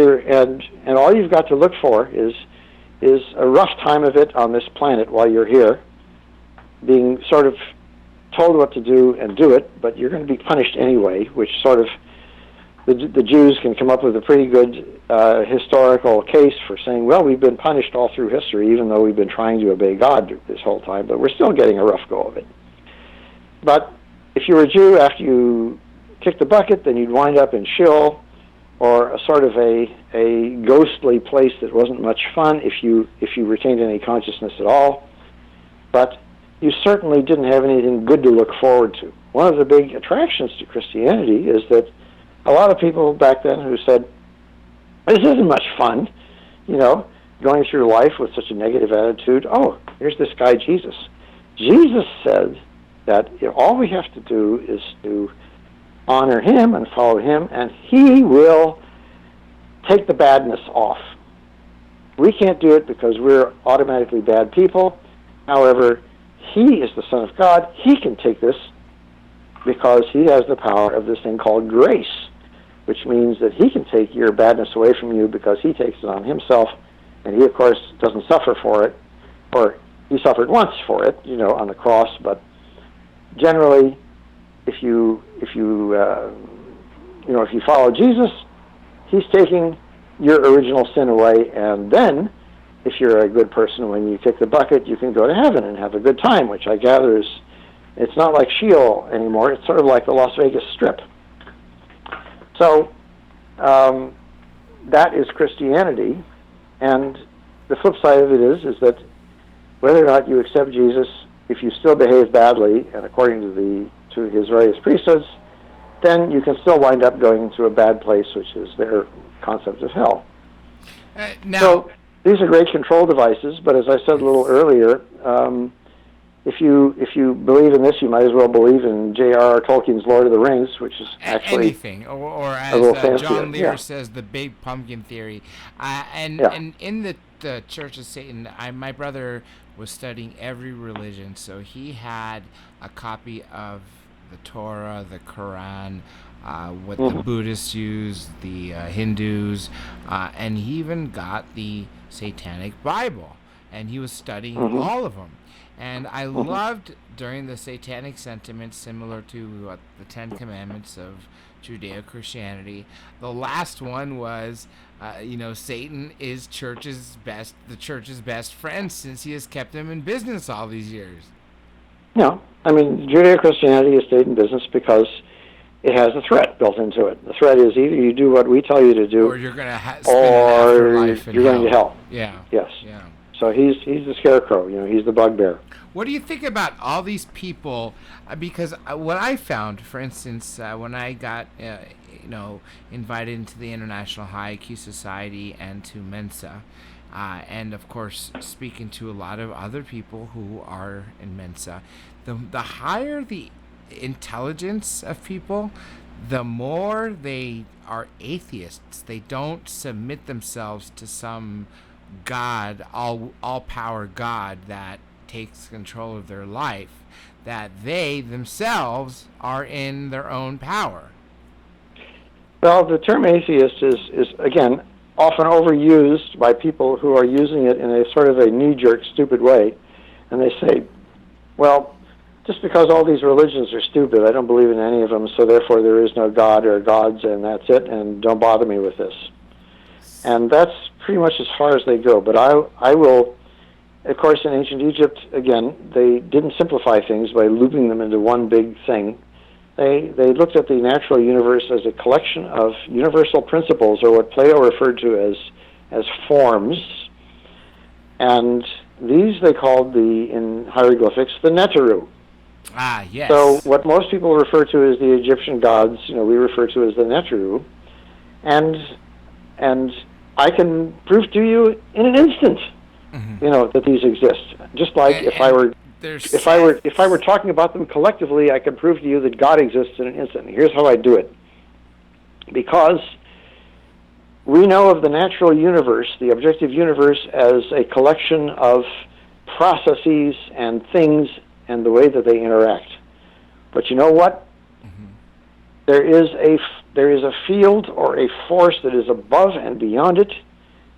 all you've got to look for is a rough time of it on this planet while you're here, being sort of told what to do and do it, but you're going to be punished anyway, which sort of the Jews can come up with a pretty good historical case for saying, well, we've been punished all through history, even though we've been trying to obey God this whole time, but we're still getting a rough go of it. But if you were a Jew, after you kicked the bucket, then you'd wind up in Sheol, or a sort of a ghostly place that wasn't much fun if you retained any consciousness at all. But you certainly didn't have anything good to look forward to. One of the big attractions to Christianity is that a lot of people back then who said, this isn't much fun, going through life with such a negative attitude. Oh, here's this guy Jesus. Jesus said that all we have to do is to honor him and follow him, and he will take the badness off. We can't do it because we're automatically bad people. However, he is the Son of God. He can take this because he has the power of this thing called grace, which means that he can take your badness away from you because he takes it on himself, and he, of course, doesn't suffer for it, or he suffered once for it, on the cross, but generally, if you follow Jesus, he's taking your original sin away, and then, if you're a good person, when you kick the bucket, you can go to heaven and have a good time, which I gather is, it's not like Sheol anymore, it's sort of like the Las Vegas Strip. So, that is Christianity, and the flip side of it is that whether or not you accept Jesus, if you still behave badly, and according to his various priesthoods, then you can still wind up going to a bad place, which is their concept of hell. So these are great control devices, but as I said a little earlier, if you believe in this, you might as well believe in J.R.R. Tolkien's Lord of the Rings, which is actually anything, or as John Lear says, the Big Pumpkin Theory. And in the Church of Satan, my brother was studying every religion, so he had a copy of the Torah, the Quran, what the Buddhists use, the Hindus, and he even got the Satanic Bible, and he was studying all of them. And I loved, during the Satanic sentiments, similar to the Ten Commandments of Judeo-Christianity, the last one was, Satan is the church's best friend, since he has kept them in business all these years. Yeah, I mean, Judeo-Christianity has stayed in business because it has a threat built into it. The threat is either you do what we tell you to do, or you're going to spend an afterlife in you're going to hell. Yeah. Yes. Yeah. So he's the scarecrow. He's the bugbear. What do you think about all these people? Because what I found, for instance, when I got invited into the International High IQ Society and to Mensa, and of course speaking to a lot of other people who are in Mensa, the higher the intelligence of people, the more they are atheists. They don't submit themselves to some God, all power God that takes control of their life, that they themselves are in their own power. Well, the term atheist is again often overused by people who are using it in a sort of a knee-jerk, stupid way, and they say, well, just because all these religions are stupid, I don't believe in any of them, so therefore there is no God or gods, and that's it, and don't bother me with this. And that's pretty much as far as they go. But I will, of course, in ancient Egypt, again, they didn't simplify things by looping them into one big thing. They looked at the natural universe as a collection of universal principles, or what Plato referred to as forms, and these they called in hieroglyphics the Neteru. Ah, yes. So what most people refer to as the Egyptian gods, we refer to as the Neteru, and I can prove to you in an instant, that these exist. Just like if I were talking about them collectively, I could prove to you that God exists in an instant. Here's how I do it. Because we know of the natural universe, the objective universe, as a collection of processes and things and the way that they interact. But you know what? There is a field or a force that is above and beyond it,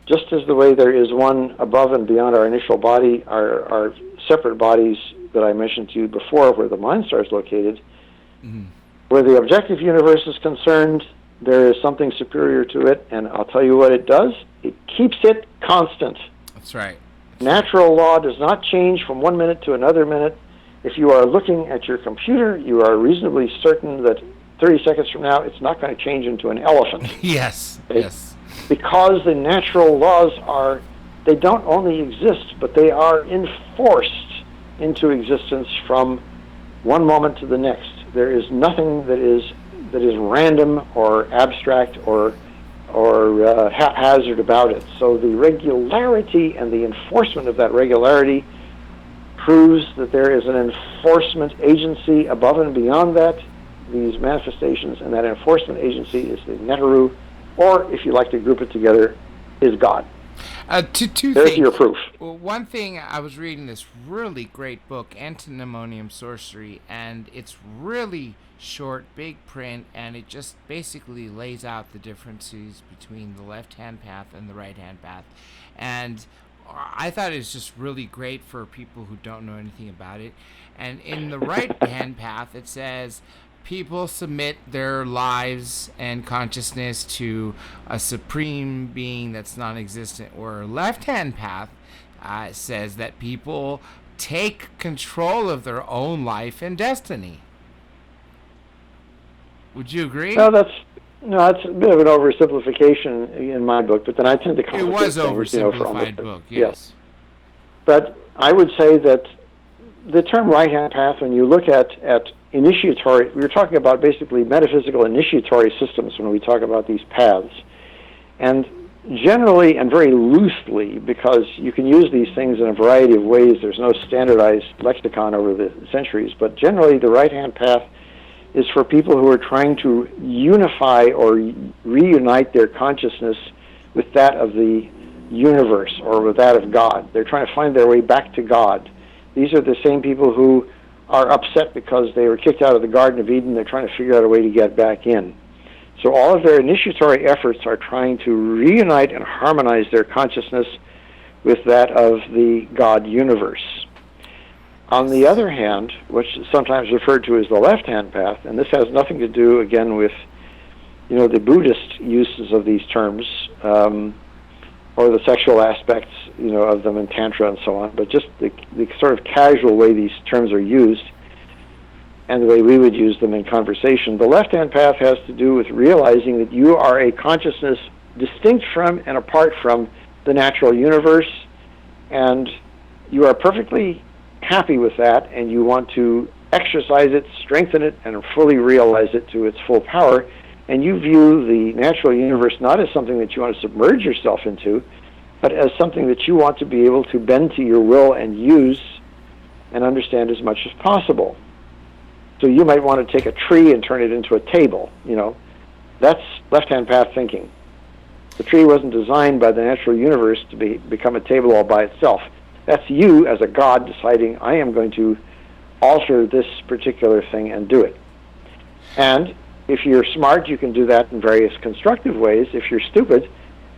just as the way there is one above and beyond our initial body, our separate bodies that I mentioned to you before, where the Mindstar is located. Where the objective universe is concerned, there is something superior to it, and I'll tell you what it does. It keeps it constant. That's right. Natural law does not change from one minute to another minute. If you are looking at your computer, you are reasonably certain that 30 seconds from now, it's not going to change into an elephant. Yes, yes. Because the natural laws they don't only exist, but they are enforced into existence from one moment to the next. There is nothing that is random or abstract or haphazard about it. So the regularity and the enforcement of that regularity proves that there is an enforcement agency above and beyond these manifestations, and that enforcement agency is the Neteru, or if you like to group it together, is God. Two There's things. your proof. Well, one thing, I was reading this really great book, Antinomonium Sorcery, and it's really short, big print, and it just basically lays out the differences between the left-hand path and the right-hand path. And I thought it was just really great for people who don't know anything about it. And in the right-hand path, it says, people submit their lives and consciousness to a supreme being that's non-existent. Or left-hand path says that people take control of their own life and destiny. Would you agree? No, that's a bit of an oversimplification in my book, but then I tend to complicate It was things, oversimplified book, yes. But I would say that the term right-hand path, when you look at initiatory, we were talking about basically metaphysical initiatory systems when we talk about these paths. And generally and very loosely, because you can use these things in a variety of ways, there's no standardized lexicon over the centuries, but generally the right-hand path is for people who are trying to unify or reunite their consciousness with that of the universe or with that of God. They're trying to find their way back to God. These are the same people who are upset because they were kicked out of the Garden of Eden. They're trying to figure out a way to get back in. So all of their initiatory efforts are trying to reunite and harmonize their consciousness with that of the God universe. On the other hand, which is sometimes referred to as the left-hand path, and this has nothing to do, again, with the Buddhist uses of these terms, or the sexual aspects, of them in Tantra and so on, but just the sort of casual way these terms are used. and the way we would use them in conversation. The left-hand path has to do with realizing that you are a consciousness distinct from and apart from the natural universe, and you are perfectly happy with that, and you want to exercise it, strengthen it, and fully realize it to its full power. And you view the natural universe not as something that you want to submerge yourself into, but as something that you want to be able to bend to your will and use and understand as much as possible. So you might want to take a tree and turn it into a table, you know. That's left-hand path thinking. The tree wasn't designed by the natural universe to become a table all by itself. That's you as a god deciding, I am going to alter this particular thing and do it. And if you're smart, you can do that in various constructive ways. If you're stupid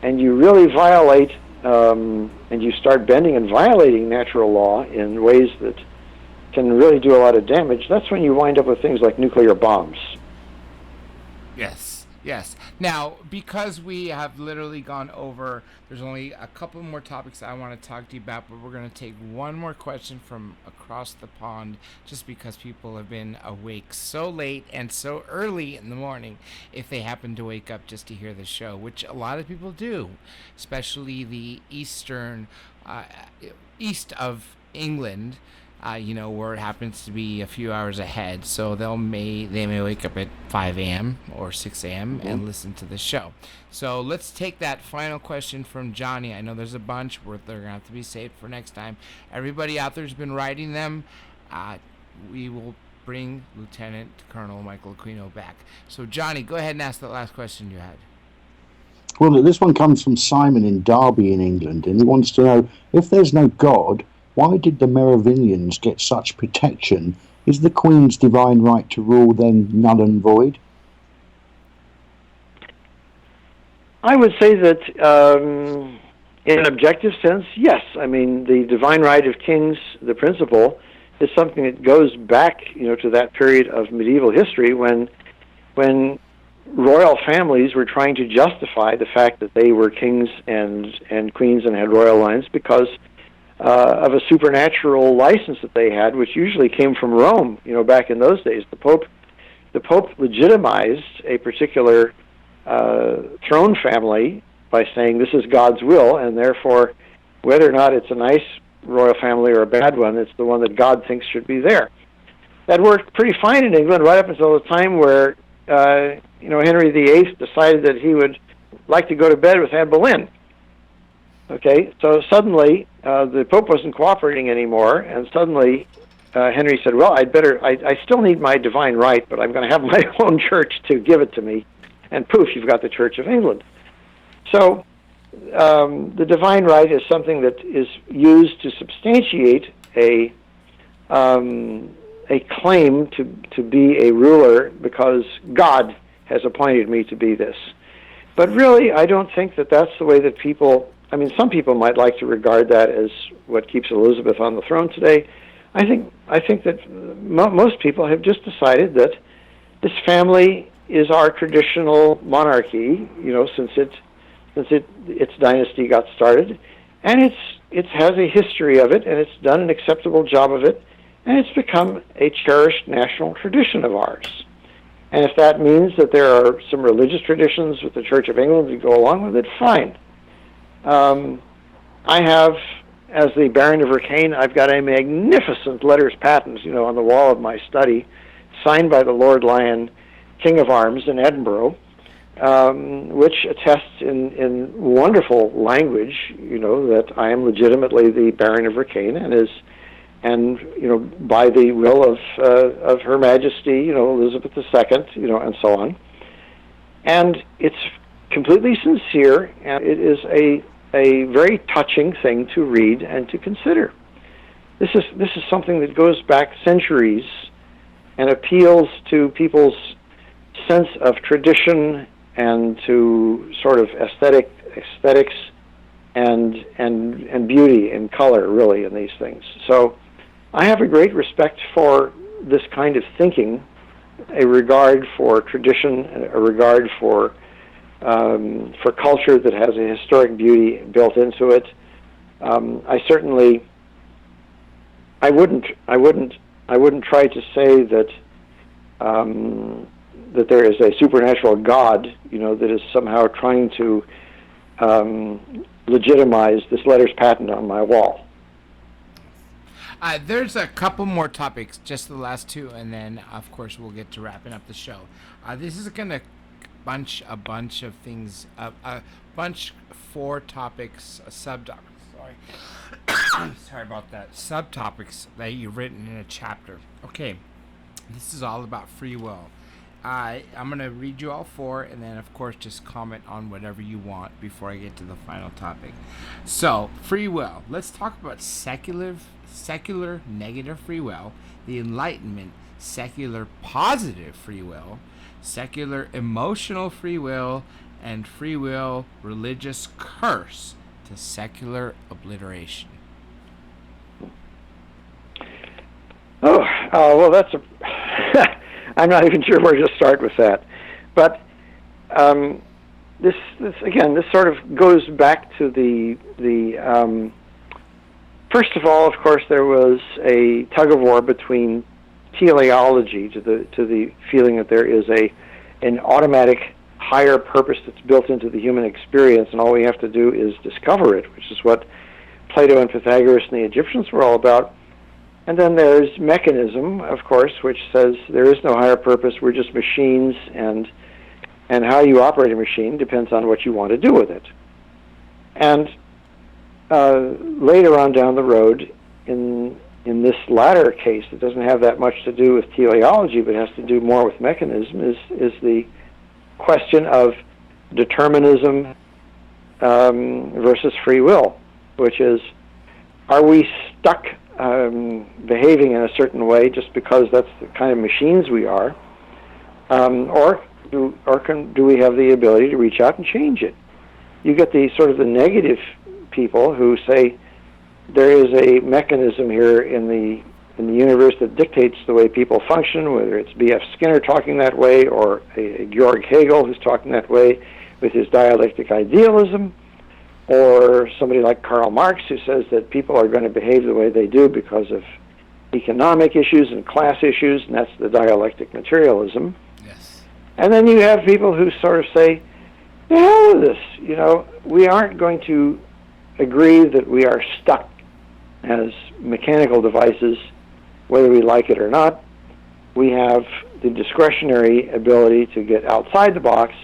and you really violate and you start bending and violating natural law in ways that can really do a lot of damage, that's when you wind up with things like nuclear bombs. Yes, yes. Now, because we have literally gone over, there's only a couple more topics I want to talk to you about, but we're going to take one more question from across the pond, just because people have been awake so late and so early in the morning, if they happen to wake up just to hear the show, which a lot of people do, especially the east of England, where it happens to be a few hours ahead. So they may wake up at 5 a.m. or 6 a.m. and listen to the show. So let's take that final question from Johnny. I know there's a bunch where they're going to have to be saved for next time. Everybody out there has been writing them. We will bring Lieutenant Colonel Michael Aquino back. So Johnny, go ahead and ask that last question you had. Well, this one comes from Simon in Derby in England, and he wants to know, if there's no God, why did the Merovingians get such protection? Is the Queen's divine right to rule then null and void? I would say that in an objective sense, yes. I mean, the divine right of kings, the principle, is something that goes back, to that period of medieval history when royal families were trying to justify the fact that they were kings and queens and had royal lines because of a supernatural license that they had, which usually came from Rome. Back in those days, the Pope legitimized a particular throne family by saying this is God's will, and therefore, whether or not it's a nice royal family or a bad one, it's the one that God thinks should be there. That worked pretty fine in England right up until the time where Henry VIII decided that he would like to go to bed with Anne Boleyn. Okay, so suddenly the Pope wasn't cooperating anymore, and suddenly Henry said, well, I still need my divine right, but I'm going to have my own church to give it to me. And poof, you've got the Church of England. So the divine right is something that is used to substantiate a claim to be a ruler because God has appointed me to be this. But really, I don't think that that's the way that people... I mean, some people might like to regard that as what keeps Elizabeth on the throne today. I think that most people have just decided that this family is our traditional monarchy, since its dynasty got started, and it has a history of it, and it's done an acceptable job of it, and it's become a cherished national tradition of ours. And if that means that there are some religious traditions with the Church of England to go along with it, fine. I have, as the Baron of Ricane, I've got a magnificent letters patent, on the wall of my study, signed by the Lord Lyon, King of Arms in Edinburgh, which attests in wonderful language, that I am legitimately the Baron of Ricane and by the will of Her Majesty, Elizabeth II, and so on. And it's completely sincere, and it is a very touching thing to read and to consider. This is something that goes back centuries and appeals to people's sense of tradition and to sort of aesthetics and beauty and color, really, in these things. So I have a great respect for this kind of thinking, a regard for tradition, a regard for culture that has a historic beauty built into it. I wouldn't try to say that that there is a supernatural God, that is somehow trying to legitimize this letter's patent on my wall. There's a couple more topics, just the last two, and then, of course, we'll get to wrapping up the show. This is going to bunch a bunch of things, four topics, subtopics, sorry about that, subtopics that you've written in a chapter. Okay, this is all about free will. I'm going to read you all four, and then, of course, just comment on whatever you want before I get to the final topic. So, free will. Let's talk about secular negative free will, the Enlightenment, secular positive free will, secular emotional free will, and free will religious curse to secular obliteration. Well, that's a... I'm not even sure where to start with that. But this sort of goes back to the first of all, of course, there was a tug of war between teleology, to the feeling that there is an automatic higher purpose that's built into the human experience, and all we have to do is discover it, which is what Plato and Pythagoras and the Egyptians were all about. And then there's mechanism, of course, which says there is no higher purpose, we're just machines, and how you operate a machine depends on what you want to do with it. And later on down the road, in this latter case, it doesn't have that much to do with teleology, but has to do more with mechanism, is the question of determinism versus free will, which is, are we stuck behaving in a certain way just because that's the kind of machines we are, or do we have the ability to reach out and change it? You get the sort of the negative people who say there is a mechanism here in the universe that dictates the way people function, whether it's B.F. Skinner talking that way or a Georg Hegel who's talking that way with his dialectic idealism, or somebody like Karl Marx who says that people are going to behave the way they do because of economic issues and class issues, and that's the dialectic materialism. Yes. And then you have people who sort of say, the hell with this, we aren't going to agree that we are stuck as mechanical devices, whether we like it or not. We have the discretionary ability to get outside the box,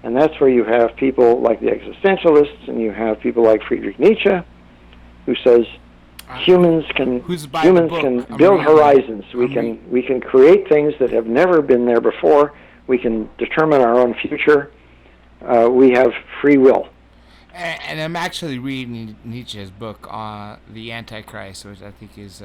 and that's where you have people like the existentialists, and you have people like Friedrich Nietzsche, who says humans can build horizons. We can create things that have never been there before. We can determine our own future. We have free will. And I'm actually reading Nietzsche's book on the Antichrist, which I think is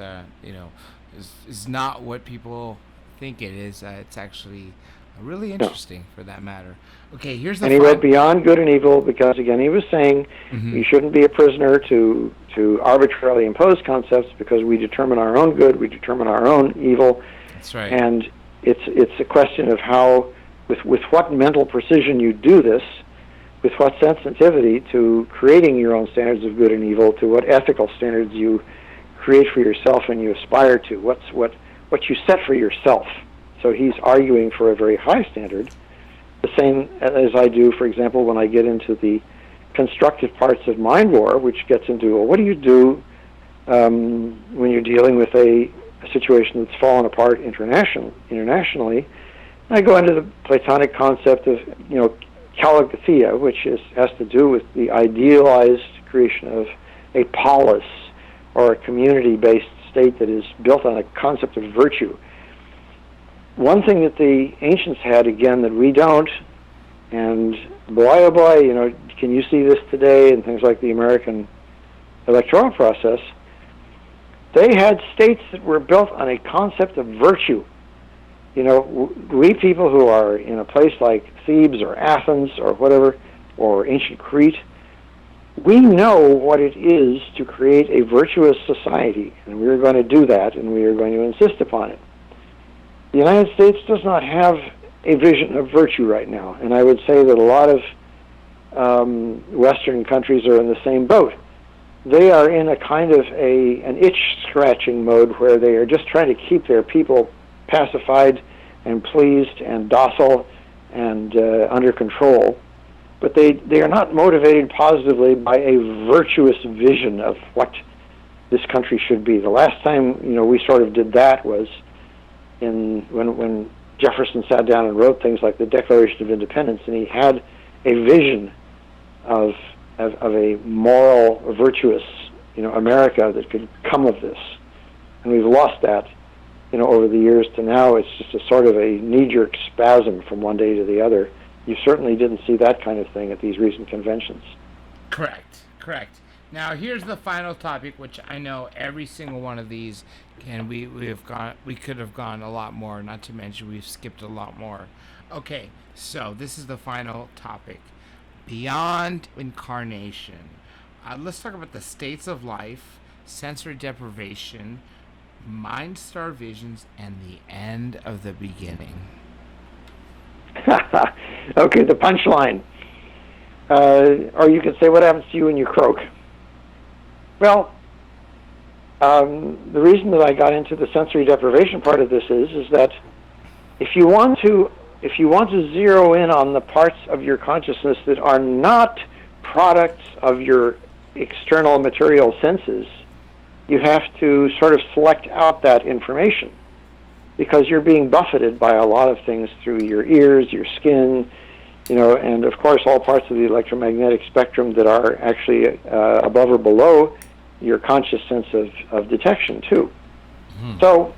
not what people think it is. It's actually really interesting, for that matter. Okay, here's the. And he wrote Beyond Good and Evil because, again, he was saying you shouldn't be a prisoner to arbitrarily impose concepts, because we determine our own good, we determine our own evil. That's right. And it's a question of how, with what mental precision you do this, with what sensitivity to creating your own standards of good and evil, to what ethical standards you create for yourself and you aspire to, what you set for yourself. So he's arguing for a very high standard, the same as I do, for example, when I get into the constructive parts of mind war, which gets into, well, what do you do when you're dealing with a situation that's fallen apart internationally? I go into the Platonic concept of, kalogathia, which has to do with the idealized creation of a polis, or a community-based state that is built on a concept of virtue. One thing that the ancients had, again, that we don't, and boy, oh boy, can you see this today in things like the American electoral process? They had states that were built on a concept of virtue. We people who are in a place like Thebes or Athens or whatever, or ancient Crete, we know what it is to create a virtuous society, and we are going to do that, and we are going to insist upon it. The United States does not have a vision of virtue right now, and I would say that a lot of Western countries are in the same boat. They are in a kind of an itch-scratching mode where they are just trying to keep their people pacified and pleased and docile and under control, but they are not motivated positively by a virtuous vision of what this country should be. The last time we sort of did that was when Jefferson sat down and wrote things like the Declaration of Independence, and he had a vision of a moral, virtuous, America that could come of this. And we've lost that, over the years to now. It's just a sort of a knee-jerk spasm from one day to the other. You certainly didn't see that kind of thing at these recent conventions. Correct. Now here's the final topic, which I know every single one of these, and we could have gone a lot more. Not to mention we've skipped a lot more. Okay, so this is the final topic: beyond incarnation. Let's talk about the states of life, sensory deprivation, Mindstar visions, and the end of the beginning. Okay, the punchline. Or you could say, what happens to you when you croak? Well, the reason that I got into the sensory deprivation part of this is that if you want to zero in on the parts of your consciousness that are not products of your external material senses, you have to sort of select out that information, because you're being buffeted by a lot of things through your ears, your skin, and of course all parts of the electromagnetic spectrum that are actually above or below your conscious sense of detection too. Mm-hmm. So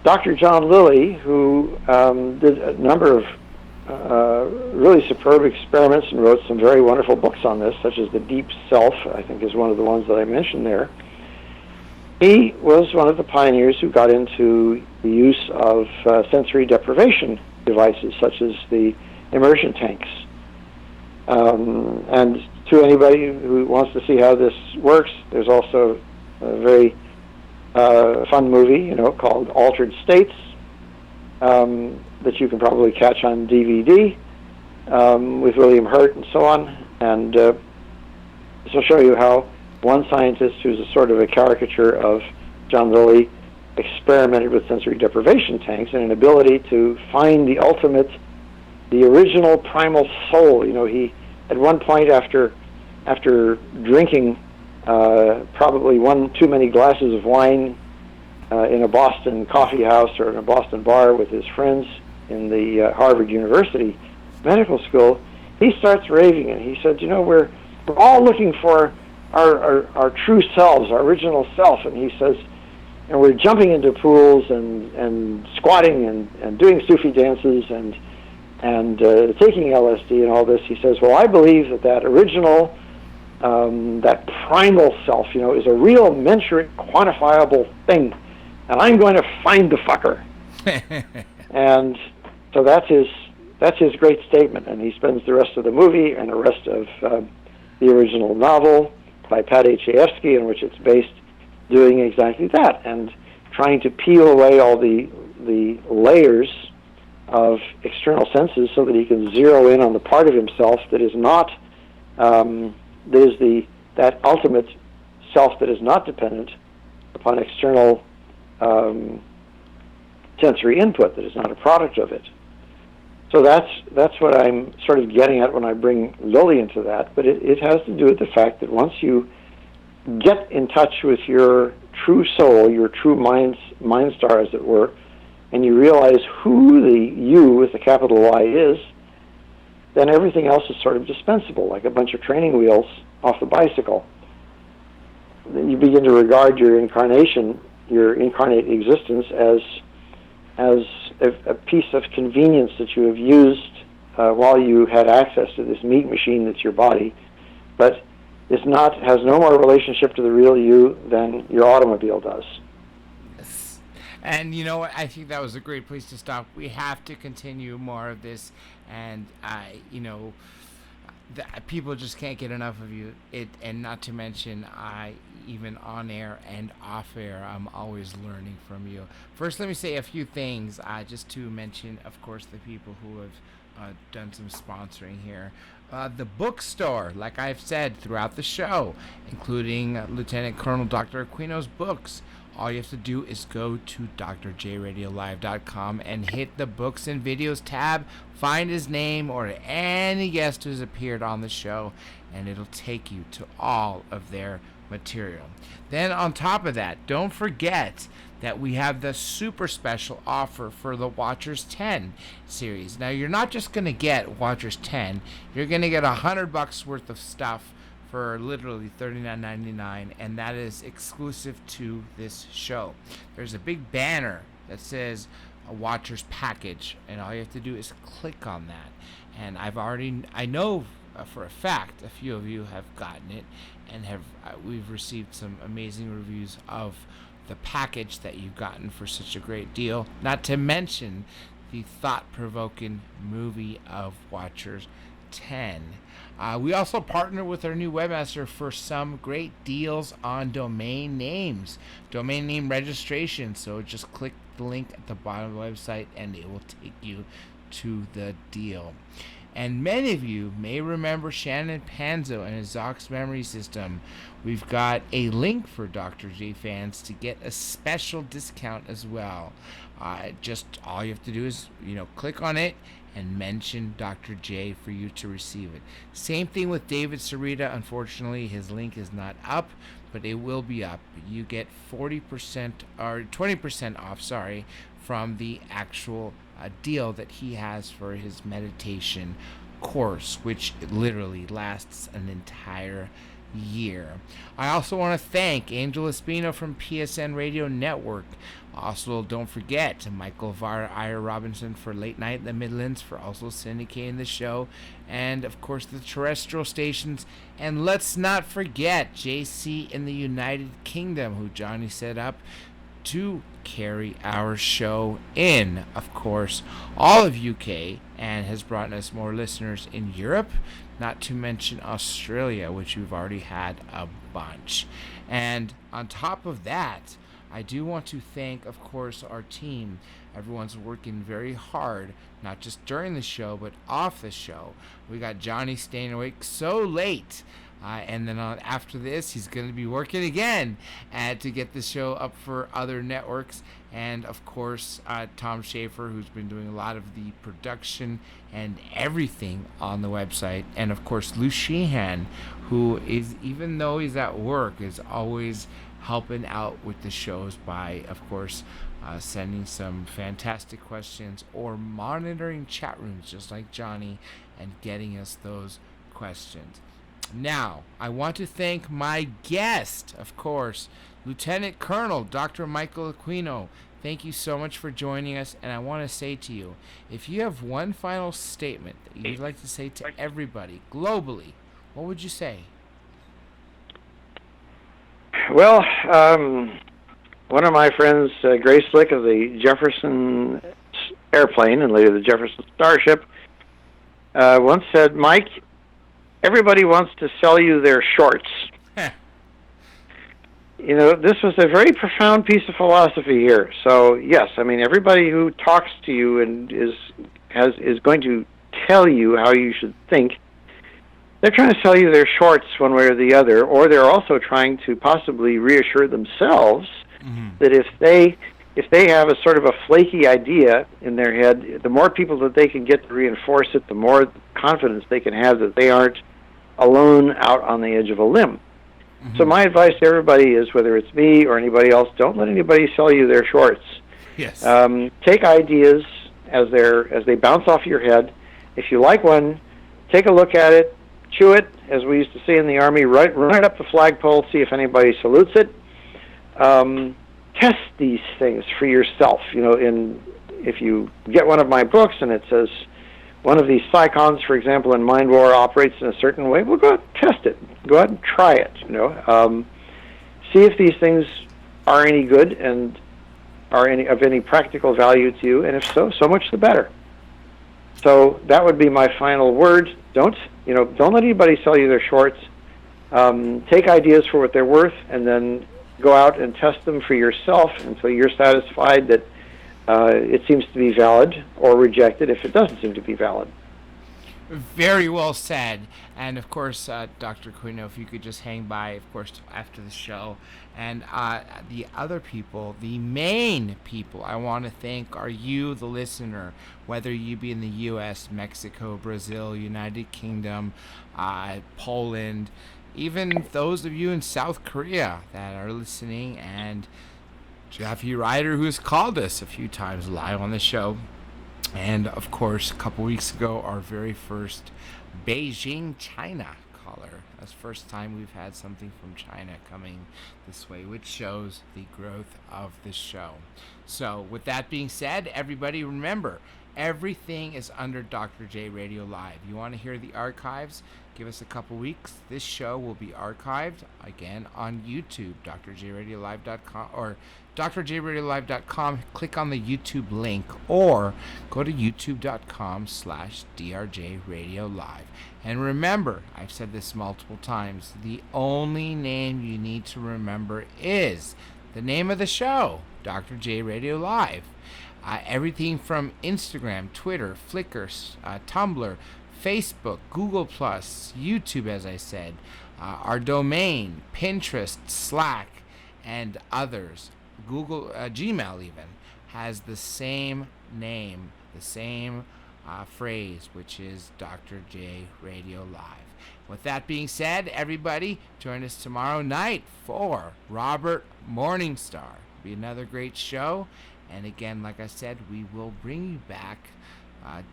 Dr. John Lilly, who did a number of really superb experiments and wrote some very wonderful books on this, such as The Deep Self, I think is one of the ones that I mentioned there. He was one of the pioneers who got into the use of sensory deprivation devices, such as the immersion tanks. And to anybody who wants to see how this works, there's also a very fun movie, called Altered States, that you can probably catch on DVD with William Hurt and so on. And this will show you how one scientist, who's a sort of a caricature of John Lilly, experimented with sensory deprivation tanks and an ability to find the ultimate, the original primal soul. He at one point, after drinking probably one too many glasses of wine in a Boston coffee house or in a Boston bar with his friends in the Harvard University Medical School, he starts raving, and he said, we're all looking for our true selves, our original self. And he says, and we're jumping into pools and squatting and doing Sufi dances and taking LSD and all this. He says, well, I believe that original, that primal self, is a real mensurate, quantifiable thing, and I'm going to find the fucker. And so that's his great statement, and he spends the rest of the movie and the rest of the original novel by Pat Chayefsky, in which it's based, doing exactly that, and trying to peel away all the layers of external senses so that he can zero in on the part of himself that is not, that ultimate self that is not dependent upon external sensory input, that is not a product of it. So that's what I'm sort of getting at when I bring Lilly into that, but it has to do with the fact that once you get in touch with your true soul, your true mindstar, as it were, and you realize who the you with the capital Y is, then everything else is sort of dispensable, like a bunch of training wheels off the bicycle. Then you begin to regard your incarnation, your incarnate existence, as a piece of convenience that you have used while you had access to this meat machine that's your body, but has no more relationship to the real you than your automobile does. Yes. And you know what? I think that was a great place to stop. We have to continue more of this, and people just can't get enough of you. And not to mention, even on air and off air, I'm always learning from you. First, let me say a few things, just to mention, of course, the people who have done some sponsoring here. The bookstore, like I've said throughout the show, including Lieutenant Colonel Dr. Aquino's books, all you have to do is go to drjradiolive.com and hit the books and videos tab, find his name or any guest who's appeared on the show, and it'll take you to all of their material. Then on top of that, don't forget that we have the super special offer for the Watchers 10 series. Now, you're not just going to get Watchers 10, you're going to get $100 worth of stuff for literally $39.99, and that is exclusive to this show. There's a big banner that says a Watchers package, and all you have to do is click on that. And I know for a fact a few of you have gotten it, and we've received some amazing reviews of the package that you've gotten for such a great deal, not to mention the thought-provoking movie of Watchers 10. We also partner with our new webmaster for some great deals on domain names, domain name registration. So just click the link at the bottom of the website and it will take you to the deal. And many of you may remember Shannon Panzo and his Zox memory system. We've got a link for Dr. J fans to get a special discount as well. Just all you have to do is, click on it and mention Dr. J for you to receive it. Same thing with David Sarita. Unfortunately, his link is not up, but it will be up. You get 40% or 20% off, from the actual deal that he has for his meditation course, which literally lasts an entire year. I also want to thank Angel Espino from PSN Radio Network. Also, don't forget Michael Var Ira Robinson for Late Night in the Midlands for also syndicating the show, and of course the terrestrial stations. And let's not forget JC in the United Kingdom, who Johnny set up to carry our show in, of course, all of UK, and has brought us more listeners in Europe, not to mention Australia, which we've already had a bunch. And on top of that, I do want to thank, of course, our team. Everyone's working very hard, not just during the show, but off the show. We got Johnny staying awake so late. And then after this, he's going to be working again to get the show up for other networks. And, of course, Tom Schaefer, who's been doing a lot of the production and everything on the website. And, of course, Lou Sheehan, who is, even though he's at work, is always helping out with the shows by, of course, sending some fantastic questions or monitoring chat rooms just like Johnny and getting us those questions. Now, I want to thank my guest, of course, Lieutenant Colonel Dr. Michael Aquino. Thank you so much for joining us, and I want to say to you, if you have one final statement that you'd like to say to everybody globally, what would you say? Well, one of my friends, Grace Slick of the Jefferson airplane and later the Jefferson Starship, once said, Mike, everybody wants to sell you their shorts. This was a very profound piece of philosophy here. So, yes, I mean, everybody who talks to you and is going to tell you how you should think, they're trying to sell you their shorts one way or the other, or they're also trying to possibly reassure themselves that if they have a sort of a flaky idea in their head, the more people that they can get to reinforce it, the more confidence they can have that they aren't alone out on the edge of a limb. So my advice to everybody is, whether it's me or anybody else, don't let anybody sell you their shorts. Yes. Take ideas as they bounce off your head. If you like one, take a look at it, chew it, as we used to say in the Army, run it up the flagpole, see if anybody salutes it. Test these things for yourself. If you get one of my books and it says one of these psychons, for example, in Mind War operates in a certain way, well, go out and test it. Go out and try it. See if these things are any good and are of any practical value to you, and if so, so much the better. So that would be my final word. Don't let anybody sell you their shorts. Take ideas for what they're worth, and then go out and test them for yourself until you're satisfied that it seems to be valid, or reject it if it doesn't seem to be valid. Very well said. And of course, Dr. Aquino, if you could just hang by, of course, after the show. And the other people, the main people I want to thank are you, the listener, whether you be in the U.S., Mexico, Brazil, United Kingdom, Poland, even those of you in South Korea that are listening, and Jeffy Ryder, who's called us a few times live on the show. And of course, a couple weeks ago, our very first Beijing, China caller. That's the first time we've had something from China coming this way, which shows the growth of the show. So with that being said, everybody remember, everything is under Dr. J Radio Live. You want to hear the archives? Give us a couple weeks. This show will be archived again on YouTube, drjradiolive.com or drjradiolive.com. Click on the YouTube link or go to youtube.com/drjradiolive. And remember, I've said this multiple times, the only name you need to remember is the name of the show, Dr. J Radio Live. Everything from Instagram, Twitter, Flickr, Tumblr, Facebook, Google+, YouTube, as I said, our domain, Pinterest, Slack, and others. Google, Gmail even, has the same name, the same phrase, which is Dr. J Radio Live. With that being said, everybody, join us tomorrow night for Robert Morningstar. It'll be another great show. And again, like I said, we will bring you back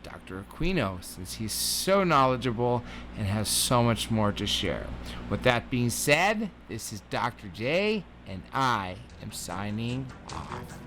Dr. Aquino, since he's so knowledgeable and has so much more to share. With that being said, this is Dr. J, and I am signing off.